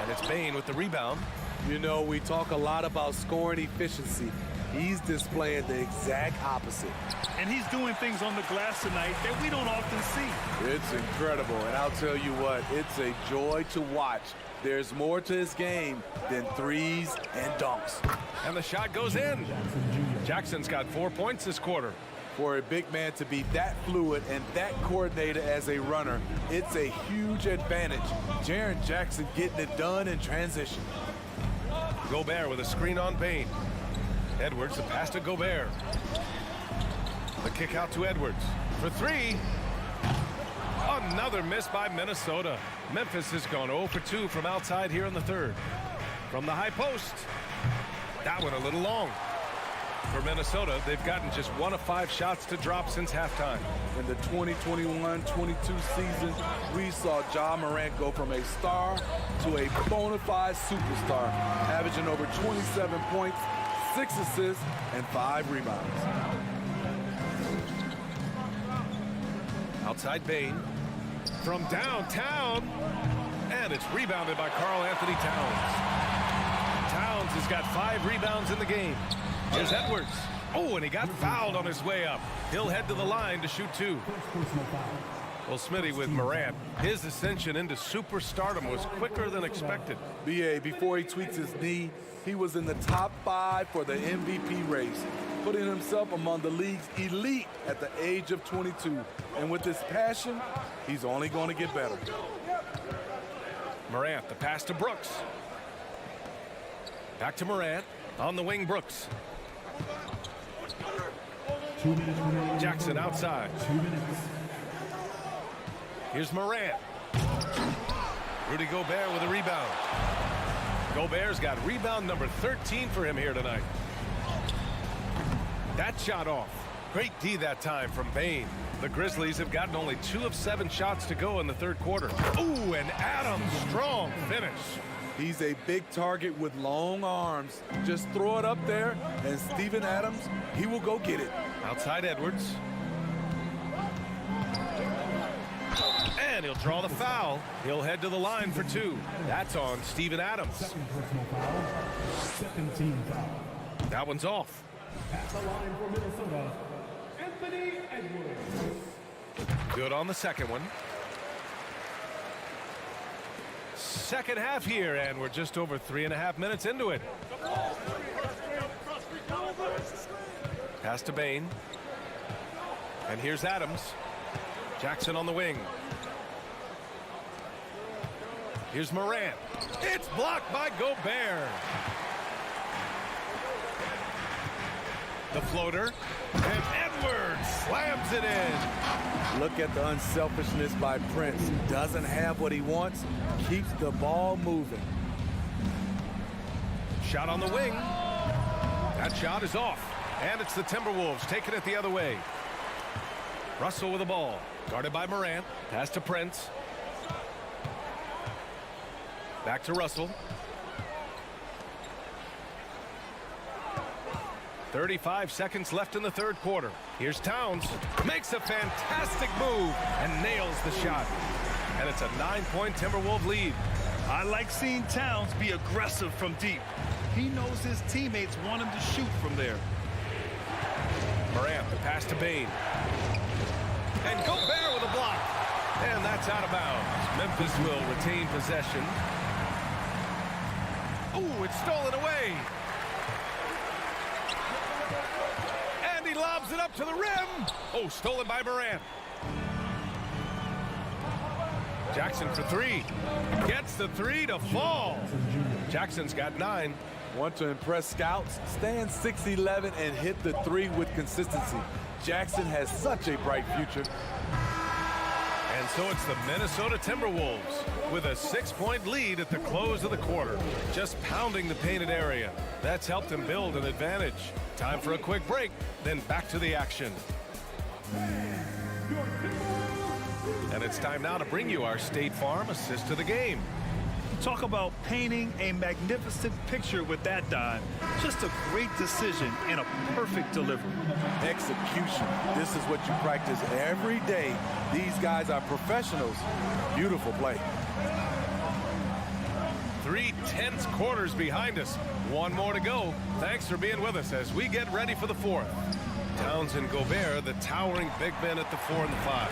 And it's Bane with the rebound. You know, we talk a lot about scoring efficiency. He's displaying the exact opposite. And he's doing things on the glass tonight that we don't often see. It's incredible, and I'll tell you what, it's a joy to watch. There's more to his game than threes and dunks. And the shot goes in. Jackson's got 4 points this quarter. For a big man to be that fluid and that coordinated as a runner, it's a huge advantage. Jaren Jackson getting it done in transition. Gobert with a screen on Bane. Edwards, the pass to Gobert. The kick out to Edwards. For three. Another miss by Minnesota. Memphis has gone 0 for 2 from outside here in the third. From the high post. That one a little long. For Minnesota, they've gotten just 1 of 5 shots to drop since halftime. In the 2021-22 season, we saw Ja Morant go from a star to a bona fide superstar, averaging over 27 points, 6 assists, and 5 rebounds. Outside Bane. From downtown. And it's rebounded by Karl Anthony Towns. Towns has got 5 rebounds in the game. Here's Edwards. Oh, and he got fouled on his way up. He'll head to the line to shoot 2. Well, Smitty with Morant, his ascension into superstardom was quicker than expected. B.A., before he tweaks his knee, he was in the top 5 for the MVP race, putting himself among the league's elite at the age of 22. And with his passion, he's only going to get better. Morant, the pass to Brooks. Back to Morant. On the wing, Brooks. Jackson outside. Here's Morant. Rudy Gobert with a rebound. Gobert's got rebound number 13 for him here tonight. That shot off. Great D that time from Bane. The Grizzlies have gotten only 2 of 7 shots to go in the third quarter. Ooh, and Adams, strong finish. He's a big target with long arms. Just throw it up there, and Steven Adams, he will go get it. Outside Edwards. And he'll draw the foul. He'll head to the line for 2. That's on Steven Adams. Second personal foul. Second team foul. That one's off. At the line for Minnesota, Anthony Edwards. Good on the second one. Second half here, and we're just over 3.5 minutes into it. Pass to Bane. And here's Adams. Jackson on the wing. Here's Morant. It's blocked by Gobert. The floater. And Edwards slams it in. Look at the unselfishness by Prince. Doesn't have what he wants, keeps the ball moving. Shot on the wing. That shot is off. And it's the Timberwolves taking it the other way. Russell with the ball. Guarded by Morant. Pass to Prince. Back to Russell. 35 seconds left in the third quarter. Here's Towns. Makes a fantastic move and nails the shot. And it's a 9-point Timberwolves lead. I like seeing Towns be aggressive from deep. He knows his teammates want him to shoot from there. Morant, the pass to Bane. And Gobert with a block. And that's out of bounds. Memphis will retain possession. Ooh, it's stolen away. And he lobs it up to the rim. Oh, stolen by Morant. Jackson for 3. Gets the 3 to fall. Jackson's got 9. Want to impress scouts? Stand 6'11" and hit the 3 with consistency. Jackson has such a bright future. And And so it's the Minnesota Timberwolves with a 6-point lead at the close of the quarter. Just pounding the painted area. That's helped them build an advantage. Time for a quick break, then back to the action. And it's time now to bring you our State Farm assist of the game. Talk about painting a magnificent picture with that dime. Just a great decision and a perfect delivery. Execution. This is what you practice every day. These guys are professionals. Beautiful play. 3 tense quarters behind us. One more to go. Thanks for being with us as we get ready for the fourth. Towns and Gobert, the towering big men at the 4 and the 5.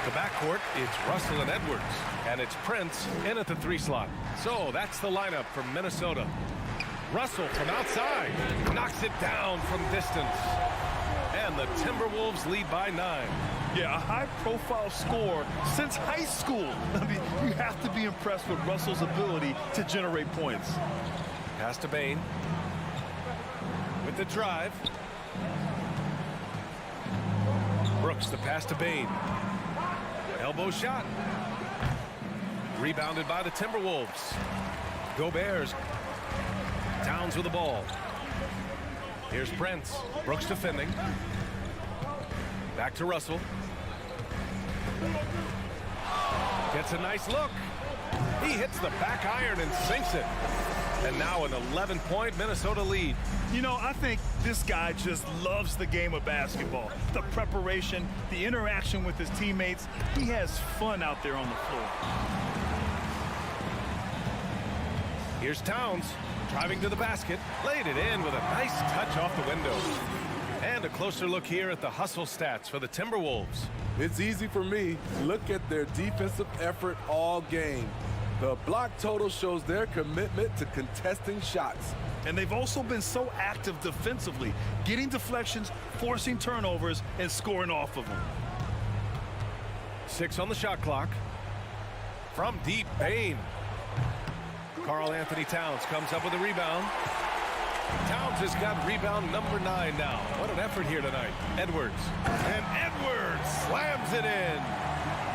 The backcourt, it's Russell and Edwards. And it's Prince in at the 3 slot. So that's the lineup from Minnesota. Russell from outside knocks it down from distance. And the Timberwolves lead by 9. Yeah, a high-profile score since high school. I mean, you have to be impressed with Russell's ability to generate points. Pass to Bane. With the drive. Brooks, the pass to Bane. Elbow shot. Rebounded by the Timberwolves. Gobert's. Towns with the ball. Here's Prince. Brooks defending. Back to Russell. Gets a nice look. He hits the back iron and sinks it. And now an 11-point Minnesota lead. You know, I think this guy just loves the game of basketball. The preparation, the interaction with his teammates. He has fun out there on the floor. Here's Towns driving to the basket. Laid it in with a nice touch off the window. And a closer look here at the hustle stats for the Timberwolves. It's easy for me. Look at their defensive effort all game. The block total shows their commitment to contesting shots. And they've also been so active defensively, getting deflections, forcing turnovers, and scoring off of them. 6 on the shot clock. From deep, Bane. Karl Anthony Towns comes up with a rebound. Towns has got rebound number 9 now. What an effort here tonight. Edwards. And Edwards slams it in.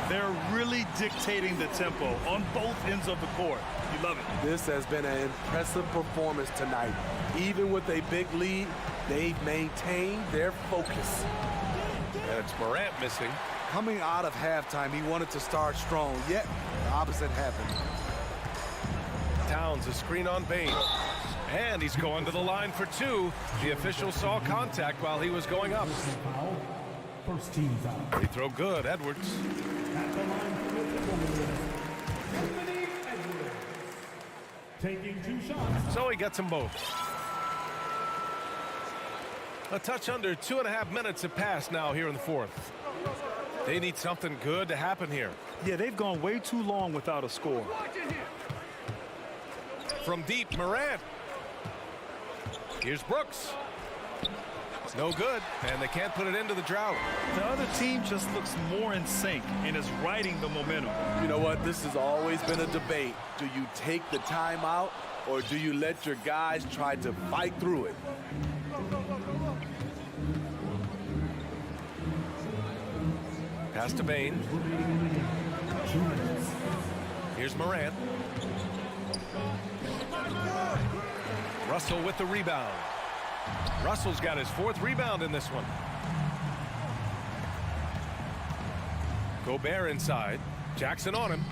They're really dictating the tempo on both ends of the court. You love it. This has been an impressive performance tonight. Even with a big lead, they've maintained their focus. And it's Morant missing. Coming out of halftime, he wanted to start strong, yet the opposite happened. Towns, a screen on Bane. And he's going to the line for 2. The official saw contact while he was going up. First team foul. Free throw good, Edwards. At the line for the Timberwolves, Edwards. Taking 2 shots. So he gets them both. A touch under 2.5 minutes have passed now here in the fourth. They need something good to happen here. Yeah, they've gone way too long without a score. From deep, Morant. Here's Brooks. No good, and they can't put it into the drought. The other team just looks more in sync and is riding the momentum. You know what? This has always been a debate. Do you take the timeout, or do you let your guys try to fight through it? Pass to Bane. Here's Morant. Russell with the rebound. Russell's got his 4th rebound in this one. Gobert inside. Jackson on him.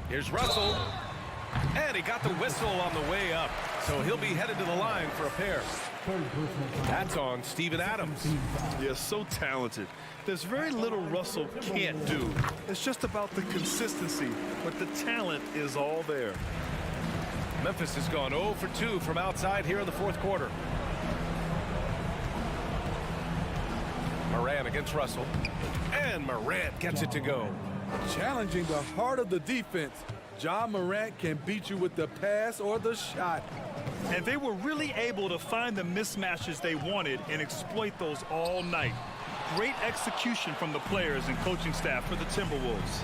Here's Russell. And he got the whistle on the way up. So he'll be headed to the line for a pair. That's on Steven Adams. Yeah, so talented. There's very little Russell can't do. It's just about the consistency, but the talent is all there. Memphis has gone 0 for 2 from outside here in the fourth quarter. Morant against Russell. And Morant gets it to go. Challenging the heart of the defense. Ja Morant can beat you with the pass or the shot. And they were really able to find the mismatches they wanted and exploit those all night. Great execution from the players and coaching staff for the Timberwolves.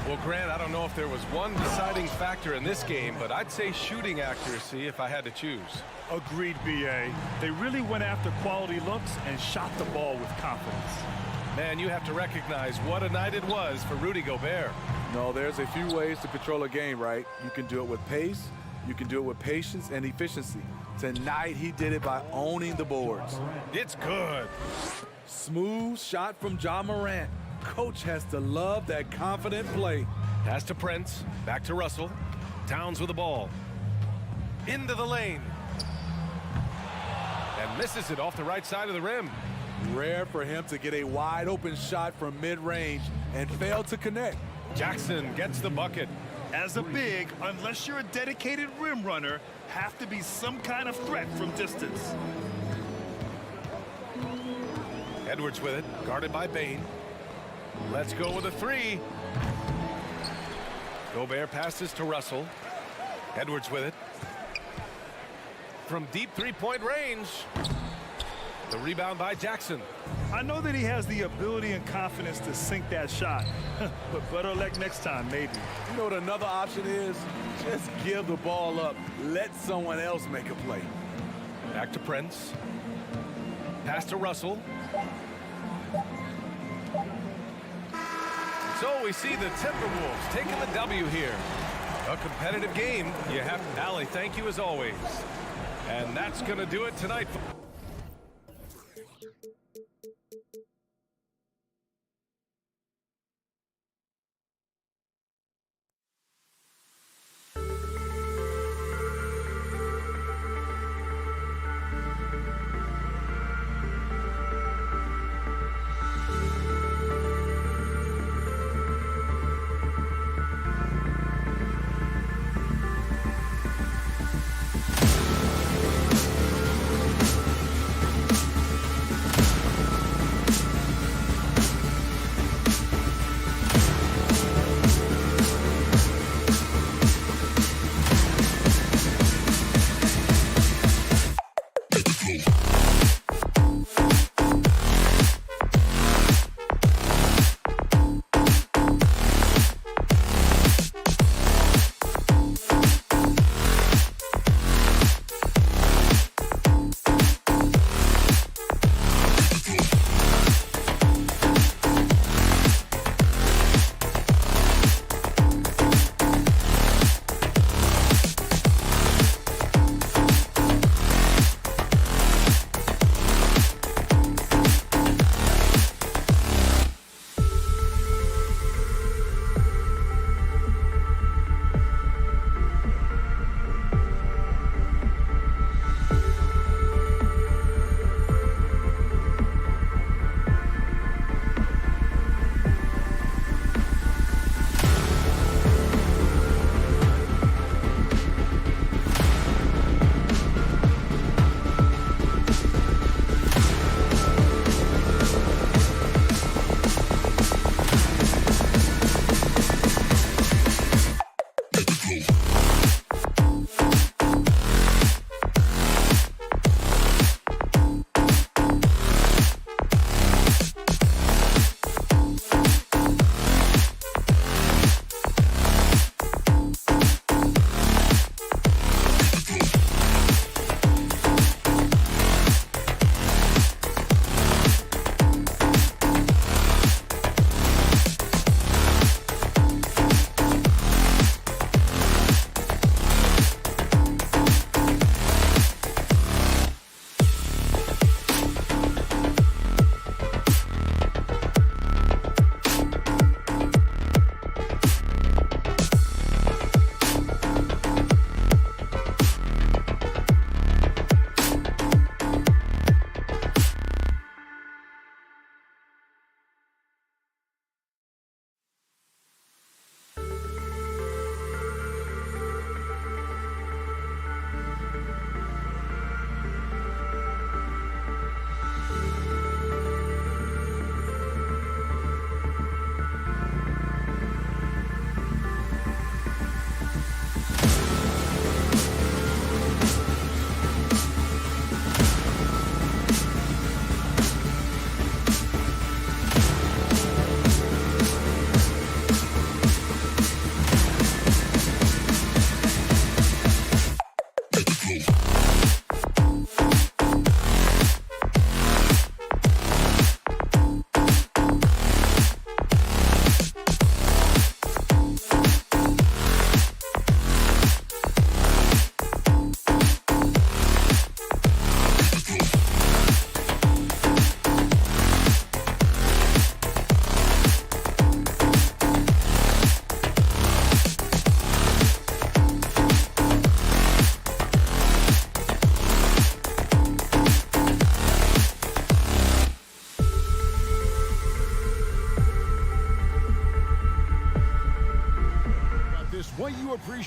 Well, Grant, I don't know if there was one deciding factor in this game, but I'd say shooting accuracy if I had to choose. Agreed, B.A. They really went after quality looks and shot the ball with confidence. Man, you have to recognize what a night it was for Rudy Gobert. No, there's a few ways to control a game, right? You can do it with pace, you can do it with patience and efficiency. Tonight, he did it by owning the boards. It's good. Smooth shot from Ja Morant. Coach has to love that confident play. Pass to Prince, back to Russell. Towns with the ball. Into the lane. And misses it off the right side of the rim. Rare for him to get a wide open shot from mid-range and fail to connect. Jackson gets the bucket. As a big, unless you're a dedicated rim runner, have to be some kind of threat from distance. Edwards with it, guarded by Bane. Let's go with a three. Gobert passes to Russell. Edwards with it. From deep three-point range. The rebound by Jackson. I know that he has the ability and confidence to sink that shot, but better luck next time, maybe. You know what another option is? Just give the ball up. Let someone else make a play. Back to Prince. Pass to Russell. So we see the Timberwolves taking the W here. A competitive game. You have Allie, thank you as always. And that's going to do it tonight.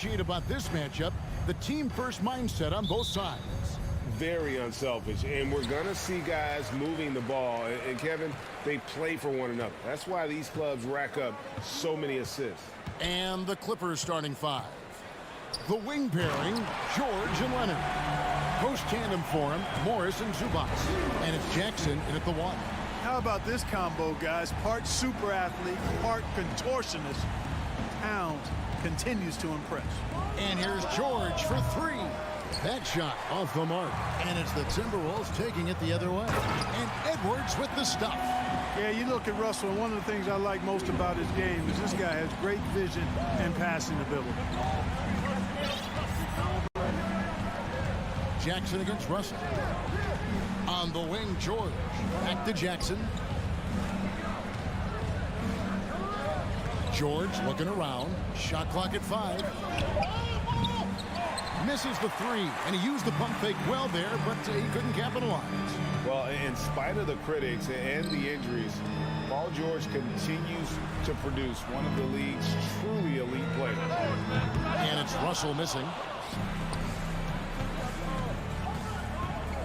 appreciate about this matchup? The team-first mindset on both sides. Very unselfish, and we're going to see guys moving the ball. And Kevin, they play for one another. That's why these clubs rack up so many assists. And the Clippers starting five. The wing pairing, George and Leonard. Post tandem for him, Morris and Zubac. And it's Jackson in at the one. How about this combo, guys? Part super athlete, part contortionist. Towns continues to impress. And here's George for three. That shot off the mark. And it's the Timberwolves taking it the other way. And Edwards with the stuff. Yeah, you look at Russell, and one of the things I like most about his game is this guy has great vision and passing ability. Jackson against Russell. On the wing, George. Back to Jackson. George looking around. Shot clock at 5. Misses the three, and he used the pump fake well there, but he couldn't capitalize. Well, in spite of the critics and the injuries, Paul George continues to produce one of the league's truly elite players. And it's Russell missing.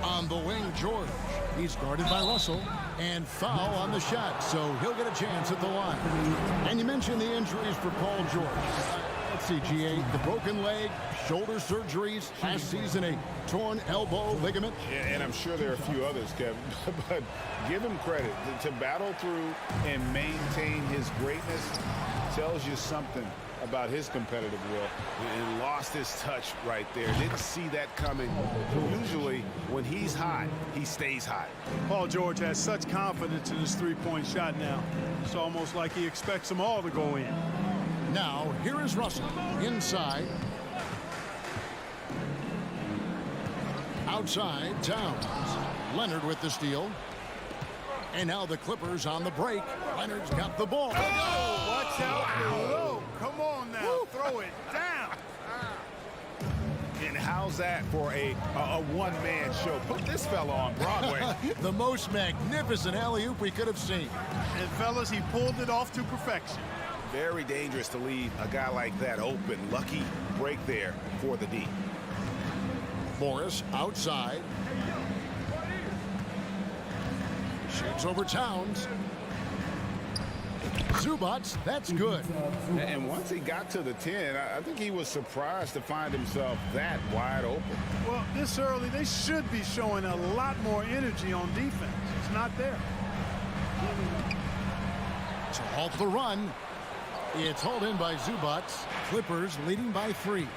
On the wing, George. He's guarded by Russell. And foul on the shot, so he'll get a chance at the line. And you mentioned the injuries for Paul George. Let's see, GA, the broken leg, shoulder surgeries, last season a torn elbow ligament. And I'm sure there are a few others, Kevin, but give him credit. To battle through and maintain his greatness tells you something about his competitive will. And lost his touch right there. Didn't see that coming. Usually, when he's hot, he stays hot. Paul George has such confidence in his three-point shot now. It's almost like he expects them all to go in. Now, here is Russell. Inside. Outside, Towns. Leonard with the steal. And now the Clippers on the break. Leonard's got the ball. Oh, watch out below. Come on now, throw it down. And how's that for a one-man show? Put this fella on Broadway. The most magnificent alley-oop we could have seen. And fellas, he pulled it off to perfection. Very dangerous to leave a guy like that open. Lucky break there for the D. Morris outside. Shoots over Towns. Zubac, that's good. And once he got to the 10, I think he was surprised to find himself that wide open. Well, this early, they should be showing a lot more energy on defense. It's not there. To halt the run, it's hauled in by Zubac. Clippers leading by 3.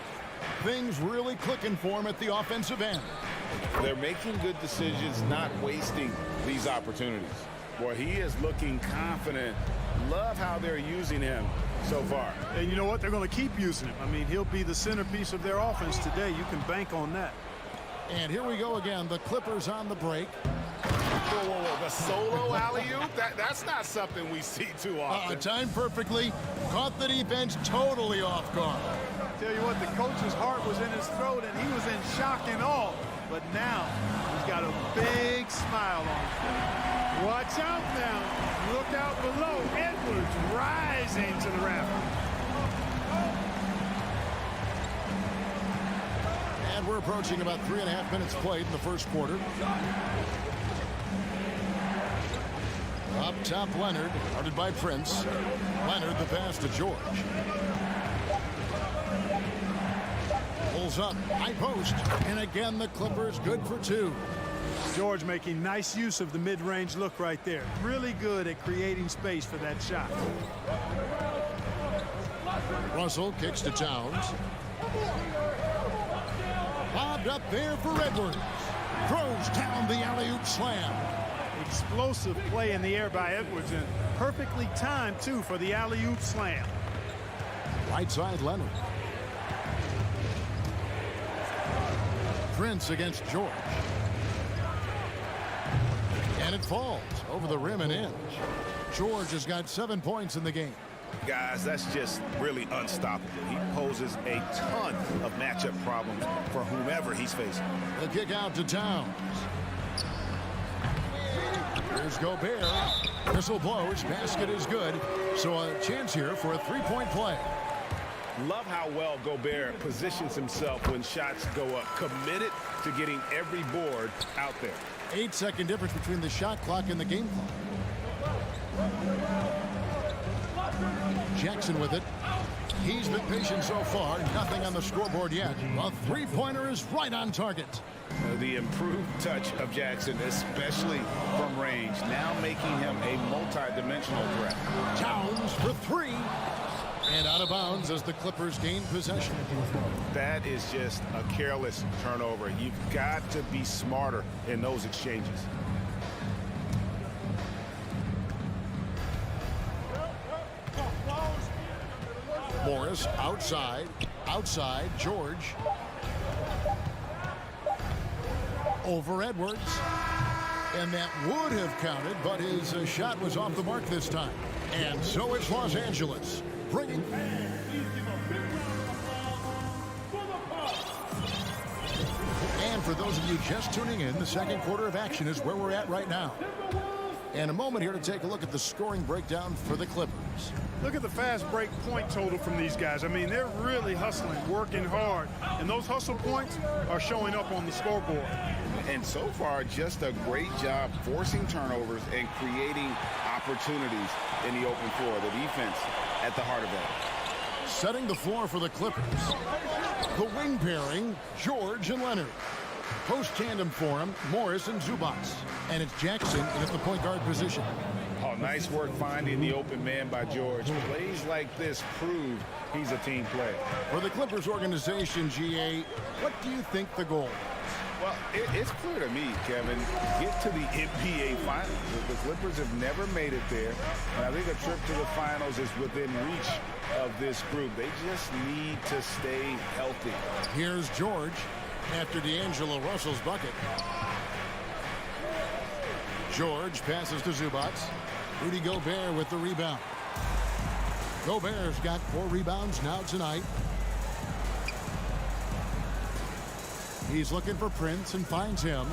Things really clicking for him at the offensive end. They're making good decisions, not wasting these opportunities. Boy, he is looking confident. Love how they're using him so far. And you know what? They're going to keep using him. I mean, he'll be the centerpiece of their offense today. You can bank on that. And here we go again. The Clippers on the break. Whoa, whoa, whoa. The solo alley-oop? That's not something we see too often. Timed perfectly. Caught the defense totally off guard. Tell you what, the coach's heart was in his throat, and he was in shock and awe. But now, he's got a big smile on his face. Watch out now. Look out below. Edwards rising to the rafters. And we're approaching about 3.5 minutes played in the first quarter. Up top, Leonard, guarded by Prince. Leonard, the pass to George. Pulls up, high post, and again the Clippers good for 2. George making nice use of the mid-range look right there. Really good at creating space for that shot. Russell kicks to Towns. Bobbed up there for Edwards. Throws down the alley-oop slam. Explosive play in the air by Edwards, and perfectly timed, too, for the alley-oop slam. Right side, Leonard. Prince against George. And it falls over the rim and in. George has got 7 points in the game. Guys, that's just really unstoppable. He poses a ton of matchup problems for whomever he's facing. The kick out to Towns. Here's Gobert. Whistle blows. Basket is good. So a chance here for a 3-point play. Love how well Gobert positions himself when shots go up. Committed to getting every board out there. 8-second difference between the shot clock and the game clock. Jackson with it. He's been patient so far. Nothing on the scoreboard yet. A three-pointer is right on target. The improved touch of Jackson, especially from range, now making him a multi-dimensional threat. Towns for three. And out of bounds as the Clippers gain possession. That is just a careless turnover. You've got to be smarter in those exchanges. Morris outside. Outside, George. Over Edwards. And that would have counted, but his shot was off the mark this time. And so it's Los Angeles. Bringing. And for those of you just tuning in, the second quarter of action is where we're at right now. And a moment here to take a look at the scoring breakdown for the Clippers. Look at the fast break point total from these guys. I mean, they're really hustling, working hard. And those hustle points are showing up on the scoreboard. And so far, just a great job forcing turnovers and creating opportunities in the open floor. The defense at the heart of that. Setting the floor for the Clippers. The wing pairing, George and Leonard. Post tandem for him, Morris and Zubac. And it's Jackson in at the point guard position. Oh, nice work finding the open man by George. Plays like this prove he's a team player. For the Clippers organization, GA, what do you think the goal? Well, it's clear to me, Kevin, get to the NBA Finals. The Clippers have never made it there, and I think a trip to the Finals is within reach of this group. They just need to stay healthy. Here's George after D'Angelo Russell's bucket. George passes to Zubac. Rudy Gobert with the rebound. Gobert's got 4 rebounds now tonight. He's looking for Prince and finds him.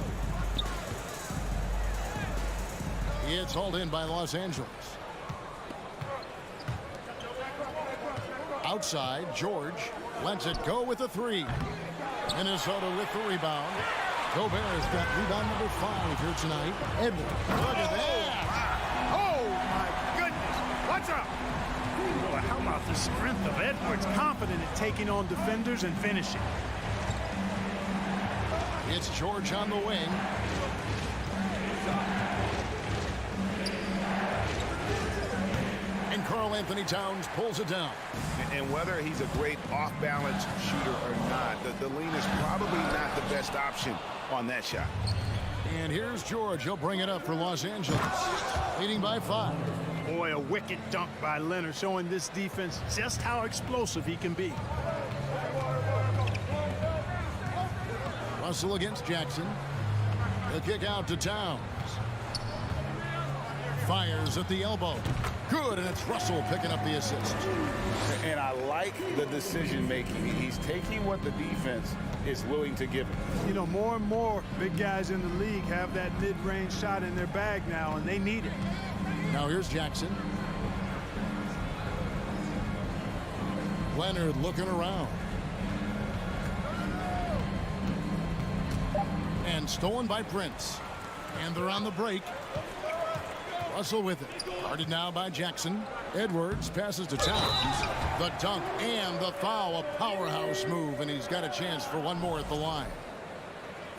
It's hauled in by Los Angeles. Outside, George lets it go with a 3. Minnesota with the rebound. Gobert's got rebound number 5 here tonight. Edwards, look at that. Oh, my goodness. What's up? Well, how about the strength of Edwards? Confident at taking on defenders and finishing. It's George on the wing. And Karl-Anthony Towns pulls it down. And whether he's a great off-balance shooter or not, the lean is probably not the best option on that shot. And here's George. He'll bring it up for Los Angeles. Leading by 5. Boy, a wicked dunk by Leonard, showing this defense just how explosive he can be. Russell against Jackson. The kick out to Towns. Fires at the elbow. Good, and it's Russell picking up the assist. And I like the decision-making. He's taking what the defense is willing to give him. You know, more and more big guys in the league have that mid-range shot in their bag now, and they need it. Now here's Jackson. Leonard looking around. And stolen by Prince. And they're on the break. Russell with it. Guarded now by Jackson. Edwards passes to Towns. The dunk and the foul. A powerhouse move, and he's got a chance for one more at the line.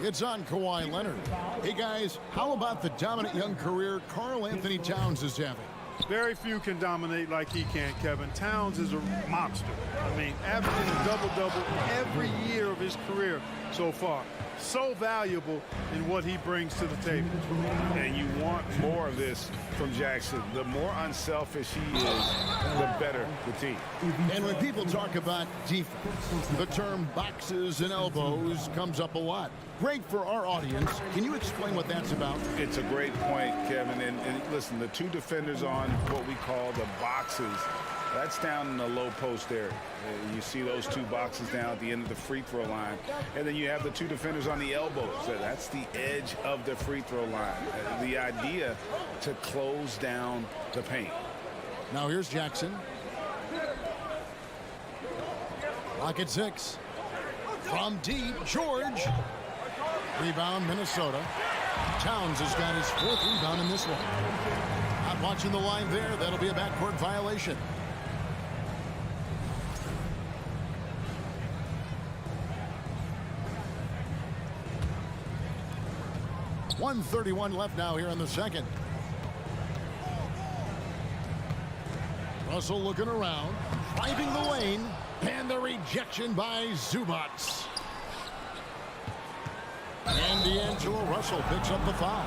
It's on Kawhi Leonard. Hey, guys, how about the dominant young career Karl-Anthony Towns is having? Very few can dominate like he can, Kevin. Towns is a monster. I mean, averaging a double-double every year of his career so far. So valuable in what he brings to the table. And you want more of this from Jackson. The more unselfish he is, the better the team. And when people talk about defense, the term boxes and elbows comes up a lot. Great for our audience. Can you explain what that's about? It's a great point, Kevin. And listen, the 2 defenders on what we call the boxes, that's down in the low post area. You see those 2 boxes down at the end of the free throw line. And then you have the 2 defenders on the elbows. That's the edge of the free throw line. The idea to close down the paint. Now here's Jackson. Clock at 6. From deep, George. Rebound, Minnesota. Towns has got his 4th rebound in this one. Not watching the line there. That'll be a backcourt violation. .131 left now here in the second. Russell looking around, driving the lane, and the rejection by Zubats. And D'Angelo Russell picks up the foul.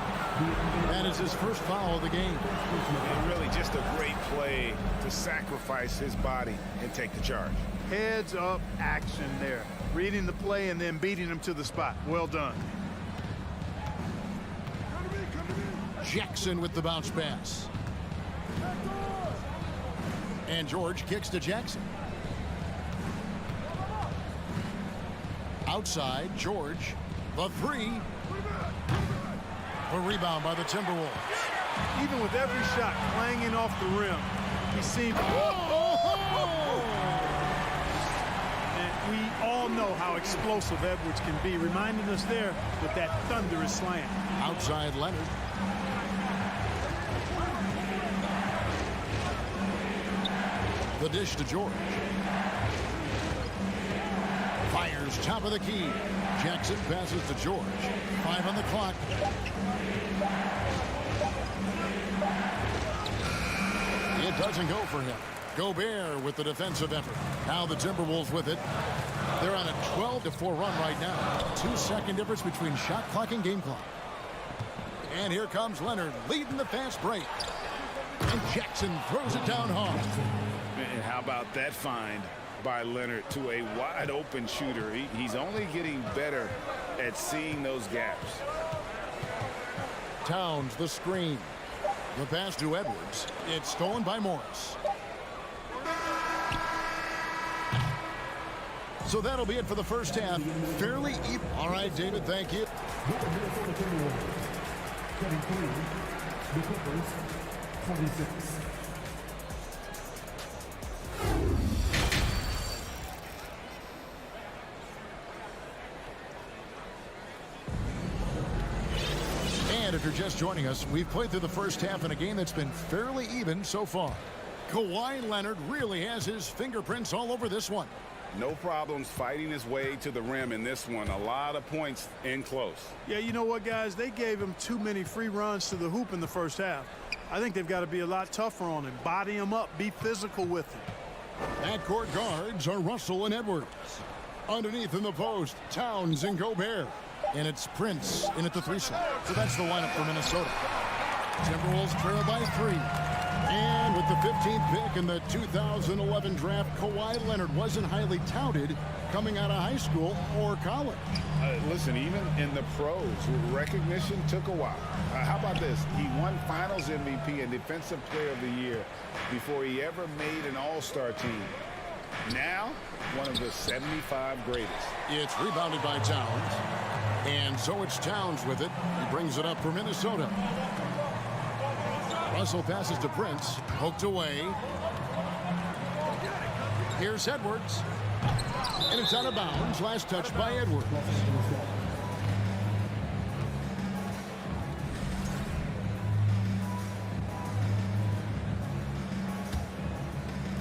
That is his first foul of the game. And really just a great play to sacrifice his body and take the charge. Heads up action there. Reading the play and then beating him to the spot. Well done. Jackson with the bounce pass. And George kicks to Jackson. Outside, George. The 3. A rebound by the Timberwolves. Even with every shot clanging off the rim, he seemed... And we all know how explosive Edwards can be, reminding us there with that thunderous slam. Outside, Leonard. The dish to George. Fires top of the key. Jackson passes to George. 5 on the clock. It doesn't go for him. Gobert with the defensive effort. Now the Timberwolves with it. They're on a 12-4 run right now. 2-second difference between shot clock and game clock. And here comes Leonard leading the fast break. And Jackson throws it down hard. And how about that find by Leonard to a wide open shooter? He's only getting better at seeing those gaps. Towns the screen. The pass to Edwards. It's stolen by Morris. So that'll be it for the first half. Fairly even. All right, David, thank you. Getting 3, the Clippers, 26. And if you're just joining us, we've played through the first half in a game that's been fairly even so far. Kawhi Leonard really has his fingerprints all over this one. No problems fighting his way to the rim in this one. A lot of points in close. Yeah, you know what, guys? They gave him too many free runs to the hoop in the first half. I think they've got to be a lot tougher on him. Body him up. Be physical with him. Backcourt guards are Russell and Edwards. Underneath in the post, Towns and Gobert. And it's Prince in at the 3 slot. So that's the lineup for Minnesota. Timberwolves trail by 3. And with the 15th pick in the 2011 draft, Kawhi Leonard wasn't highly touted coming out of high school or college. Listen, even in the pros, recognition took a while. How about this? He won Finals MVP and Defensive Player of the Year before he ever made an All-Star team. Now, one of the 75 greatest. It's rebounded by Towns. And so it's Towns with it. He brings it up for Minnesota. Russell passes to Prince. Poked away. Here's Edwards. And it's out of bounds. Last touch by Edwards.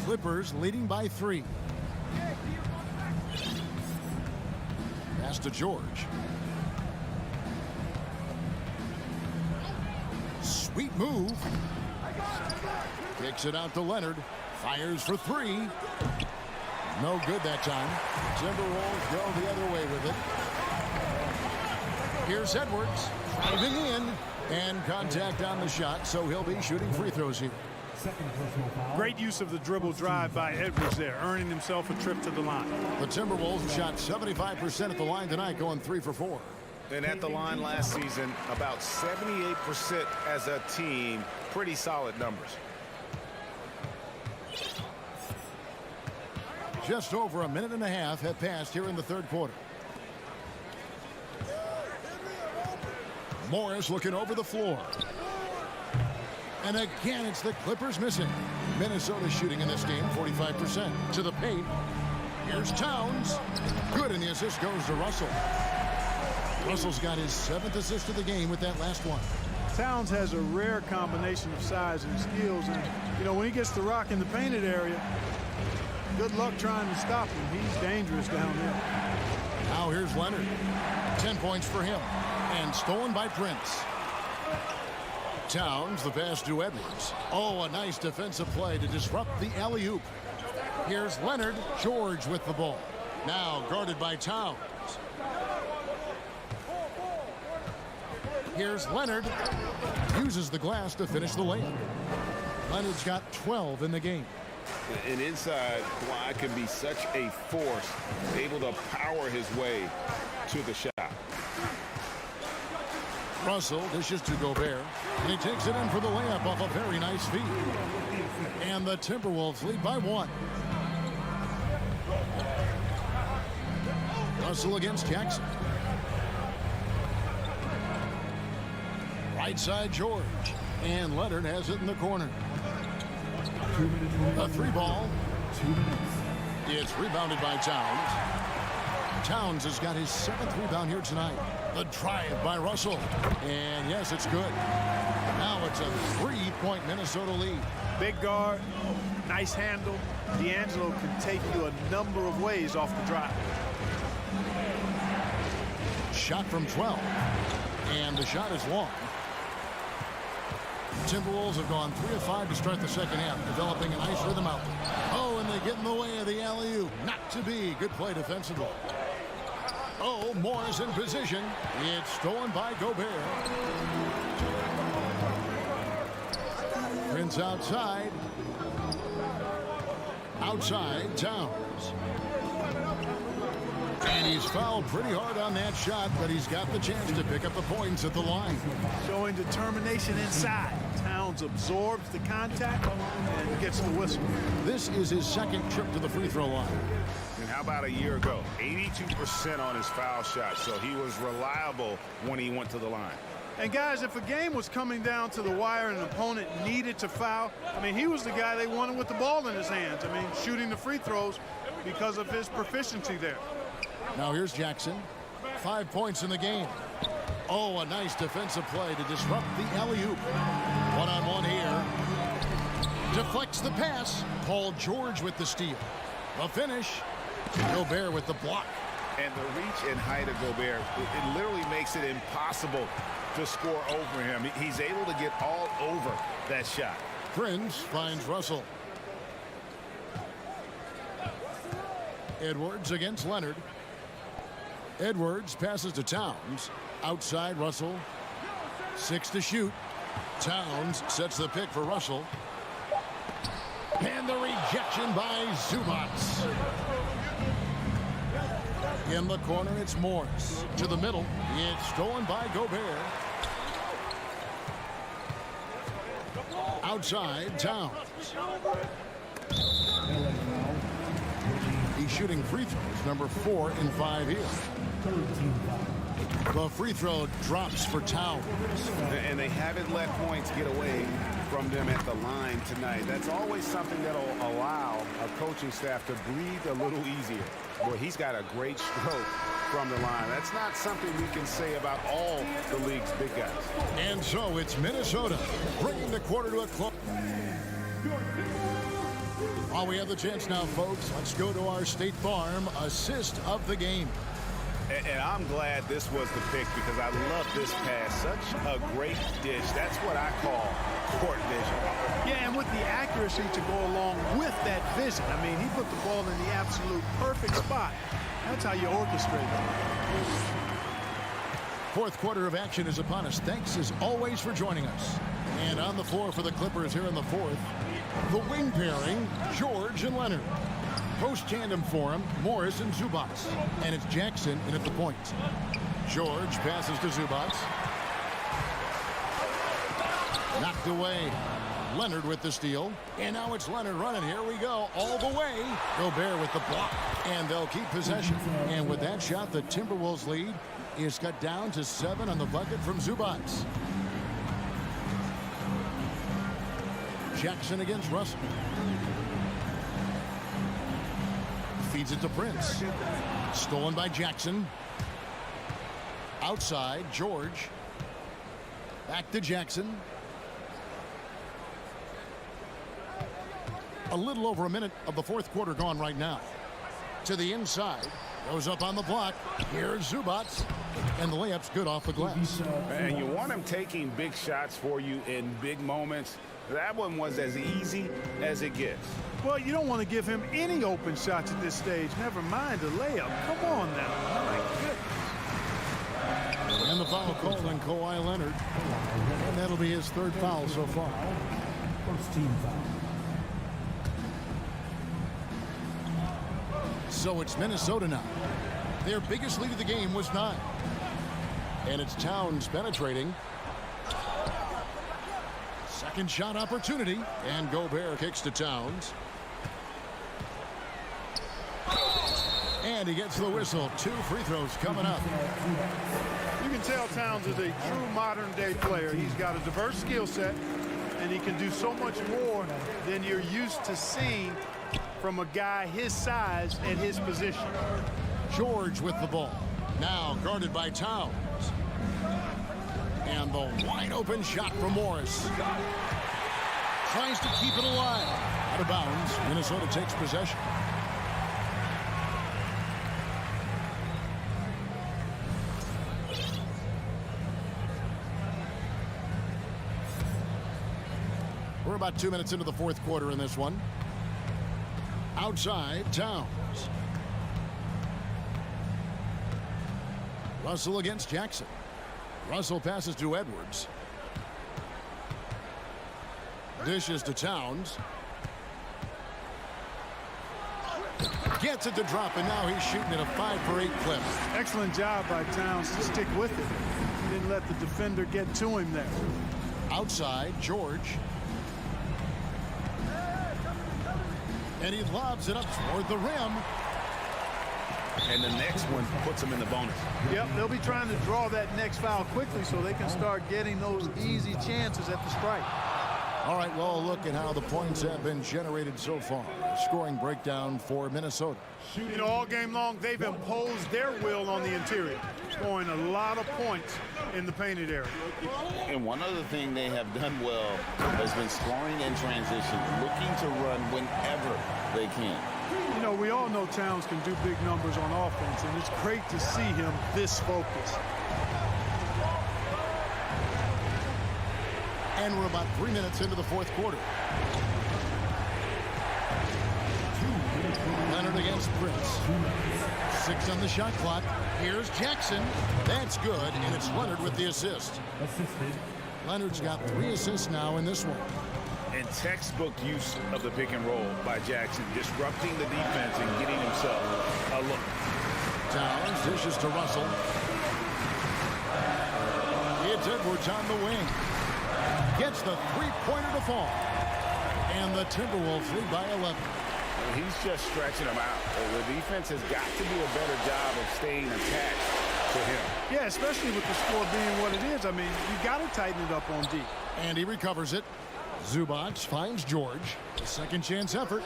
Clippers leading by 3. Pass to George. Sweet move. Kicks it out to Leonard. Fires for 3. No good that time. Timberwolves go the other way with it. Here's Edwards. Driving in. And contact on the shot, so he'll be shooting free throws here. Great use of the dribble drive by Edwards there, earning himself a trip to the line. The Timberwolves shot 75% at the line tonight, going 3 for 4. And at the line last season, about 78% as a team. Pretty solid numbers. Just over a minute and a half have passed here in the third quarter. Morris looking over the floor. And again, it's the Clippers missing. Minnesota shooting in this game 45%. To the paint. Here's Towns. Good, and the assist goes to Russell. Russell's got his 7th assist of the game with that last one. Towns has a rare combination of size and skills, and you know, when he gets the rock in the painted area, good luck trying to stop him. He's dangerous down there. Now here's Leonard. 10 points for him, and stolen by Prince. Towns, the pass to Edwards. Oh, a nice defensive play to disrupt the alley-oop. Here's Leonard. George with the ball. Now guarded by Towns. Here's Leonard. Uses the glass to finish the layup. Leonard's got 12 in the game. And inside, Kawhi can be such a force, able to power his way to the shot. Russell dishes to Gobert, and he takes it in for the layup off a very nice feed. And the Timberwolves lead by 1. Russell against Jackson. Right side George, and Leonard has it in the corner. A 3-ball. It's rebounded by Towns. Towns has got his 7th rebound here tonight. The drive by Russell. And yes, it's good. Now it's a 3-point Minnesota lead. Big guard, nice handle. D'Angelo can take you a number of ways off the drive. Shot from 12. And the shot is long. Timberwolves have gone 3 of 5 to start the second half, developing a nice rhythm out there. Oh, and they get in the way of the alley-oop. Not to be. Good play defensively. Oh, Morris in position. It's stolen by Gobert. Prince outside. Outside, Towns. And he's fouled pretty hard on that shot, but he's got the chance to pick up the points at the line. Showing determination inside. Towns absorbs the contact and gets the whistle. This is his 2nd trip to the free throw line. And how about a year ago? 82% on his foul shot, so he was reliable when he went to the line. And guys, if a game was coming down to the wire and an opponent needed to foul, I mean, he was the guy they wanted with the ball in his hands. I mean, shooting the free throws because of his proficiency there. Now here's Jackson. 5 points in the game. Oh, a nice defensive play to disrupt the alley-oop. One-on-one here. Deflects the pass. Paul George with the steal. The finish. Gobert with the block. And the reach and height of Gobert, it literally makes it impossible to score over him. He's able to get all over that shot. Prince finds Russell. Edwards against Leonard. Edwards passes to Towns. Outside Russell. 6 to shoot. Towns sets the pick for Russell. And the rejection by Zubats. In the corner, it's Morris. To the middle, it's stolen by Gobert. Outside, Towns. He's shooting free throws, number 4 in 5 here. The free throw drops for Towns. And they haven't let points get away from them at the line tonight. That's always something that'll allow a coaching staff to breathe a little easier. Boy, he's got a great stroke from the line. That's not something we can say about all the league's big guys. And so it's Minnesota bringing the quarter to a close. While we have the chance now, folks, let's go to our State Farm assist of the game. And I'm glad this was the pick because I love this pass. Such a great dish. That's what I call court vision. Yeah, and with the accuracy to go along with that vision. I mean, he put the ball in the absolute perfect spot. That's how you orchestrate it. Fourth quarter of action is upon us. Thanks as always for joining us. And on the floor for the Clippers here in the fourth, the wing pairing, George and Leonard. Post-tandem for him, Morris and Zubats. And it's Jackson in at the point. George passes to Zubats. Knocked away. Leonard with the steal. And now it's Leonard running. Here we go. All the way. Gobert with the block. And they'll keep possession. And with that shot, the Timberwolves lead is cut down to 7 on the bucket from Zubats. Jackson against Russell. feeds it to Prince. Stolen by Jackson. Outside, George. Back to Jackson. A little over a minute of the fourth quarter gone right now. To the inside. Goes up on the block. Here's Zubats. And the layup's good off the glass. And you want him taking big shots for you in big moments. That one was as easy as it gets. Well, you don't want to give him any open shots at this stage. Never mind a layup. Come on now. My goodness. And the foul called on Kawhi Leonard. And that'll be his third foul so far. First team foul. So it's Minnesota now. Their biggest lead of the game was 9. And it's Towns penetrating. Second shot opportunity. And Gobert kicks to Towns. And he gets the whistle. 2 free throws coming up. You can tell Towns is a true modern-day player. He's got a diverse skill set, and he can do so much more than you're used to seeing from a guy his size at his position. George with the ball. Now guarded by Towns. And the wide open shot from Morris. Tries to keep it alive. Out of bounds. Minnesota takes possession. We're about 2 minutes into the fourth quarter in this one. Outside, Towns. Russell against Jackson. Russell passes to Edwards. Dishes to Towns. Gets it to drop, and now he's shooting at a 5-for-8 clip. Excellent job by Towns to stick with it. He didn't let the defender get to him there. Outside, George. And he lobs it up toward the rim. And the next one puts him in the bonus. Yep, they'll be trying to draw that next foul quickly so they can start getting those easy chances at the strike. All right, well, look at how the points have been generated so far. Scoring breakdown for Minnesota. You know, all game long, they've imposed their will on the interior, scoring a lot of points in the painted area. And one other thing they have done well has been scoring in transition, looking to run whenever they can. You know, we all know Towns can do big numbers on offense, and it's great to see him this focused. And we're about 3 minutes into the fourth quarter. Leonard against Prince. 6 on the shot clock. Here's Jackson. That's good, and it's Leonard with the assist. Leonard's got 3 assists now in this one. And textbook use of the pick and roll by Jackson, disrupting the defense and getting himself a look. Towns dishes to Russell. It's Edwards on the wing. Gets the three-pointer to fall. And the Timberwolves lead by 11. He's just stretching them out. The defense has got to do a better job of staying attached to him. Yeah, especially with the score being what it is. I mean, you got to tighten it up on D. And he recovers it. Zubac finds George. A second chance effort.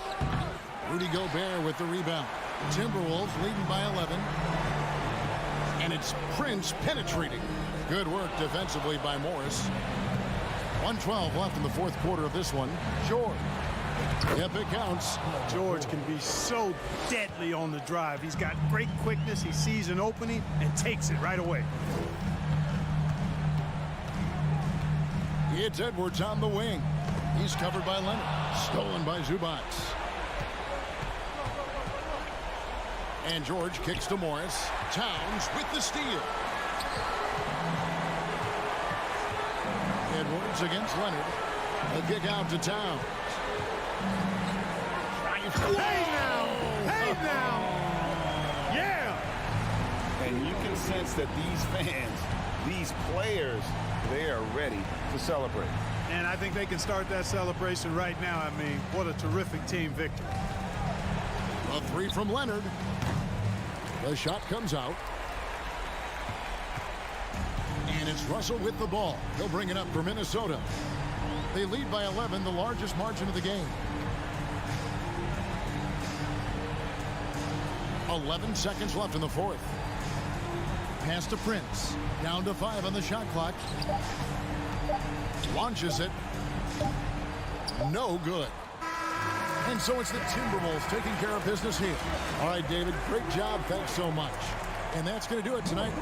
Rudy Gobert with the rebound. Timberwolves leading by 11. And it's Prince penetrating. Good work defensively by Morris. 1:12 left in the fourth quarter of this one. George. Yep, it counts. George can be so deadly on the drive. He's got great quickness. He sees an opening and takes it right away. It's Edwards on the wing. He's covered by Leonard. Stolen by Zubac. And George kicks to Morris. Towns with the steal. Edwards against Leonard. The kick out to Towns. Hey now! Hey now! Yeah! And you can sense that these fans, these players, they are ready to celebrate. And I think they can start that celebration right now. I mean, what a terrific team victory. A 3 from Leonard. The shot comes out. And it's Russell with the ball. He'll bring it up for Minnesota. They lead by 11, the largest margin of the game. 11 seconds left in the fourth. Pass to Prince. Down to 5 on the shot clock. Launches it. No good. And so it's the Timberwolves taking care of business here. All right, David, great job. Thanks so much. And that's going to do it tonight.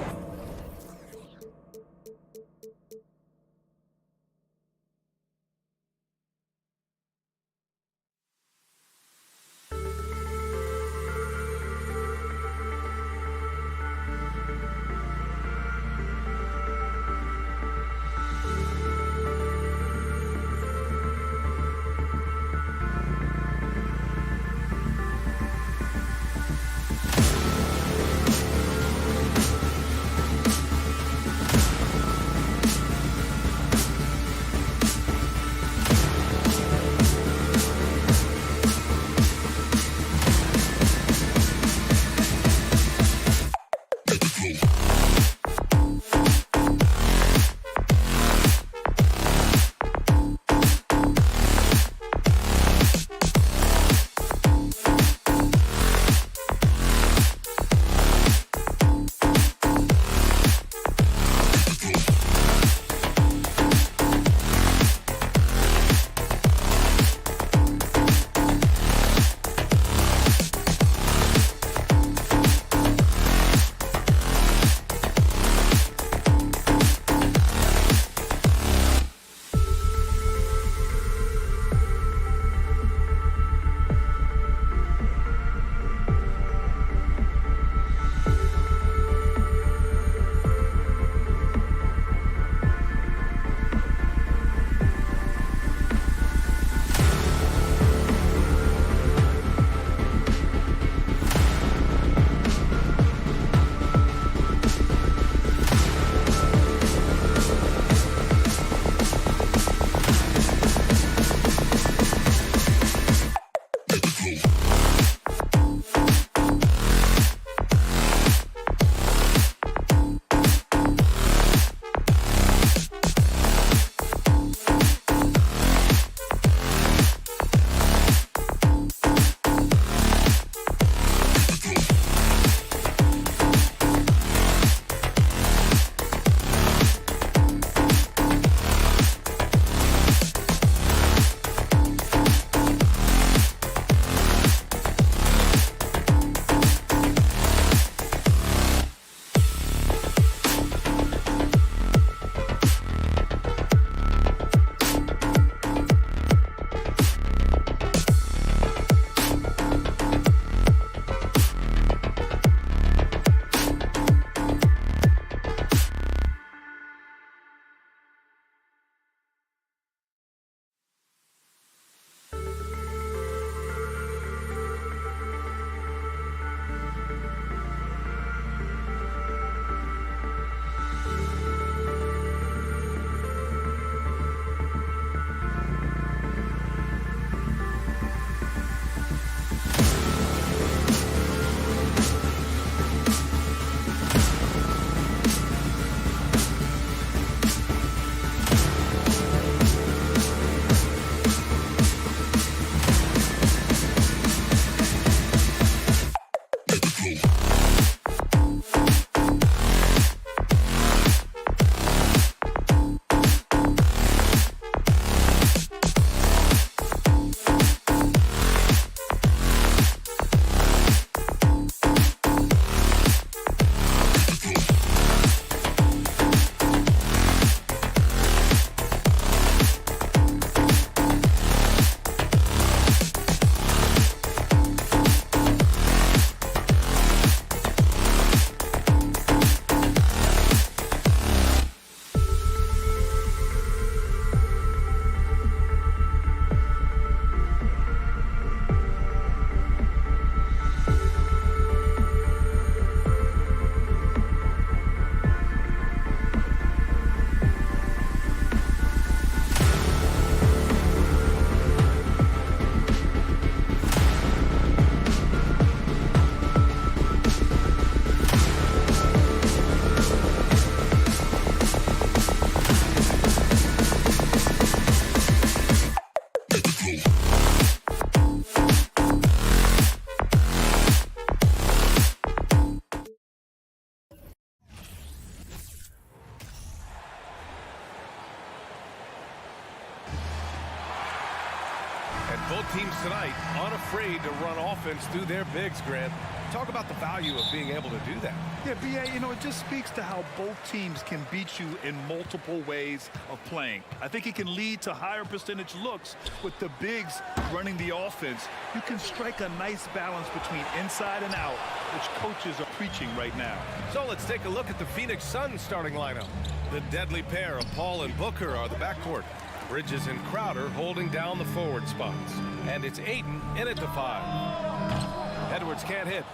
teams tonight unafraid to run offense through their bigs, Grant. Talk about the value of being able to do that. Yeah, B.A., you know, it just speaks to how both teams can beat you in multiple ways of playing. I think it can lead to higher percentage looks with the bigs running the offense. You can strike a nice balance between inside and out, which coaches are preaching right now. So let's take a look at the Phoenix Suns starting lineup. The deadly pair of Paul and Booker are the backcourt. Bridges and Crowder holding down the forward spots. And it's Ayton in at the 5. Edwards can't hit.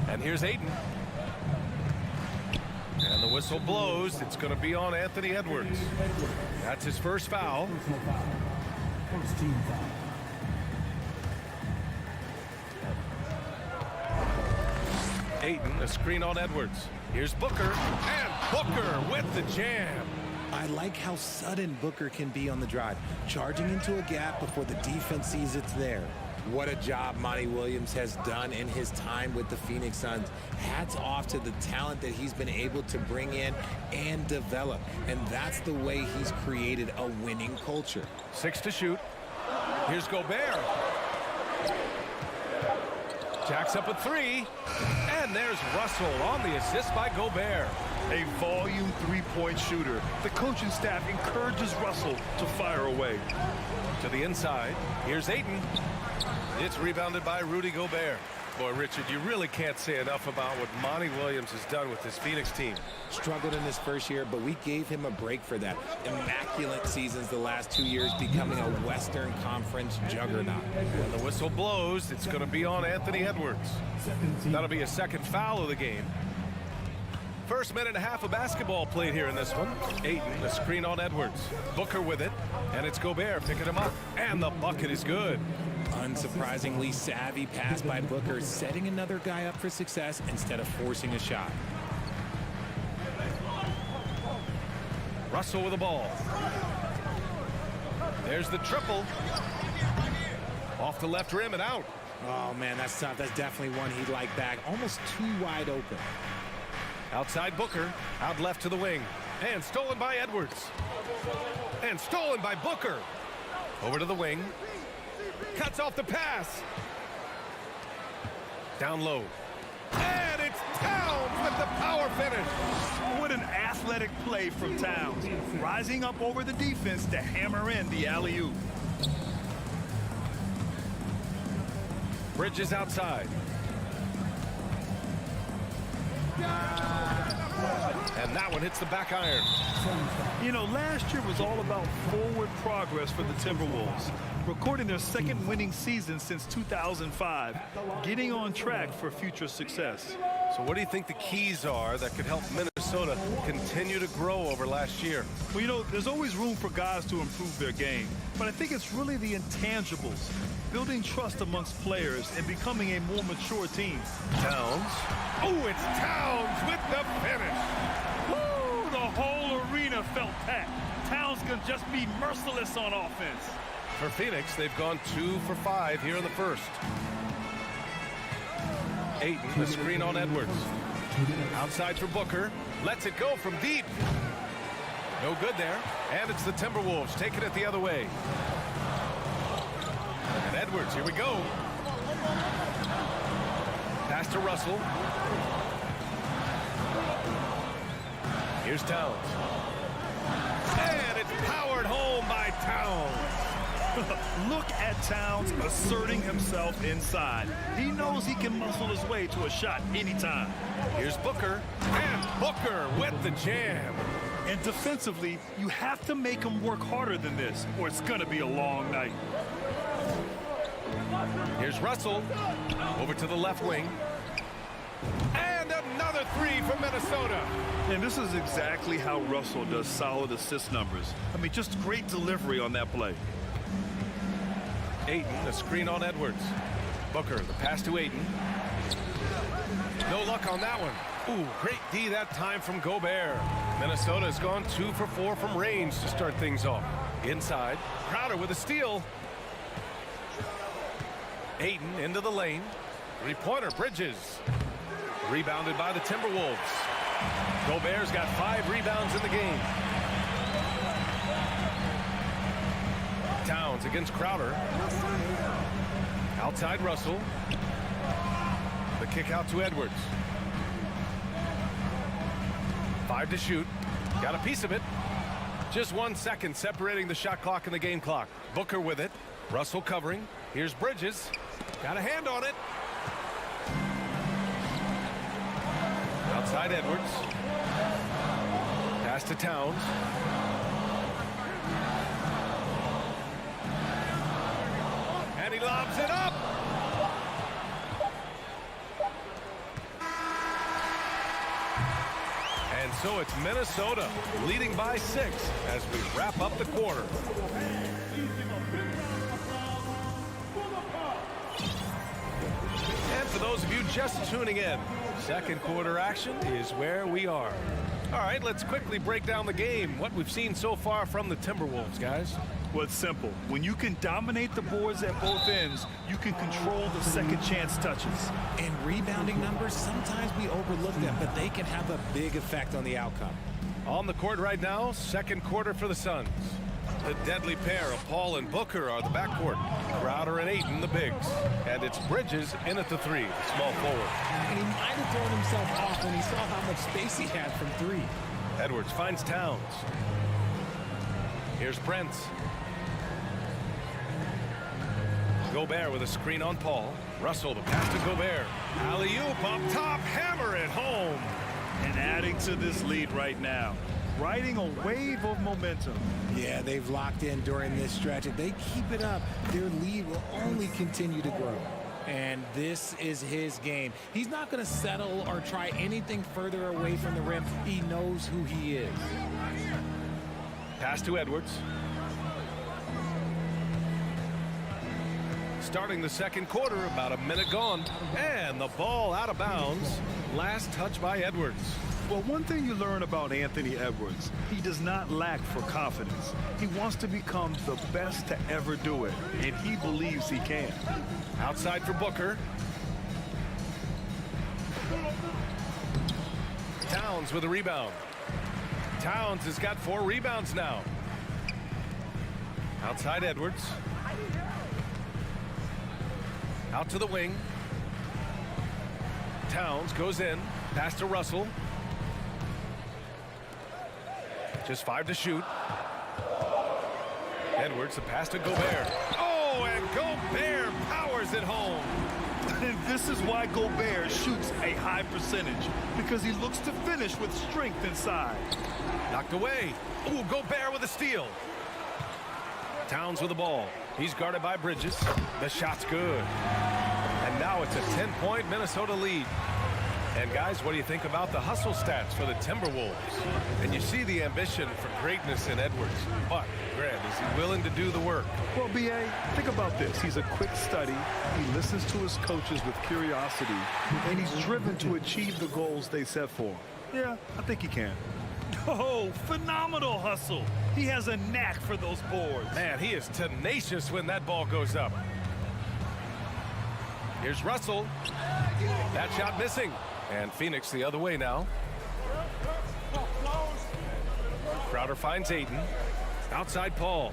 And here's Ayton. And the whistle blows. It's going to be on Anthony Edwards. That's his first foul. First team foul. Ayton, a screen on Edwards. Here's Booker, and Booker with the jam. I like how sudden Booker can be on the drive, charging into a gap before the defense sees it's there. What a job Monty Williams has done in his time with the Phoenix Suns. Hats off to the talent that he's been able to bring in and develop. And that's the way he's created a winning culture. 6 to shoot. Here's Gobert. Jacks up a 3. And there's Russell on the assist by Gobert. A volume three-point shooter. The coaching staff encourages Russell to fire away. To the inside. Here's Ayton. It's rebounded by Rudy Gobert. Boy, Richard, you really can't say enough about what Monty Williams has done with this Phoenix team. Struggled in his first year, but we gave him a break for that. Immaculate seasons the last 2 years, becoming a Western Conference juggernaut. When the whistle blows, it's going to be on Anthony Edwards. That'll be a second foul of the game. First minute and a half of basketball played here in this one. Ayton, a screen on Edwards. Booker with it, and it's Gobert picking him up. And the bucket is good. Unsurprisingly savvy pass by Booker, setting another guy up for success instead of forcing a shot. Russell with the ball. There's the triple. Off the left rim and out. Oh, man, that's tough. That's definitely one he'd like back. Almost too wide open. Outside Booker, out left to the wing. And stolen by Edwards. And stolen by Booker. Over to the wing. Cuts off the pass. Down low. And it's Towns with the power finish. What an athletic play from Towns. Rising up over the defense to hammer in the alley-oop. Bridges outside. And that one hits the back iron. You know, last year was all about forward progress for the Timberwolves, recording their second winning season since 2005, getting on track for future success. So what do you think the keys are that could help Minnesota continue to grow over last year? Well, you know, there's always room for guys to improve their game, but I think it's really the intangibles, building trust amongst players and becoming a more mature team. Towns. Oh, it's Towns with the finish. Woo! The whole arena felt that. Towns can just be merciless on offense. For Phoenix, they've gone 2 for 5 here in the first. Ayton, the screen on Edwards. Outside for Booker. Lets it go from deep. No good there. And it's the Timberwolves taking it the other way. And Edwards, here we go. Pass to Russell. Here's Towns. And it's powered home by Towns. Look at Towns asserting himself inside. He knows he can muscle his way to a shot anytime. Here's Booker. And Booker with the jam. And defensively, you have to make him work harder than this, or it's going to be a long night. Here's Russell. Over to the left wing. And another 3 from Minnesota. And this is exactly how Russell does solid assist numbers. I mean, just great delivery on that play. Ayton, a screen on Edwards. Booker, the pass to Ayton. No luck on that one. Ooh, great D that time from Gobert. Minnesota has gone 2 for 4 from range to start things off. Inside, Crowder with a steal. Ayton into the lane. Three-pointer, Bridges. Rebounded by the Timberwolves. Gobert's got 5 rebounds in the game. Towns against Crowder. Outside Russell. The kick out to Edwards. 5 to shoot. Got a piece of it. Just 1 second separating the shot clock and the game clock. Booker with it. Russell covering. Here's Bridges. Got a hand on it. Outside Edwards. Pass to Towns. And he lobs it up. And so it's Minnesota leading by 6 as we wrap up the quarter. And for those of you just tuning in, second quarter action is where we are. All right, let's quickly break down the game. What we've seen so far from the Timberwolves, guys. Well, it's simple. When you can dominate the boards at both ends, you can control the second chance touches. And rebounding numbers, sometimes we overlook them, but they can have a big effect on the outcome. On the court right now, second quarter for the Suns. The deadly pair of Paul and Booker are the backcourt. Crowder and Ayton, the bigs. And it's Bridges in at the 3, small forward. And he might have thrown himself off when he saw how much space he had from 3. Edwards finds Towns. Here's Prince. Gobert with a screen on Paul. Russell, the pass to Gobert. Alley-oop up top, hammer it home. And adding to this lead right now, riding a wave of momentum. Yeah, they've locked in during this stretch. If they keep it up, their lead will only continue to grow. And this is his game. He's not going to settle or try anything further away from the rim. He knows who he is. Pass to Edwards. Starting the second quarter, about a minute gone. And the ball out of bounds. Last touch by Edwards. Well, one thing you learn about Anthony Edwards, he does not lack for confidence. He wants to become the best to ever do it, and he believes he can. Outside for Booker. Towns with a rebound. Towns has got 4 rebounds now. Outside Edwards. Out to the wing. Towns goes in. Pass to Russell. Just 5 to shoot. Edwards, the pass to Gobert. Oh, and Gobert powers it home. And this is why Gobert shoots a high percentage, because he looks to finish with strength inside. Knocked away. Ooh, Gobert with a steal. Towns with the ball. He's guarded by Bridges. The shot's good. And now it's a 10-point Minnesota lead. And guys, what do you think about the hustle stats for the Timberwolves? And you see the ambition for greatness in Edwards. But, Grant, is he willing to do the work? Well, B.A., think about this. He's a quick study. He listens to his coaches with curiosity. And he's driven to achieve the goals they set for him. Yeah, I think he can. Oh, phenomenal hustle. He has a knack for those boards. Man, he is tenacious when that ball goes up. Here's Russell. That shot missing. And Phoenix the other way now. Crowder finds Ayton. Outside Paul.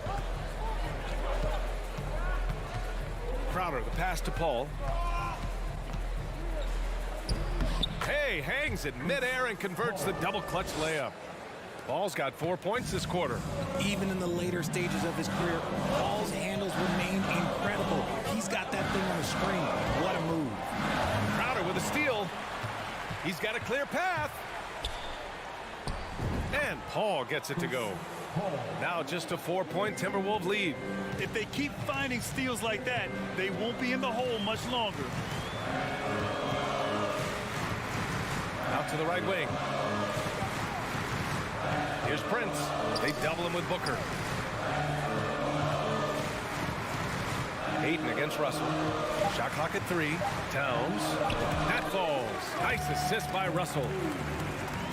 Crowder, the pass to Paul. Hey, hangs in midair and converts the double clutch layup. Paul's got 4 points this quarter. Even in the later stages of his career, Paul's handles remain incredible. He's got that thing on the screen. What a move. Crowder with a steal. He's got a clear path. And Paul gets it to go. Now just a 4-point Timberwolves lead. If they keep finding steals like that, they won't be in the hole much longer. Out to the right wing. Here's Prince. They double him with Booker. Ayton against Russell. Shot clock at 3. Towns. That falls. Nice assist by Russell.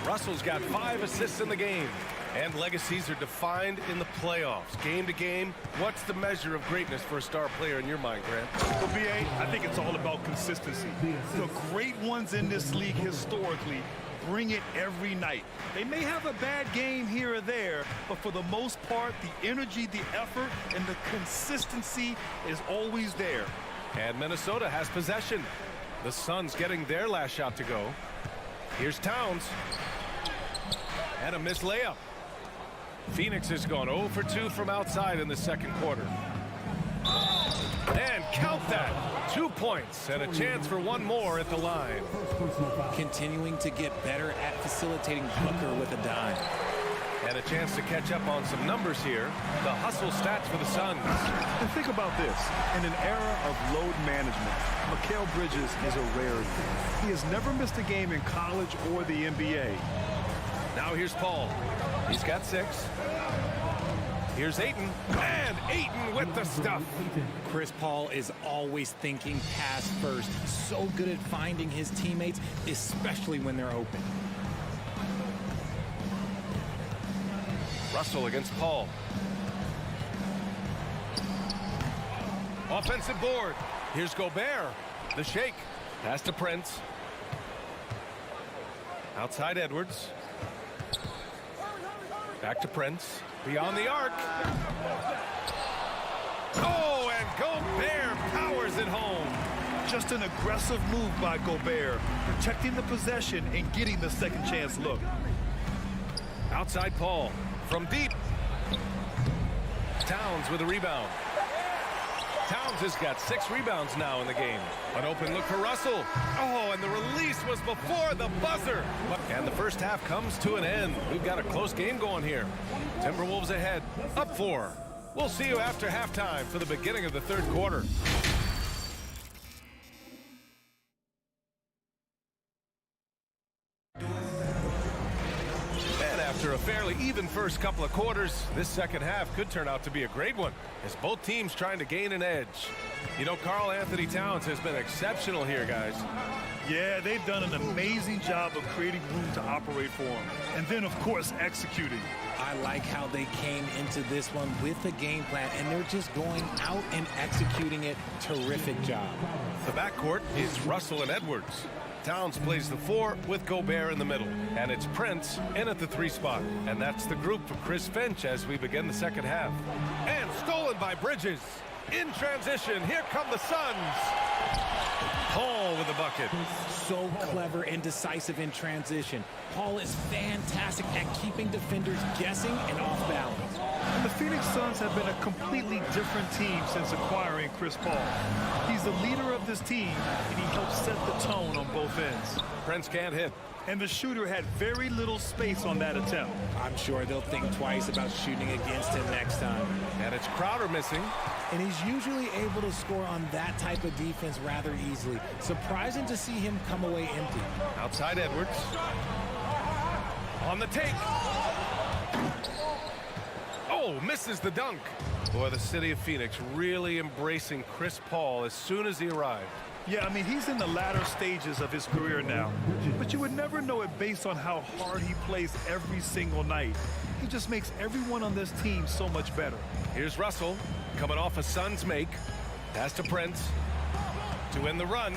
Russell's got 5 assists in the game. And legacies are defined in the playoffs. Game to game, what's the measure of greatness for a star player in your mind, Grant? For B.A., I think it's all about consistency. The great ones in this league historically bring it every night. They may have a bad game here or there, but for the most part, the energy, the effort, and the consistency is always there. And Minnesota has possession. The Suns getting their last shot to go. Here's Towns. And a missed layup. Phoenix has gone 0 for 2 from outside in the second quarter. And count that. 2 points and a chance for one more at the line. Continuing to get better at facilitating Booker with a dime. And a chance to catch up on some numbers here. The hustle stats for the Suns. And think about this. In an era of load management, Mikal Bridges is a rarity. He has never missed a game in college or the NBA. Now here's Paul. He's got 6. Here's Ayton. And Ayton with the stuff. Chris Paul is always thinking pass first. So good at finding his teammates, especially when they're open. Russell against Paul. Offensive board. Here's Gobert. The shake. Pass to Prince. Outside Edwards. Back to Prince. Beyond the arc. Oh, and Gobert powers it home. Just an aggressive move by Gobert, protecting the possession and getting the second chance look. Outside Paul. From deep. Towns with a rebound. Towns has got 6 rebounds now in the game. An open look for Russell. Oh, and the release was before the buzzer. And the first half comes to an end. We've got a close game going here. Timberwolves ahead, up 4. We'll see you after halftime for the beginning of the third quarter. After a fairly even first couple of quarters, this second half could turn out to be a great one as both teams trying to gain an edge. You know, Karl Anthony Towns has been exceptional here, guys. Yeah, they've done an amazing job of creating room to operate for him. And then, of course, executing. I like how they came into this one with a game plan, and they're just going out and executing it. Terrific job. The backcourt is Russell and Edwards. Towns plays the 4 with Gobert in the middle. And it's Prince in at the 3 spot. And that's the group for Chris Finch as we begin the second half. And stolen by Bridges. In transition, here come the Suns. Paul with the bucket. So clever and decisive in transition. Paul is fantastic at keeping defenders guessing and off balance. And the Phoenix Suns have been a completely different team since acquiring Chris Paul. He's the leader of this team, and he helps set the tone on both ends. Prince can't hit. And the shooter had very little space on that attempt. I'm sure they'll think twice about shooting against him next time. And it's Crowder missing. And he's usually able to score on that type of defense rather easily. Surprising to see him come away empty. Outside Edwards. On the take. Oh, misses the dunk. Boy, the city of Phoenix really embracing Chris Paul as soon as he arrived. Yeah, I mean, he's in the latter stages of his career now. But you would never know it based on how hard he plays every single night. He just makes everyone on this team so much better. Here's Russell coming off a Suns make. Pass to Prince to win the run.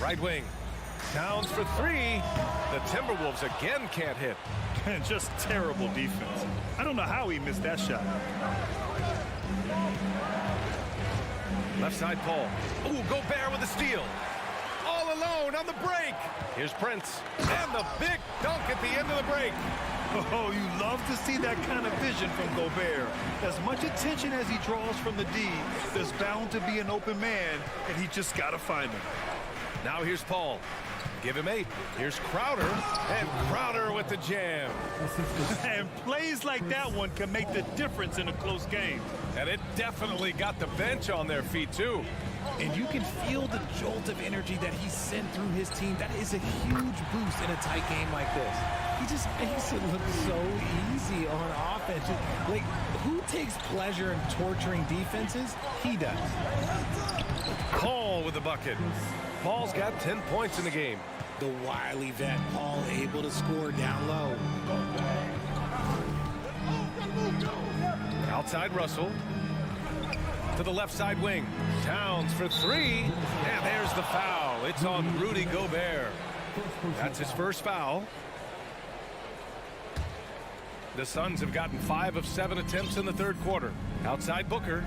Right wing. Towns for 3. The Timberwolves again can't hit. Just terrible defense. I don't know how he missed that shot. Left side Paul. Ooh, Gobert with a steal. All alone on the break. Here's Prince. And the big dunk at the end of the break. Oh, you love to see that kind of vision from Gobert. As much attention as he draws from the D, there's bound to be an open man, and he just got to find him. Now here's Paul. Give him 8. Here's Crowder. And Crowder with the jam. And plays like that one can make the difference in a close game. And it definitely got the bench on their feet, too. And you can feel the jolt of energy that he sent through his team. That is a huge boost in a tight game like this. He just makes it look so easy on offense. Like, who takes pleasure in torturing defenses? He does. Paul with the bucket. Paul's got 10 points in the game. The wily vet, Paul, able to score down low. Outside Russell. To the left side wing. Towns for 3. And there's the foul. It's on Rudy Gobert. That's his first foul. The Suns have gotten 5 of 7 attempts in the third quarter. Outside Booker.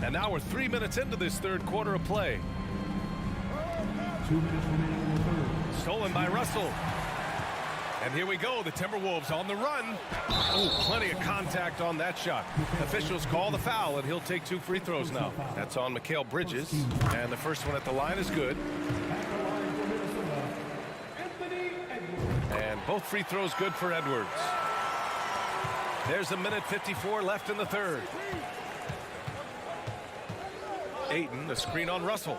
And now we're 3 minutes into this third quarter of play. 2 minutes remaining in the third. Stolen by Russell. And here we go, the Timberwolves on the run. Oh, plenty of contact on that shot. Officials call the foul, and he'll take 2 free throws now. That's on Mikal Bridges, and the first one at the line is good. And both free throws good for Edwards. There's a minute 54 left in the third. Ayton, the screen on Russell.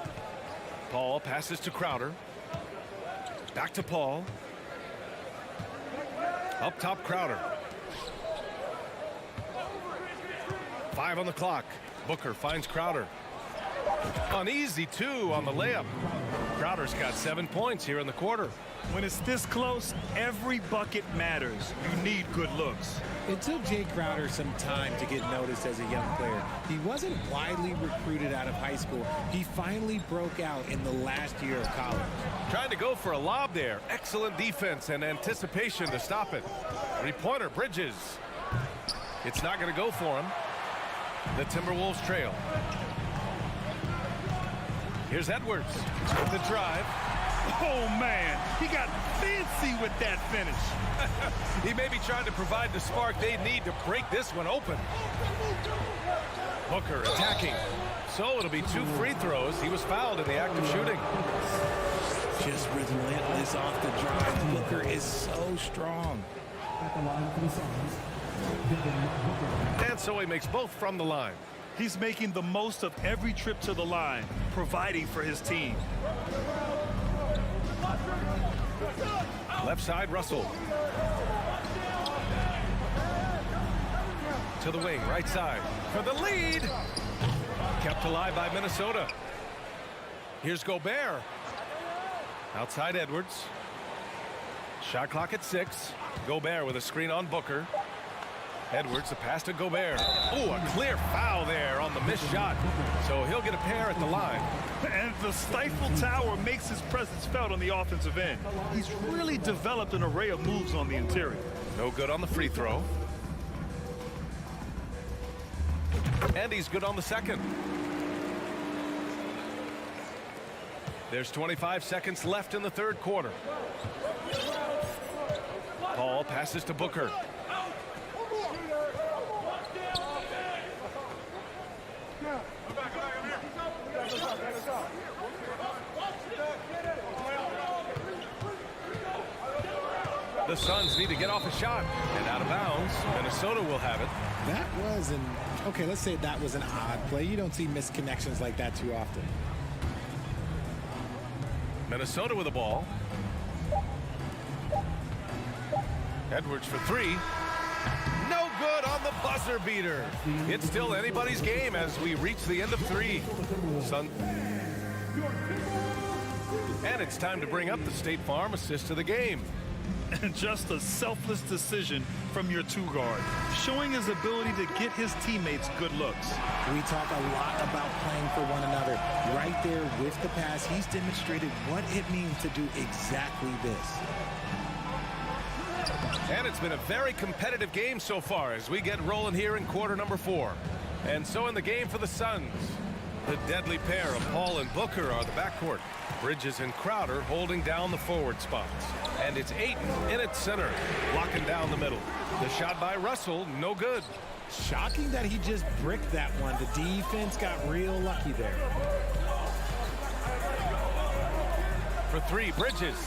Paul passes to Crowder. Back to Paul. Up top, Crowder. 5 on the clock. Booker finds Crowder. Uneasy 2 on the layup. Crowder's got 7 points here in the quarter. When it's this close, every bucket matters. You need good looks. It took Jay Crowder some time to get noticed as a young player. He wasn't widely recruited out of high school. He finally broke out in the last year of college. Trying to go for a lob there. Excellent defense and anticipation to stop it. Three-pointer, Bridges. It's not going to go for him. The Timberwolves trail. Here's Edwards with the drive. Oh, man, he got fancy with that finish. He may be trying to provide the spark they need to break this one open. Booker attacking. So it'll be 2 free throws. He was fouled in the act of shooting. Just relentless off the drive. Booker is so strong. At the line for the Suns. And so he makes both from the line. He's making the most of every trip to the line, providing for his team. Left side, Russell. To the wing, right side. For the lead. Kept alive by Minnesota. Here's Gobert. Outside Edwards. Shot clock at 6. Gobert with a screen on Booker. Edwards, the pass to Gobert. Oh, a clear foul there on the missed shot. So he'll get a pair at the line. And the stifle tower makes his presence felt on the offensive end. He's really developed an array of moves on the interior. No good on the free throw. And he's good on the second. There's 25 seconds left in the third quarter. Paul passes to Booker. The Suns need to get off a shot and out of bounds. Minnesota will have it. That was okay, let's say that was an odd play. You don't see misconnections like that too often. Minnesota with the ball. Edwards for 3. No good on the buzzer beater. It's still anybody's game as we reach the end of 3. And it's time to bring up the State Farm assist of the game. And just a selfless decision from your 2-guard, showing his ability to get his teammates good looks. We talk a lot about playing for one another. Right there with the pass, he's demonstrated what it means to do exactly this. And it's been a very competitive game so far as we get rolling here in quarter number 4. And so in the game for the Suns, the deadly pair of Paul and Booker are the backcourt. Bridges and Crowder holding down the forward spots. And it's Ayton in its center, locking down the middle. The shot by Russell, no good. Shocking that he just bricked that one. The defense got real lucky there. For 3, Bridges.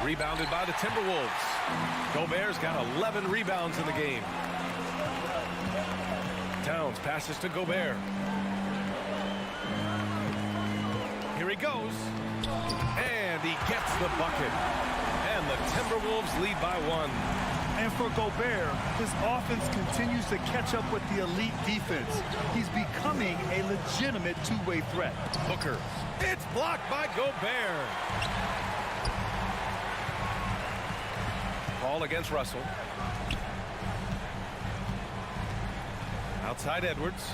Rebounded by the Timberwolves. Gobert's got 11 rebounds in the game. Towns passes to Gobert. Here he goes. And he gets the bucket. And the Timberwolves lead by 1. And for Gobert, his offense continues to catch up with the elite defense. He's becoming a legitimate 2-way threat. Booker. It's blocked by Gobert. Ball against Russell. Outside Edwards.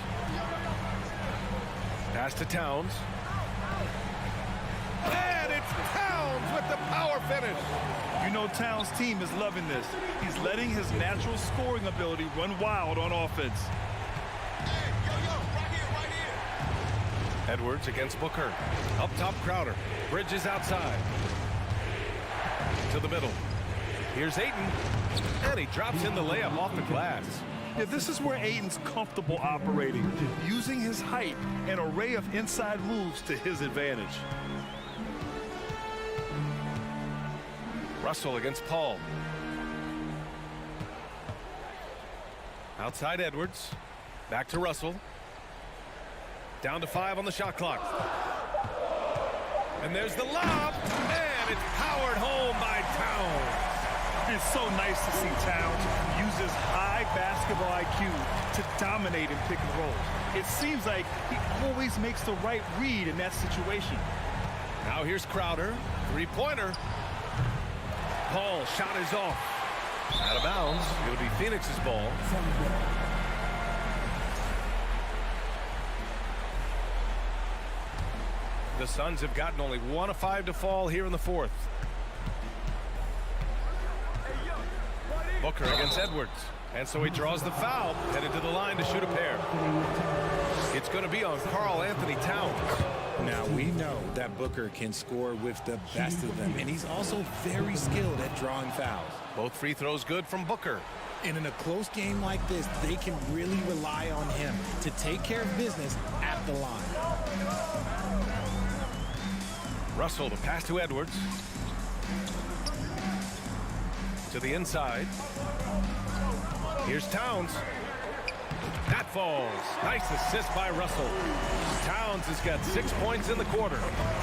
Pass to Towns. And it's Towns with the power finish. You know Towns' team is loving this. He's letting his natural scoring ability run wild on offense. Edwards against Booker. Up top, Crowder. Bridges outside. To the middle. Here's Ayton. And he drops in the layup off the glass. Yeah, this is where Ayton's comfortable operating, using his height and array of inside moves to his advantage. Russell against Paul. Outside Edwards. Back to Russell. Down to 5 on the shot clock. And there's the lob. And it's powered home by Towns. It's so nice to see Towns use his high basketball IQ to dominate in pick and roll. It seems like he always makes the right read in that situation. Now here's Crowder. Three-pointer. Paul shot is off. Out of bounds. It'll be Phoenix's ball. The Suns have gotten only 1 of 5 to fall here in the fourth. Booker against Edwards. And so he draws the foul, headed to the line to shoot a pair. It's going to be on Karl Anthony Towns. Now, we know that Booker can score with the best of them, and he's also very skilled at drawing fouls. Both free throws good from Booker. And in a close game like this, they can really rely on him to take care of business at the line. Russell, the pass to Edwards. To the inside. Here's Towns. That falls. Nice assist by Russell. Towns has got 6 points in the quarter.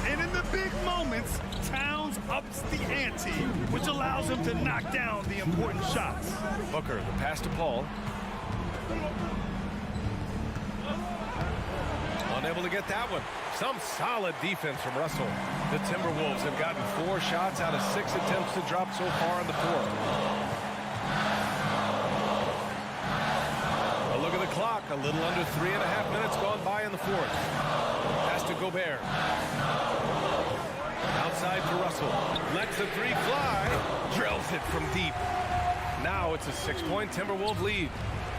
And in the big moments, Towns ups the ante, which allows him to knock down the important shots. Booker, the pass to Paul. Unable to get that one. Some solid defense from Russell. The Timberwolves have gotten 4 shots out of 6 attempts to drop so far in the fourth. A look at the clock. A little under 3.5 minutes gone by in the fourth. Pass to Gobert. Outside to Russell. Lets the three fly. Drills it from deep. Now it's a 6-point Timberwolves lead.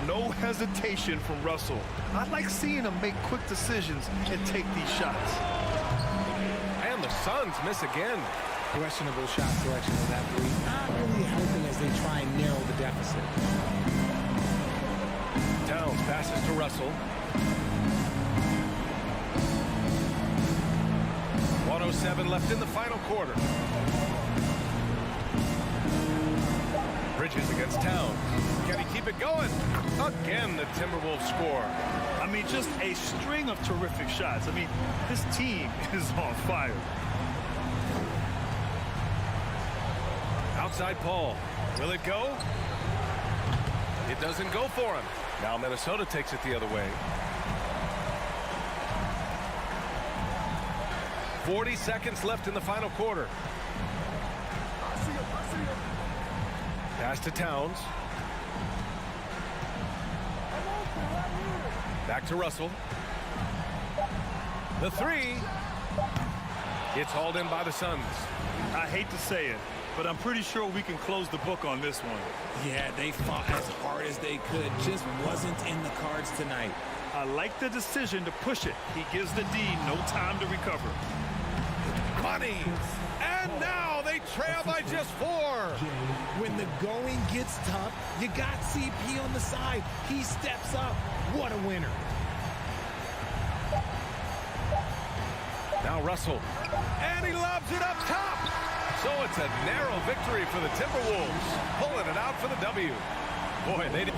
No hesitation from Russell. I like seeing him make quick decisions and take these shots. And the Suns miss again. Questionable shot selection of that three. Not really helping as they try and narrow the deficit. Towns passes to Russell. 1:07 left in the final quarter. Bridges against Towns. Can he keep it going? Again, the Timberwolves score. I mean, just a string of terrific shots. I mean, this team is on fire. Outside Paul. Will it go? It doesn't go for him. Now Minnesota takes it the other way. 40 seconds left in the final quarter. Pass to Towns. Back to Russell. The three. It's hauled in by the Suns. I hate to say it, but I'm pretty sure we can close the book on this one. Yeah, they fought as hard as they could. Just wasn't in the cards tonight. I like the decision to push it. He gives the D no time to recover. Money. And now they trail by just 4. When the going gets tough, you got CP on the side. He steps up. What a winner. Now Russell. And he lobs it up top. So it's a narrow victory for the Timberwolves. Pulling it out for the W. Boy, they did.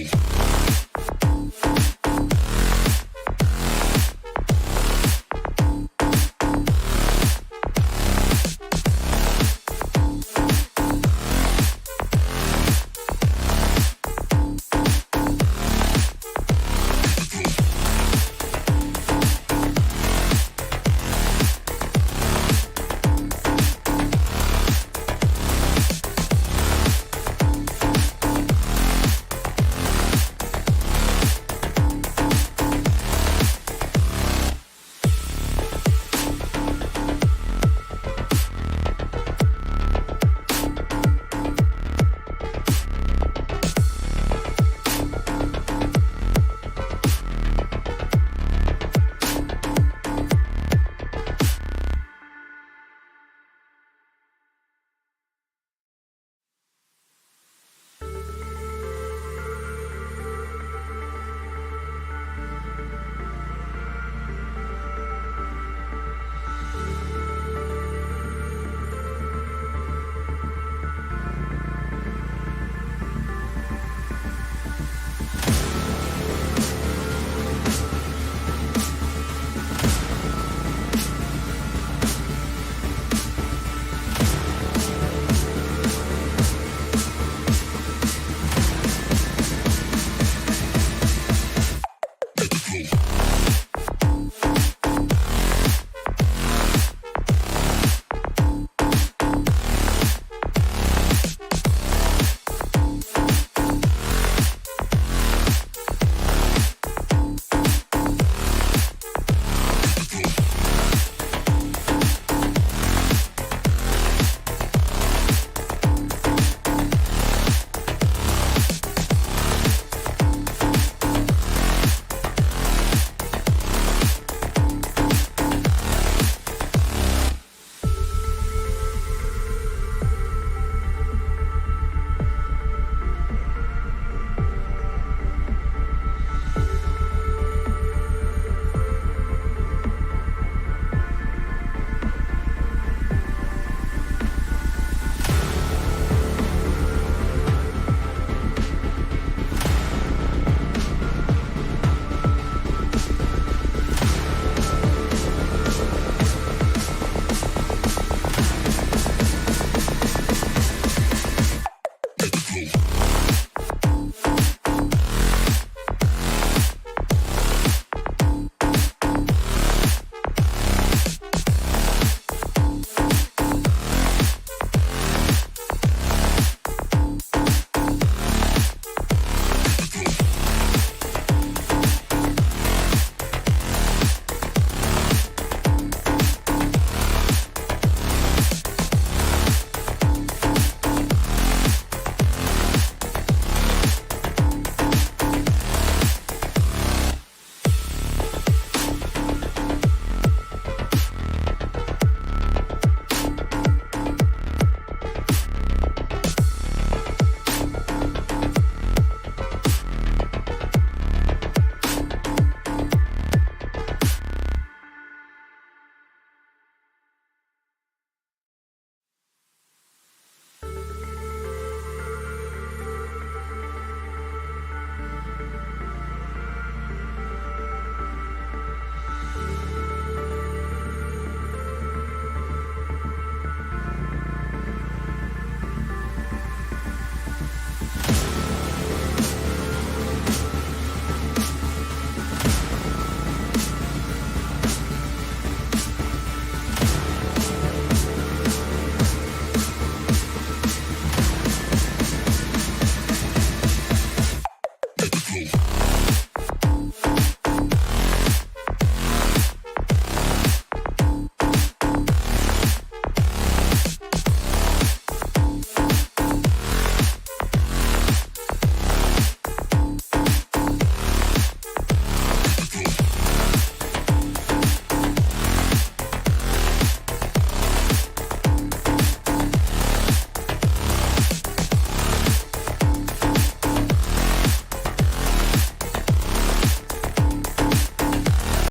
go.